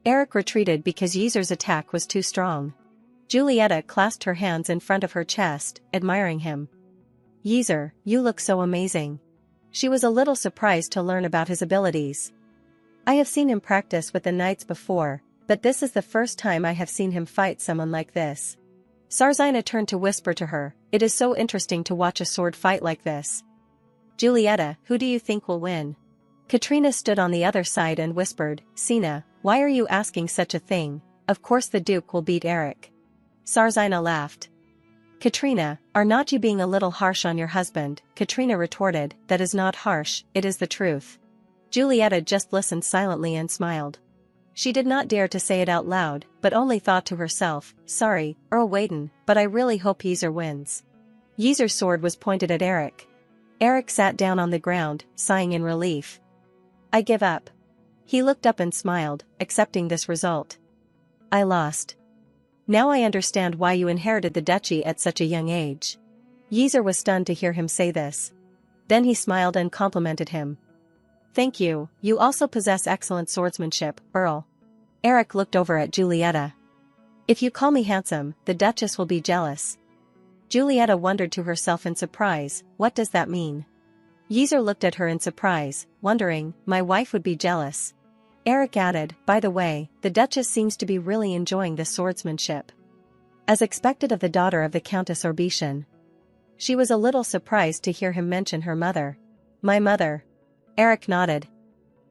Eric retreated because Yeezer's attack was too strong. Julieta clasped her hands in front of her chest, admiring him. Yeezer, you look so amazing. She was a little surprised to learn about his abilities. I have seen him practice with the knights before, but this is the first time I have seen him fight someone like this. Sarzina turned to whisper to her, it is so interesting to watch a sword fight like this. Julieta, who do you think will win? Katrina stood on the other side and whispered, Sina, why are you asking such a thing? Of course the Duke will beat Eric. Sarzina laughed. Katrina, are not you being a little harsh on your husband? Katrina retorted, that is not harsh, it is the truth. Julieta just listened silently and smiled. She did not dare to say it out loud, but only thought to herself, sorry, Earl Whedon, but I really hope Yeezer wins. Yeezer's sword was pointed at Eric. Eric sat down on the ground, sighing in relief. I give up. He looked up and smiled, accepting this result. I lost. Now I understand why you inherited the duchy at such a young age. Yeezer was stunned to hear him say this. Then he smiled and complimented him. Thank you, you also possess excellent swordsmanship, Earl. Eric looked over at Julieta. If you call me handsome, the Duchess will be jealous. Julieta wondered to herself in surprise, what does that mean? Yeezer looked at her in surprise, wondering, my wife would be jealous. Eric added, by the way, the Duchess seems to be really enjoying this swordsmanship. As expected of the daughter of the Countess Orbitian. She was a little surprised to hear him mention her mother. My mother. Eric nodded.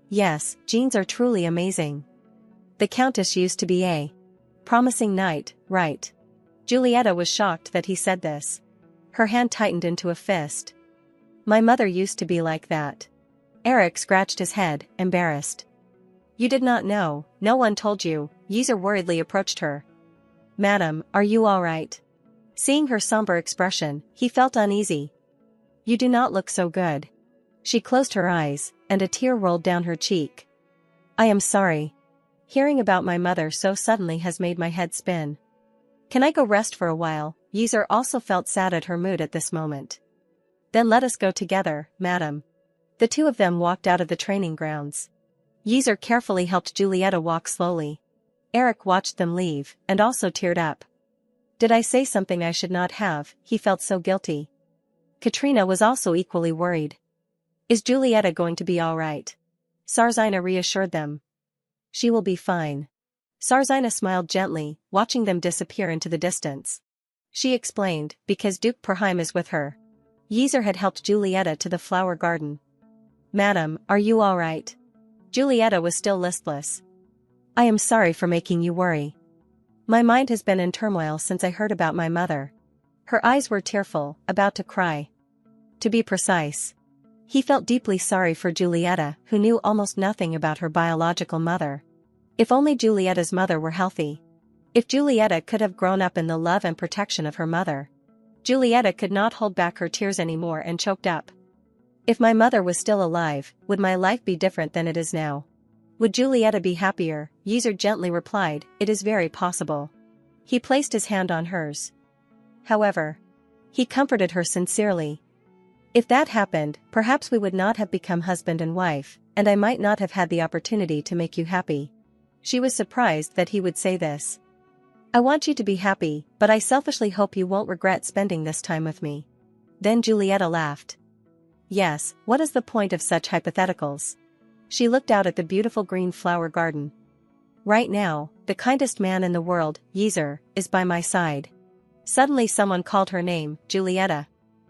Yes, genes are truly amazing. The Countess used to be a promising knight, right? Julieta was shocked that he said this. Her hand tightened into a fist. My mother used to be like that. Eric scratched his head, embarrassed. You did not know, no one told you, Yeezer worriedly approached her. Madam, are you all right? Seeing her somber expression, he felt uneasy. You do not look so good. She closed her eyes, and a tear rolled down her cheek. I am sorry. Hearing about my mother so suddenly has made my head spin. Can I go rest for a while? Yeezer also felt sad at her mood at this moment. Then let us go together, madam. The two of them walked out of the training grounds. Yeezer carefully helped Julieta walk slowly. Eric watched them leave, and also teared up. Did I say something I should not have? He felt so guilty. Katrina was also equally worried. Is Julieta going to be all right? Sarzina reassured them. She will be fine. Sarzina smiled gently, watching them disappear into the distance. She explained, because Duke Perheim is with her. Yeezer had helped Julieta to the flower garden. Madam, are you all right? Julieta was still listless. I am sorry for making you worry. My mind has been in turmoil since I heard about my mother. Her eyes were tearful, about to cry. To be precise. He felt deeply sorry for Julieta, who knew almost nothing about her biological mother. If only Julieta's mother were healthy. If Julieta could have grown up in the love and protection of her mother. Julieta could not hold back her tears anymore and choked up. If my mother was still alive, would my life be different than it is now? Would Julieta be happier? Yeezer gently replied, it is very possible. He placed his hand on hers. However, he comforted her sincerely. If that happened, perhaps we would not have become husband and wife, and I might not have had the opportunity to make you happy. She was surprised that he would say this. I want you to be happy, but I selfishly hope you won't regret spending this time with me. Then Julieta laughed. Yes, what is the point of such hypotheticals? She looked out at the beautiful green flower garden. Right now, the kindest man in the world, Yeezer, is by my side. Suddenly someone called her name, Julieta.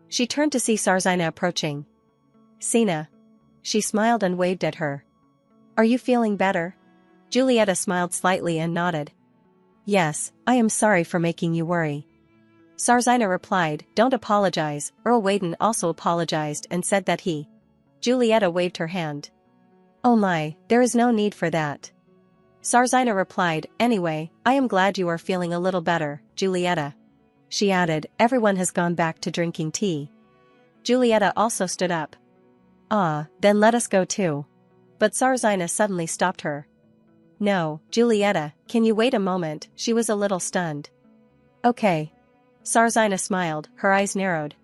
She turned to see Sarzina approaching. Sina. She smiled and waved at her. Are you feeling better? Julieta smiled slightly and nodded. Yes, I am sorry for making you worry. Sarzina replied, don't apologize. Earl Waden also apologized and said that he. Julieta waved her hand. Oh my, there is no need for that. Sarzina replied, anyway, I am glad you are feeling a little better, Julieta. She added, everyone has gone back to drinking tea. Julieta also stood up. Ah, then let us go too. But Sarzina suddenly stopped her. No, Julieta, can you wait a moment? She was a little stunned. Okay. Sarzina smiled, her eyes narrowed.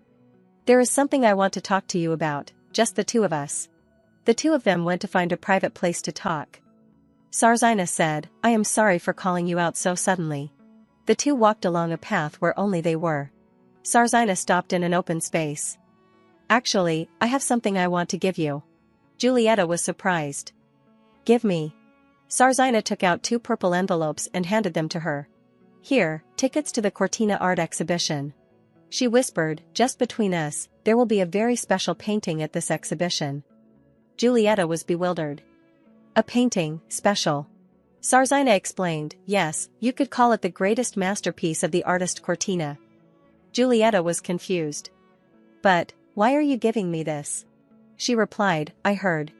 There is something I want to talk to you about, just the two of us. The two of them went to find a private place to talk. Sarzina said, I am sorry for calling you out so suddenly. The two walked along a path where only they were. Sarzina stopped in an open space. Actually, I have something I want to give you. Julieta was surprised. Give me. Sarzina took out 2 purple envelopes and handed them to her. Here, tickets to the Cortina art exhibition. She whispered, just between us, there will be a very special painting at this exhibition. Julieta was bewildered. A painting, special. Sarzina explained, yes, you could call it the greatest masterpiece of the artist Cortina. Julieta was confused. But, why are you giving me this? She replied, I heard.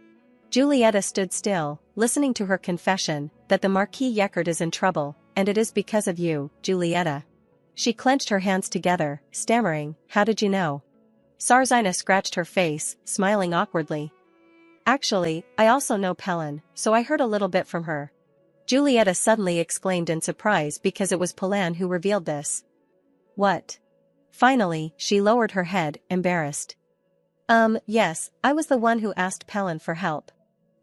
Julieta stood still, listening to her confession, that the Marquis Yeckert is in trouble, and it is because of you, Julieta. She clenched her hands together, stammering, how did you know? Sarzina scratched her face, smiling awkwardly. Actually, I also know Pelin, so I heard a little bit from her. Julieta suddenly exclaimed in surprise because it was Pelin who revealed this. What? Finally, she lowered her head, embarrassed. Yes, I was the one who asked Pelin for help.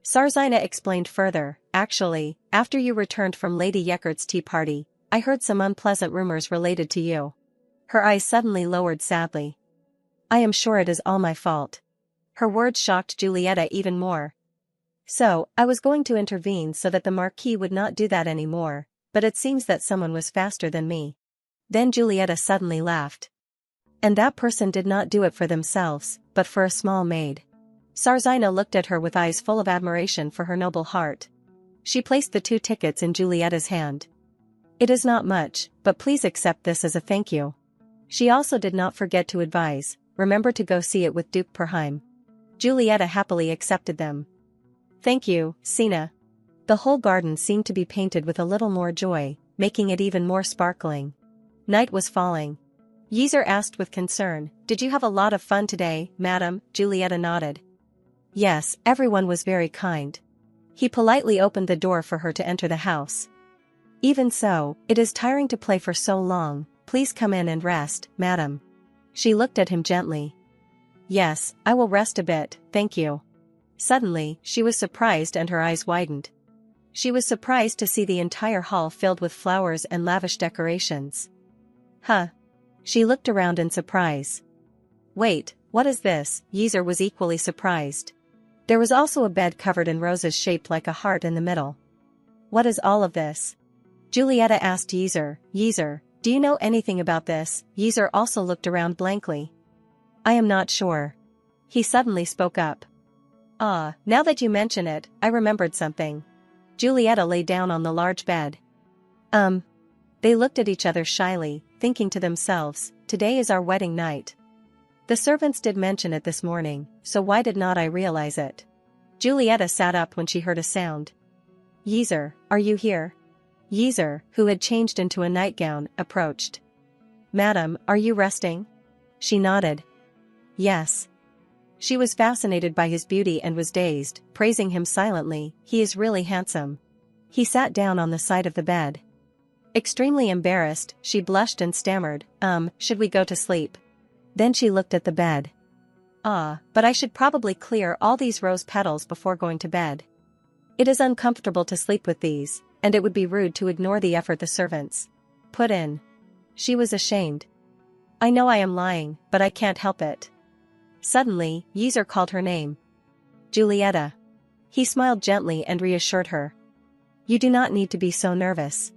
Sarzina explained further, actually, after you returned from Lady Yeckert's tea party, I heard some unpleasant rumors related to you. Her eyes suddenly lowered sadly. I am sure it is all my fault. Her words shocked Julieta even more. So, I was going to intervene so that the Marquis would not do that anymore, but it seems that someone was faster than me. Then Julieta suddenly laughed. And that person did not do it for themselves, but for a small maid. Sarzina looked at her with eyes full of admiration for her noble heart. She placed the 2 tickets in Julieta's hand. It is not much, but please accept this as a thank you. She also did not forget to advise, remember to go see it with Duke Perheim. Julieta happily accepted them. Thank you, Sina. The whole garden seemed to be painted with a little more joy, making it even more sparkling. Night was falling. Yeezer asked with concern, did you have a lot of fun today, madam? Julieta nodded. Yes, everyone was very kind. He politely opened the door for her to enter the house. Even so, it is tiring to play for so long, please come in and rest, madam. She looked at him gently. Yes, I will rest a bit, thank you. Suddenly, she was surprised and her eyes widened. She was surprised to see the entire hall filled with flowers and lavish decorations. Huh. She looked around in surprise. Wait, what is this? Yeezer was equally surprised. There was also a bed covered in roses shaped like a heart in the middle. What is all of this? Julieta asked Yeezer. Yeezer, do you know anything about this? Yeezer also looked around blankly. I am not sure. He suddenly spoke up. Ah, now that you mention it, I remembered something. Julieta lay down on the large bed. They looked at each other shyly, thinking to themselves, today is our wedding night. The servants did mention it this morning, so why did not I realize it? Julieta sat up when she heard a sound. Yeezer, are you here? Yeezer, who had changed into a nightgown, approached. Madam, are you resting? She nodded. Yes. She was fascinated by his beauty and was dazed, praising him silently. He is really handsome. He sat down on the side of the bed. Extremely embarrassed, she blushed and stammered, should we go to sleep? Then she looked at the bed. But I should probably clear all these rose petals before going to bed. It is uncomfortable to sleep with these, and it would be rude to ignore the effort the servants put in. She was ashamed. I know I am lying, but I can't help it. Suddenly, Yeezer called her name. Julieta. He smiled gently and reassured her. You do not need to be so nervous.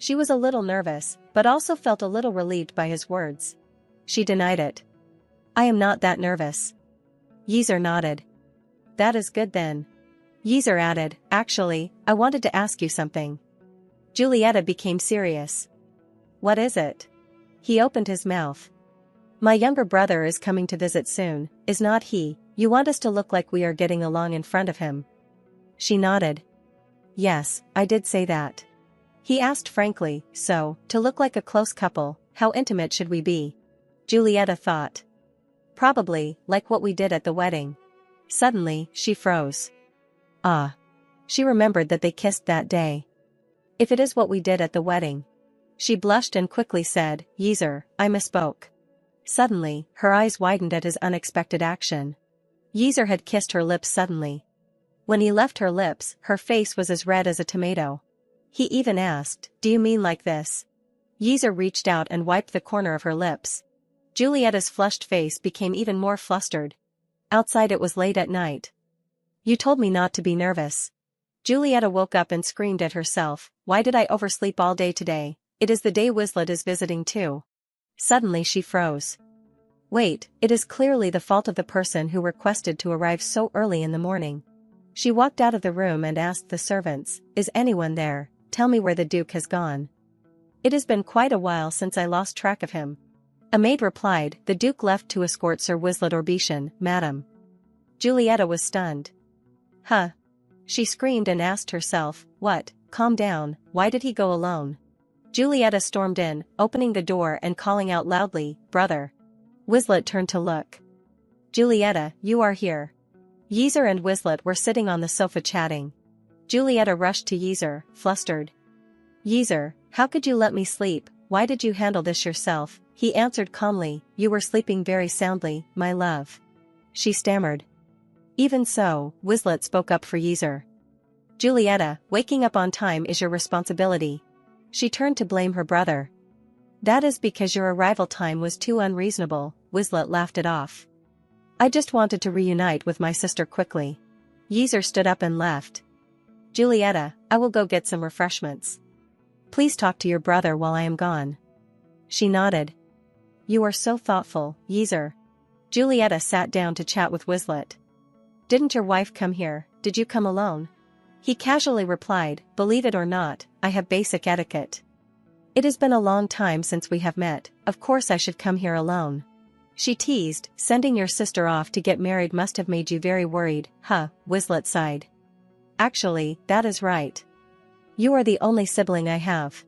She was a little nervous, but also felt a little relieved by his words. She denied it. I am not that nervous. Yeezer nodded. That is good then. Yeezer added, actually, I wanted to ask you something. Julieta became serious. What is it? He opened his mouth. My younger brother is coming to visit soon, is not he? You want us to look like we are getting along in front of him. She nodded. Yes, I did say that. He asked frankly, so, to look like a close couple, how intimate should we be? Julieta thought. Probably, like what we did at the wedding. Suddenly, she froze. She remembered that they kissed that day. If it is what we did at the wedding. She blushed and quickly said, Yeezer, I misspoke. Suddenly, her eyes widened at his unexpected action. Yeezer had kissed her lips suddenly. When he left her lips, her face was as red as a tomato. He even asked, do you mean like this? Yeezer reached out and wiped the corner of her lips. Julieta's flushed face became even more flustered. Outside it was late at night. You told me not to be nervous. Julieta woke up and screamed at herself, why did I oversleep all day today? It is the day Wizlet is visiting too. Suddenly she froze. Wait, it is clearly the fault of the person who requested to arrive so early in the morning. She walked out of the room and asked the servants, is anyone there? Tell me where the Duke has gone. It has been quite a while since I lost track of him. A maid replied, the Duke left to escort Sir Wizlet Orbetian, madam. Julieta was stunned. Huh? She screamed and asked herself, what? Calm down, why did he go alone? Julieta stormed in, opening the door and calling out loudly, brother. Wizlet turned to look. Julieta, you are here. Yeezer and Wizlet were sitting on the sofa chatting. Julieta rushed to Yeezer, flustered. Yeezer, how could you let me sleep? Why did you handle this yourself? He answered calmly, you were sleeping very soundly, my love. She stammered. Even so, Wizlet spoke up for Yeezer. Julieta, waking up on time is your responsibility. She turned to blame her brother. That is because your arrival time was too unreasonable, Wizlet laughed it off. I just wanted to reunite with my sister quickly. Yeezer stood up and left. Julieta, I will go get some refreshments. Please talk to your brother while I am gone. She nodded. You are so thoughtful, Yeezer. Julieta sat down to chat with Wizlet. Didn't your wife come here? Did you come alone? He casually replied, believe it or not, I have basic etiquette. It has been a long time since we have met, of course I should come here alone. She teased, sending your sister off to get married must have made you very worried, huh, Wizlet sighed. Actually, that is right. You are the only sibling I have.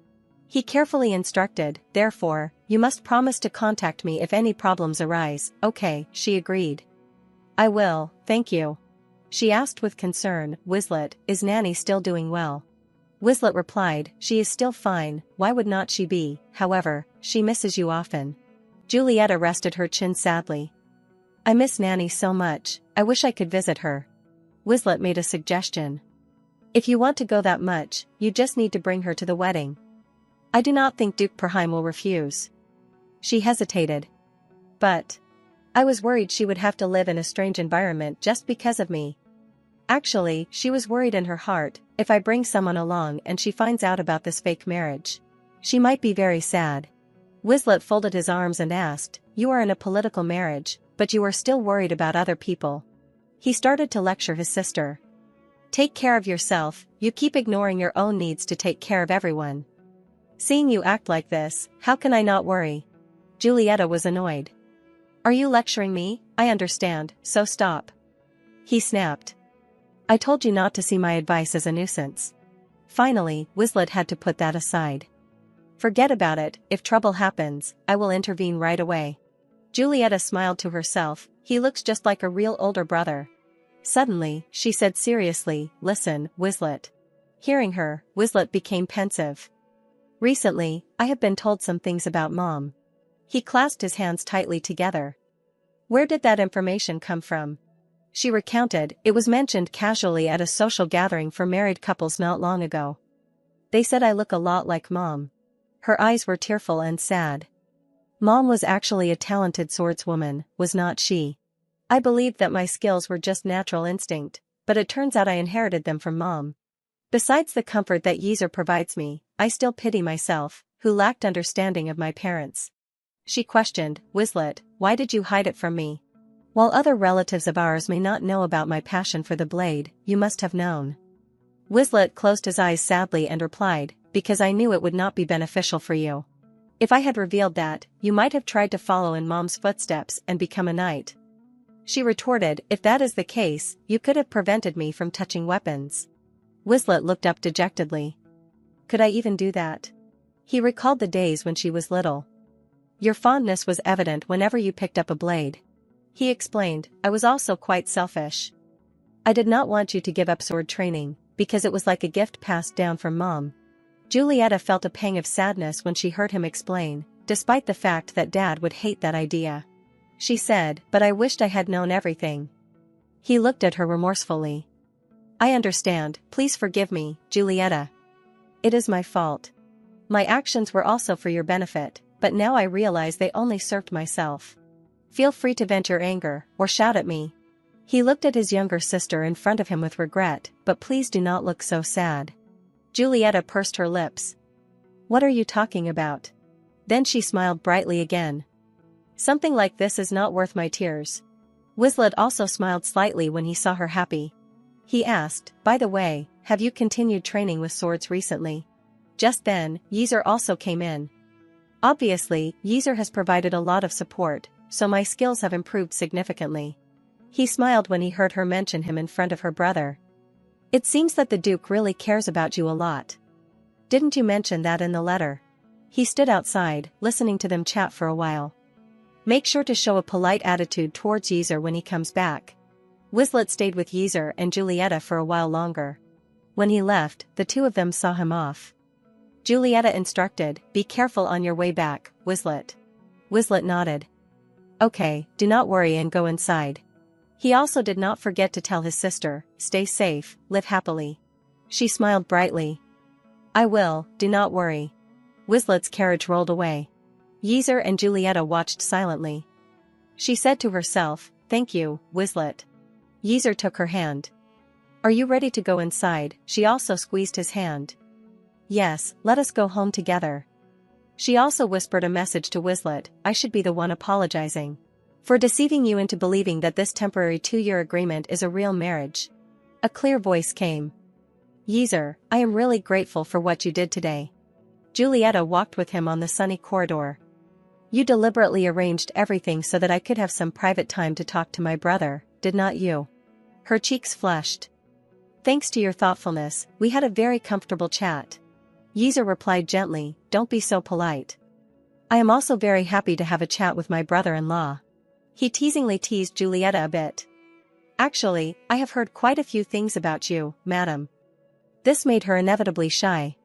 He carefully instructed, therefore, you must promise to contact me if any problems arise. Okay, she agreed. I will, thank you. She asked with concern, Wizlet, is Nanny still doing well? Wizlet replied, she is still fine, why would not she be, however, she misses you often. Julieta rested her chin sadly. I miss Nanny so much, I wish I could visit her. Wizlet made a suggestion. If you want to go that much, you just need to bring her to the wedding. I do not think Duke Perheim will refuse. She hesitated. But I was worried she would have to live in a strange environment just because of me. Actually, she was worried in her heart, if I bring someone along and she finds out about this fake marriage, she might be very sad. Wizlet folded his arms and asked, "You are in a political marriage, but you are still worried about other people." He started to lecture his sister. "Take care of yourself, you keep ignoring your own needs to take care of everyone. Seeing you act like this, how can I not worry?" Julieta was annoyed. "Are you lecturing me? I understand, so stop." He snapped. "I told you not to see my advice as a nuisance." Finally, Wizlet had to put that aside. "Forget about it, if trouble happens, I will intervene right away." Julieta smiled to herself, he looks just like a real older brother. Suddenly, she said seriously, "Listen, Wizlet." Hearing her, Wizlet became pensive. "Recently, I have been told some things about Mom." He clasped his hands tightly together. "Where did that information come from?" She recounted, "It was mentioned casually at a social gathering for married couples not long ago. They said I look a lot like Mom." Her eyes were tearful and sad. "Mom was actually a talented swordswoman, was not she? I believed that my skills were just natural instinct, but it turns out I inherited them from Mom. Besides the comfort that Yeezer provides me, I still pity myself, who lacked understanding of my parents." She questioned, "Wizlet, why did you hide it from me? While other relatives of ours may not know about my passion for the blade, you must have known." Wizlet closed his eyes sadly and replied, "Because I knew it would not be beneficial for you. If I had revealed that, you might have tried to follow in Mom's footsteps and become a knight." She retorted, "If that is the case, you could have prevented me from touching weapons." Wizlet looked up dejectedly. "Could I even do that?" He recalled the days when she was little. "Your fondness was evident whenever you picked up a blade." He explained, "I was also quite selfish. I did not want you to give up sword training, because it was like a gift passed down from Mom." Julieta felt a pang of sadness when she heard him explain, despite the fact that Dad would hate that idea. She said, "But I wished I had known everything." He looked at her remorsefully. "I understand, please forgive me, Julieta. It is my fault. My actions were also for your benefit, but now I realize they only served myself. Feel free to vent your anger, or shout at me." He looked at his younger sister in front of him with regret, "But please do not look so sad." Julieta pursed her lips. "What are you talking about?" Then she smiled brightly again. "Something like this is not worth my tears." Wizlet also smiled slightly when he saw her happy. He asked, "By the way, have you continued training with swords recently?" Just then, Yeezer also came in. "Obviously, Yeezer has provided a lot of support, so my skills have improved significantly." He smiled when he heard her mention him in front of her brother. "It seems that the Duke really cares about you a lot. Didn't you mention that in the letter?" He stood outside, listening to them chat for a while. "Make sure to show a polite attitude towards Yeezer when he comes back." Wizlet stayed with Yeezer and Julieta for a while longer. When he left, the two of them saw him off. Julieta instructed, "Be careful on your way back, Wizlet." Wizlet nodded. "Okay, do not worry and go inside." He also did not forget to tell his sister, "Stay safe, live happily." She smiled brightly. "I will, do not worry." Wizlet's carriage rolled away. Yeezer and Julieta watched silently. She said to herself, "Thank you, Wizlet." Yeezer took her hand. "Are you ready to go inside?" She also squeezed his hand. "Yes, let us go home together." She also whispered a message to Wizlet, "I should be the one apologizing for deceiving you into believing that this temporary 2-year agreement is a real marriage." A clear voice came. "Yeezer, I am really grateful for what you did today." Julieta walked with him on the sunny corridor. "You deliberately arranged everything so that I could have some private time to talk to my brother, did not you?" Her cheeks flushed. "Thanks to your thoughtfulness, we had a very comfortable chat." Yeezer replied gently, "Don't be so polite. I am also very happy to have a chat with my brother-in-law." He teasingly teased Julieta a bit. "Actually, I have heard quite a few things about you, madam." This made her inevitably shy.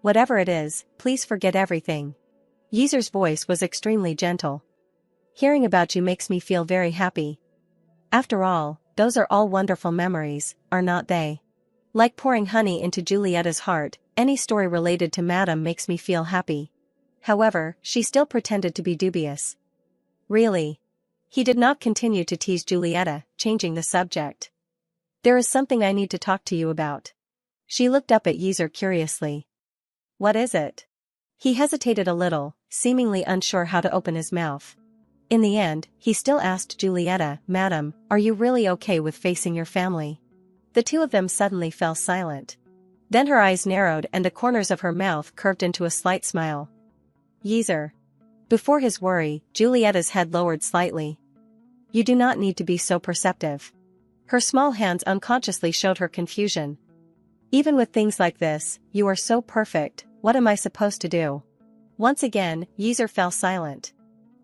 "Whatever it is, please forget everything." Yeezer's voice was extremely gentle. "Hearing about you makes me feel very happy. After all, those are all wonderful memories, are not they? Like pouring honey into Julieta's heart, any story related to Madam makes me feel happy." However, she still pretended to be dubious. Really? He did not continue to tease Julieta, changing the subject. There is something I need to talk to you about. She looked up at Yeazer curiously. What is it? He hesitated a little, seemingly unsure how to open his mouth. In the end, he still asked Julieta, Madam, are you really okay with facing your family? The two of them suddenly fell silent. Then her eyes narrowed and the corners of her mouth curved into a slight smile. Yeazer. Before his worry, Julieta's head lowered slightly. You do not need to be so perceptive. Her small hands unconsciously showed her confusion. Even with things like this, you are so perfect, what am I supposed to do? Once again, Yeazer fell silent.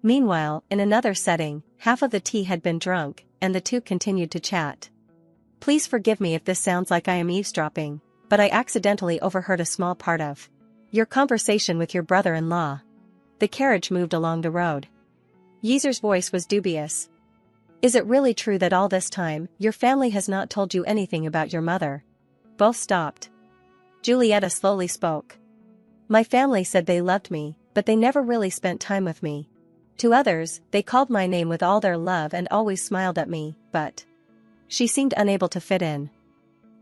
Meanwhile, in another setting, half of the tea had been drunk, and the two continued to chat. Please forgive me if this sounds like I am eavesdropping, but I accidentally overheard a small part of your conversation with your brother-in-law. The carriage moved along the road. Yeazer's voice was dubious. Is it really true that all this time, your family has not told you anything about your mother? Both stopped. Julieta slowly spoke. My family said they loved me, but they never really spent time with me. To others, they called my name with all their love and always smiled at me, but she seemed unable to fit in.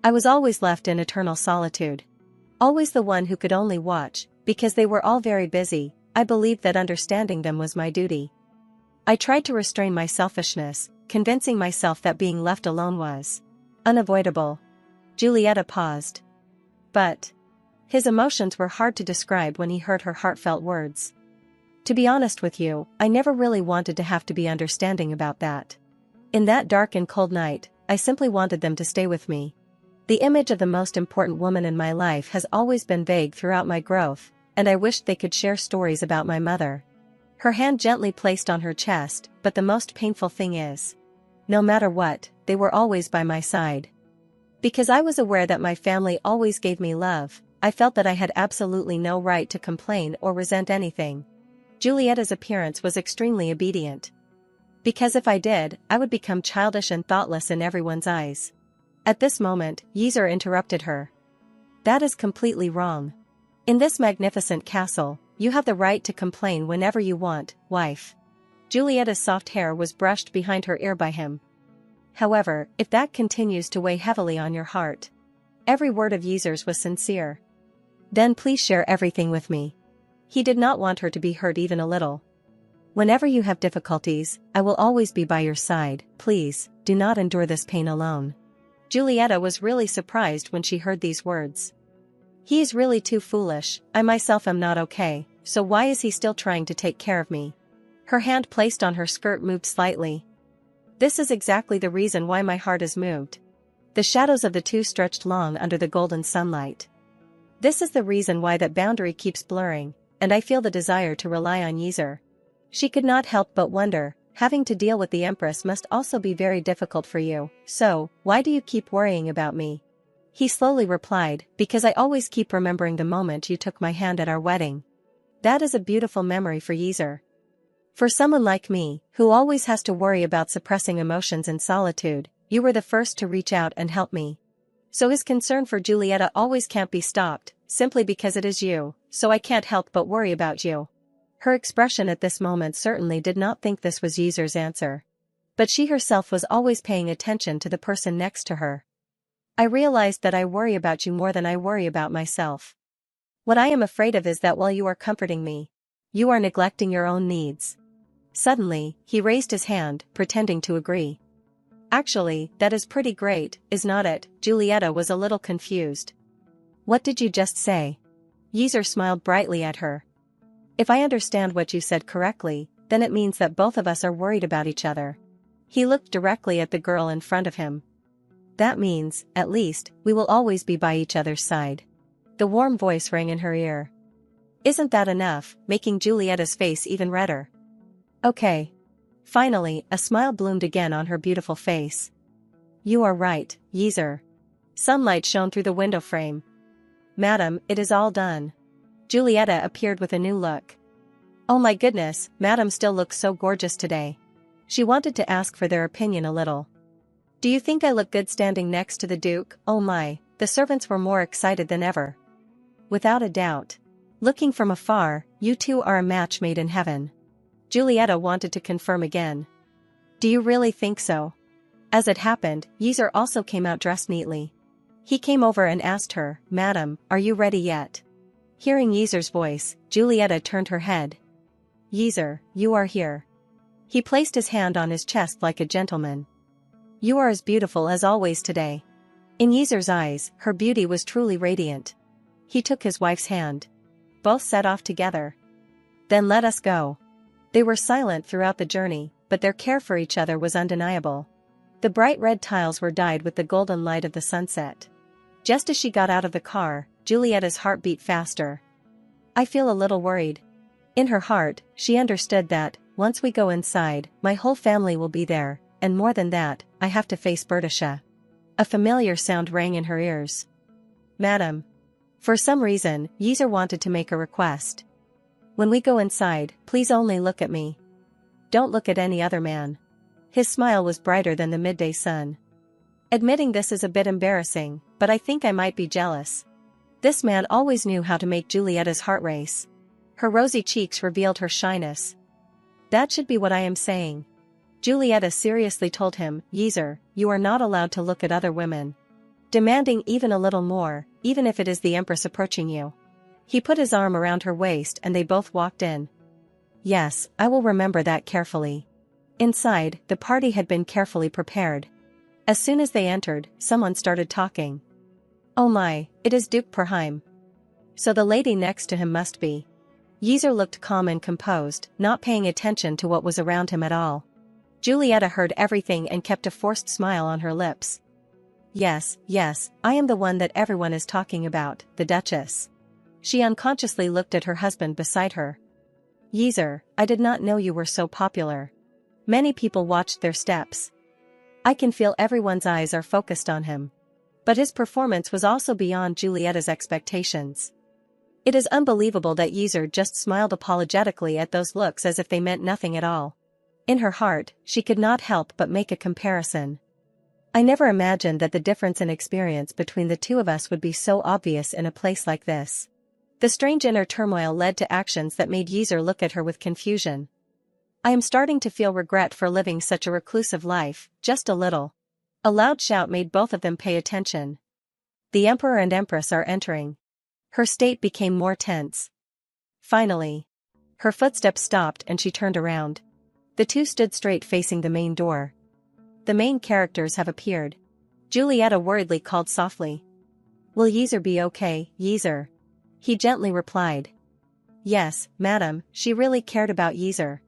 I was always left in eternal solitude. Always the one who could only watch, because they were all very busy. I believed that understanding them was my duty. I tried to restrain my selfishness, convincing myself that being left alone was unavoidable. Julieta paused. But his emotions were hard to describe when he heard her heartfelt words. To be honest with you, I never really wanted to have to be understanding about that. In that dark and cold night, I simply wanted them to stay with me. The image of the most important woman in my life has always been vague throughout my growth, and I wished they could share stories about my mother. Her hand gently placed on her chest, but the most painful thing is, no matter what, they were always by my side. Because I was aware that my family always gave me love, I felt that I had absolutely no right to complain or resent anything. Julieta's appearance was extremely obedient. Because if I did, I would become childish and thoughtless in everyone's eyes. At this moment, Yeazer interrupted her. That is completely wrong. In this magnificent castle, you have the right to complain whenever you want, wife. Julieta's soft hair was brushed behind her ear by him. However, if that continues to weigh heavily on your heart. Every word of Yeazer's was sincere. Then please share everything with me. He did not want her to be hurt even a little. Whenever you have difficulties, I will always be by your side. Please, do not endure this pain alone. Julieta was really surprised when she heard these words. He is really too foolish. I myself am not okay, so why is he still trying to take care of me? Her hand placed on her skirt moved slightly. This is exactly the reason why my heart is moved. The shadows of the two stretched long under the golden sunlight. This is the reason why that boundary keeps blurring, and I feel the desire to rely on Yeazer. She could not help but wonder, having to deal with the Empress must also be very difficult for you, so, why do you keep worrying about me? He slowly replied, because I always keep remembering the moment you took my hand at our wedding. That is a beautiful memory for Yeazer. For someone like me, who always has to worry about suppressing emotions in solitude, you were the first to reach out and help me. So his concern for Julieta always can't be stopped, simply because it is you, so I can't help but worry about you. Her expression at this moment certainly did not think this was Yeazer's answer. But she herself was always paying attention to the person next to her. I realized that I worry about you more than I worry about myself. What I am afraid of is that while you are comforting me, you are neglecting your own needs. Suddenly, he raised his hand, pretending to agree. Actually, that is pretty great, is not it? Julieta was a little confused. What did you just say? Yeazer smiled brightly at her. If I understand what you said correctly, then it means that both of us are worried about each other. He looked directly at the girl in front of him. That means, at least, we will always be by each other's side. The warm voice rang in her ear. Isn't that enough, making Julieta's face even redder? Okay. Finally, a smile bloomed again on her beautiful face. You are right, Yeazer. Sunlight shone through the window frame. Madam, it is all done. Julieta appeared with a new look. Oh my goodness, Madam still looks so gorgeous today. She wanted to ask for their opinion a little. Do you think I look good standing next to the Duke? Oh my, the servants were more excited than ever. Without a doubt. Looking from afar, you two are a match made in heaven. Julieta wanted to confirm again. Do you really think so? As it happened, Yeezer also came out dressed neatly. He came over and asked her, Madam, are you ready yet? Hearing Yeezer's voice, Julieta turned her head. Yeezer, you are here. He placed his hand on his chest like a gentleman. You are as beautiful as always today. In Yeezer's eyes, her beauty was truly radiant. He took his wife's hand. Both set off together. Then let us go. They were silent throughout the journey, but their care for each other was undeniable. The bright red tiles were dyed with the golden light of the sunset. Just as she got out of the car, Julieta's heart beat faster. I feel a little worried. In her heart, she understood that, once we go inside, my whole family will be there, and more than that, I have to face Berdesha. A familiar sound rang in her ears. Madam. For some reason, Yeezer wanted to make a request. When we go inside, please only look at me. Don't look at any other man. His smile was brighter than the midday sun. Admitting this is a bit embarrassing, but I think I might be jealous. This man always knew how to make Julieta's heart race. Her rosy cheeks revealed her shyness. That should be what I am saying. Julieta seriously told him, Yeezer, you are not allowed to look at other women. Demanding even a little more, even if it is the Empress approaching you. He put his arm around her waist and they both walked in. Yes, I will remember that carefully. Inside, the party had been carefully prepared. As soon as they entered, someone started talking. Oh my, it is Duke Perheim. So the lady next to him must be. Yeezer looked calm and composed, not paying attention to what was around him at all. Julieta heard everything and kept a forced smile on her lips. Yes, I am the one that everyone is talking about, the Duchess. She unconsciously looked at her husband beside her. Yeezer, I did not know you were so popular. Many people watched their steps. I can feel everyone's eyes are focused on him. But his performance was also beyond Julieta's expectations. It is unbelievable that Yeezer just smiled apologetically at those looks as if they meant nothing at all. In her heart, she could not help but make a comparison. I never imagined that the difference in experience between the two of us would be so obvious in a place like this. The strange inner turmoil led to actions that made Yeezer look at her with confusion. I am starting to feel regret for living such a reclusive life, just a little. A loud shout made both of them pay attention. The Emperor and Empress are entering. Her state became more tense. Finally. Her footsteps stopped and she turned around. The two stood straight facing the main door. The main characters have appeared. Julieta worriedly called softly. Will Yeezer be okay, Yeezer? He gently replied. Yes, madam, she really cared about Yeezer.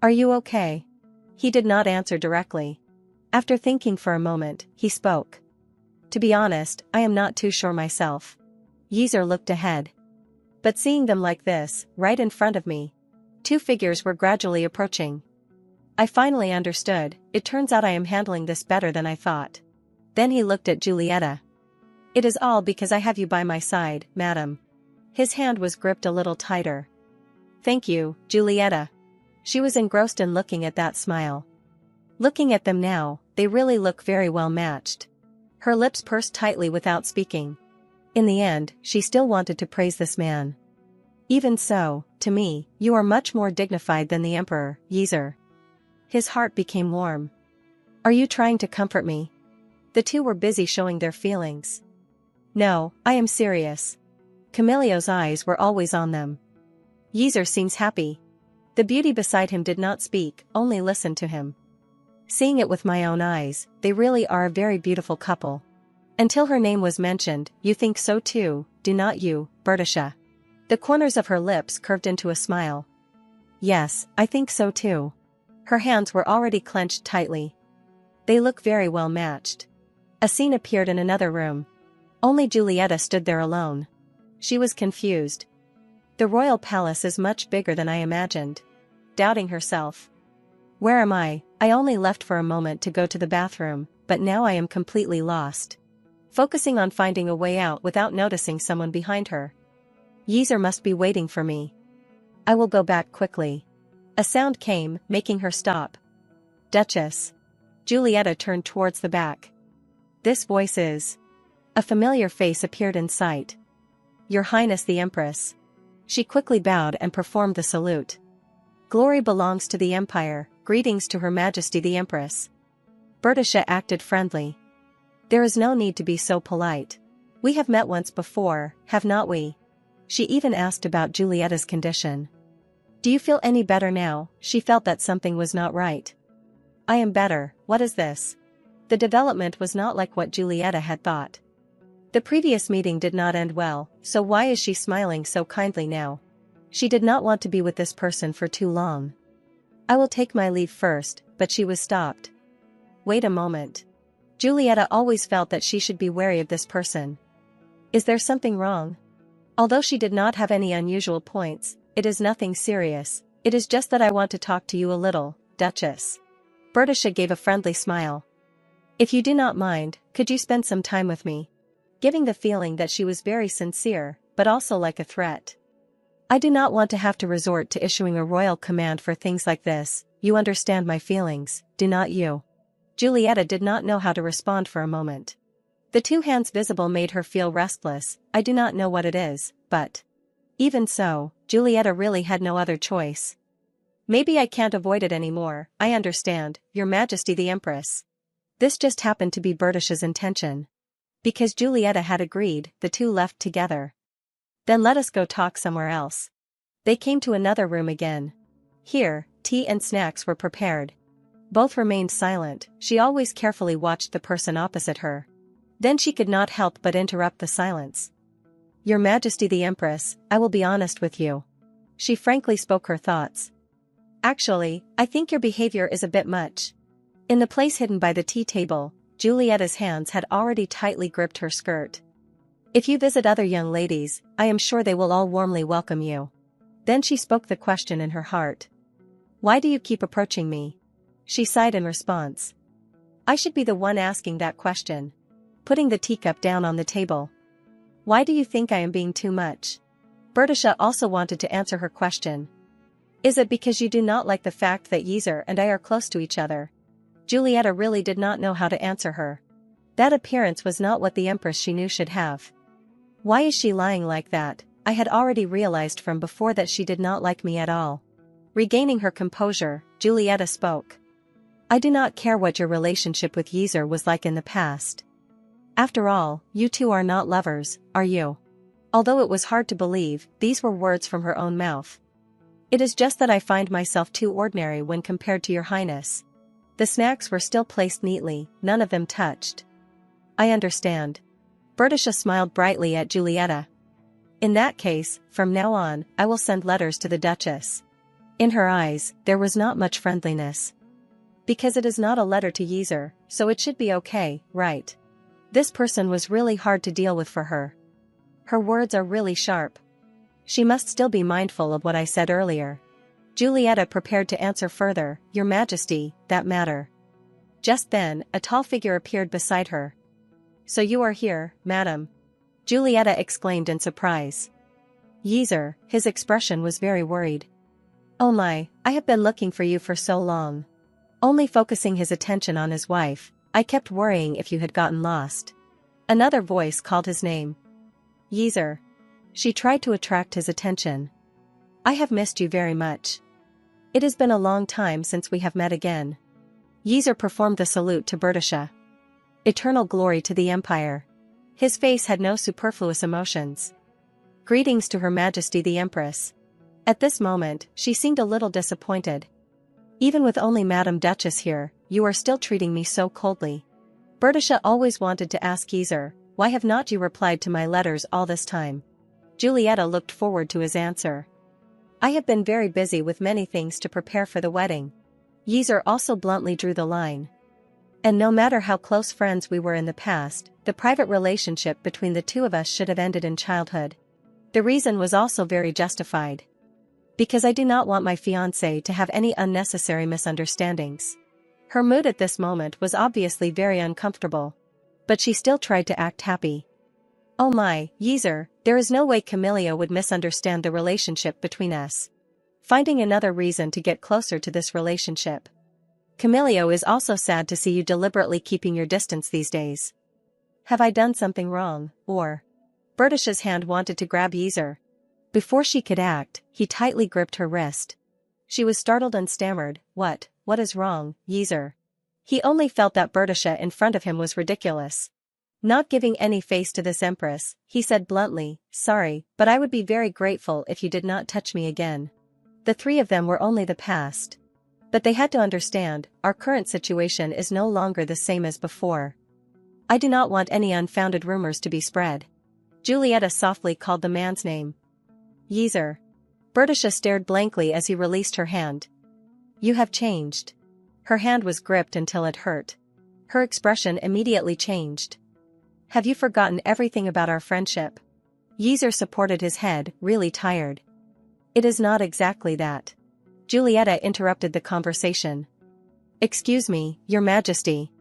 Are you okay? He did not answer directly. After thinking for a moment, he spoke. To be honest, I am not too sure myself. Yeezer looked ahead. But seeing them like this, right in front of me, two figures were gradually approaching. I finally understood, it turns out I am handling this better than I thought. Then he looked at Julieta. It is all because I have you by my side, madam. His hand was gripped a little tighter. Thank you, Julieta. She was engrossed in looking at that smile. Looking at them now, they really look very well matched. Her lips pursed tightly without speaking. In the end, she still wanted to praise this man. Even so, to me, you are much more dignified than the Emperor, Yeezer. His heart became warm. Are you trying to comfort me? The two were busy showing their feelings. No, I am serious. Camilleo's eyes were always on them. Yeezer seems happy. The beauty beside him did not speak, only listened to him. Seeing it with my own eyes, they really are a very beautiful couple. Until her name was mentioned, you think so too, do not you, Berdesha? The corners of her lips curved into a smile. Yes, I think so too. Her hands were already clenched tightly. They look very well matched. A scene appeared in another room. Only Julieta stood there alone. She was confused. The royal palace is much bigger than I imagined. Doubting herself. Where am I? I only left for a moment to go to the bathroom, but now I am completely lost. Focusing on finding a way out without noticing someone behind her. Yeezer must be waiting for me. I will go back quickly. A sound came, making her stop. Duchess. Julieta turned towards the back. This voice is. A familiar face appeared in sight. Your Highness the Empress. She quickly bowed and performed the salute. Glory belongs to the Empire, greetings to Her Majesty the Empress. Berdesha acted friendly. There is no need to be so polite. We have met once before, have not we? She even asked about Giulietta's condition. Do you feel any better now? She felt that something was not right. I am better, what is this? The development was not like what Giulietta had thought. The previous meeting did not end well, so why is she smiling so kindly now? She did not want to be with this person for too long. I will take my leave first, but she was stopped. Wait a moment. Giulietta always felt that she should be wary of this person. Is there something wrong? Although she did not have any unusual points, it is nothing serious, it is just that I want to talk to you a little, Duchess. Berdesha gave a friendly smile. If you do not mind, could you spend some time with me? Giving the feeling that she was very sincere, but also like a threat. I do not want to have to resort to issuing a royal command for things like this, you understand my feelings, do not you? Giulietta did not know how to respond for a moment. The two hands visible made her feel restless. I do not know what it is, but... Even so, Giulietta really had no other choice. Maybe I can't avoid it anymore, I understand, Your Majesty the Empress. This just happened to be Berdesha's intention. Because Giulietta had agreed, the two left together. Then let us go talk somewhere else. They came to another room again. Here, tea and snacks were prepared. Both remained silent. She always carefully watched the person opposite her. Then she could not help but interrupt the silence. Your Majesty the Empress, I will be honest with you. She frankly spoke her thoughts. Actually, I think your behavior is a bit much. In the place hidden by the tea table, Giulietta's hands had already tightly gripped her skirt. If you visit other young ladies, I am sure they will all warmly welcome you. Then she spoke the question in her heart. Why do you keep approaching me? She sighed in response. I should be the one asking that question. Putting the teacup down on the table. Why do you think I am being too much? Berdesha also wanted to answer her question. Is it because you do not like the fact that Yeaser and I are close to each other? Giulietta really did not know how to answer her. That appearance was not what the Empress she knew should have. Why is she lying like that? I had already realized from before that she did not like me at all. Regaining her composure, Giulietta spoke. I do not care what your relationship with Yeaser was like in the past. After all, you two are not lovers, are you? Although it was hard to believe, these were words from her own mouth. It is just that I find myself too ordinary when compared to your highness. The snacks were still placed neatly, none of them touched. I understand. Berdesha smiled brightly at Giulietta. In that case, from now on, I will send letters to the Duchess. In her eyes, there was not much friendliness. Because it is not a letter to Yeaser, so it should be okay, right? This person was really hard to deal with for her. Her words are really sharp. She must still be mindful of what I said earlier. Giulietta prepared to answer further, Your Majesty, that matter. Just then, a tall figure appeared beside her. So you are here, madam? Giulietta exclaimed in surprise. Yeaser, his expression was very worried. Oh my, I have been looking for you for so long. Only focusing his attention on his wife, I kept worrying if you had gotten lost. Another voice called his name. Yeaser. She tried to attract his attention. I have missed you very much. It has been a long time since we have met again. Yeaser performed the salute to Berdesha. Eternal glory to the Empire. His face had no superfluous emotions. Greetings to Her Majesty the Empress. At this moment, she seemed a little disappointed. Even with only Madam Duchess here, you are still treating me so coldly. Berdesha always wanted to ask Yeaser, why have not you replied to my letters all this time? Giulietta looked forward to his answer. I have been very busy with many things to prepare for the wedding. Yeaser also bluntly drew the line. And no matter how close friends we were in the past, the private relationship between the two of us should have ended in childhood. The reason was also very justified. Because I do not want my fiancé to have any unnecessary misunderstandings. Her mood at this moment was obviously very uncomfortable. But she still tried to act happy. Oh my, Yeaser, there is no way Camillia would misunderstand the relationship between us. Finding another reason to get closer to this relationship. Camillia is also sad to see you deliberately keeping your distance these days. Have I done something wrong, or? Berdesha's hand wanted to grab Yeaser. Before she could act, he tightly gripped her wrist. She was startled and stammered, What is wrong, Yeezer? He only felt that Berdesha in front of him was ridiculous. Not giving any face to this empress, he said bluntly, Sorry, but I would be very grateful if you did not touch me again. The three of them were only the past. But they had to understand, our current situation is no longer the same as before. I do not want any unfounded rumors to be spread. Julieta softly called the man's name. Yeezer. Berdesha stared blankly as he released her hand. You have changed. Her hand was gripped until it hurt. Her expression immediately changed. Have you forgotten everything about our friendship? Yeezer supported his head, really tired. It is not exactly that. Julieta interrupted the conversation. Excuse me, Your Majesty.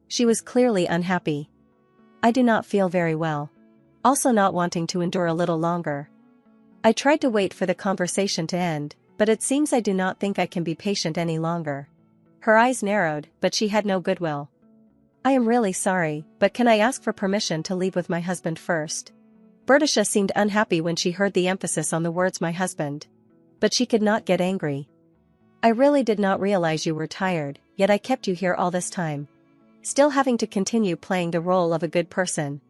She was clearly unhappy. I do not feel very well. Also not wanting to endure a little longer. I tried to wait for the conversation to end, but it seems I do not think I can be patient any longer. Her eyes narrowed, but she had no goodwill. I am really sorry, but can I ask for permission to leave with my husband first? Berdesha seemed unhappy when she heard the emphasis on the words my husband. But she could not get angry. I really did not realize you were tired, yet I kept you here all this time. Still having to continue playing the role of a good person.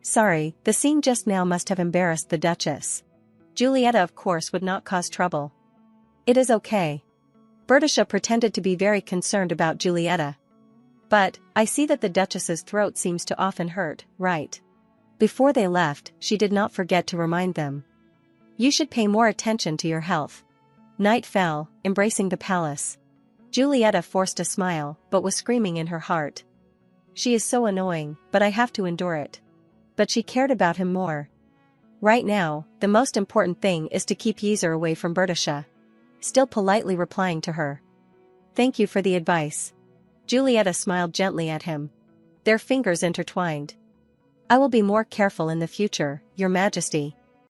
Sorry, the scene just now must have embarrassed the Duchess. Julieta of course would not cause trouble. It is okay. Berdesha pretended to be very concerned about Julieta. But, I see that the Duchess's throat seems to often hurt, right? Before they left, she did not forget to remind them. You should pay more attention to your health. Night fell, embracing the palace. Julieta forced a smile, but was screaming in her heart. She is so annoying, but I have to endure it. But she cared about him more. Right now, the most important thing is to keep Yeezer away from Berdesha. Still politely replying to her. Thank you for the advice. Julieta smiled gently at him. Their fingers intertwined. I will be more careful in the future, Your Majesty.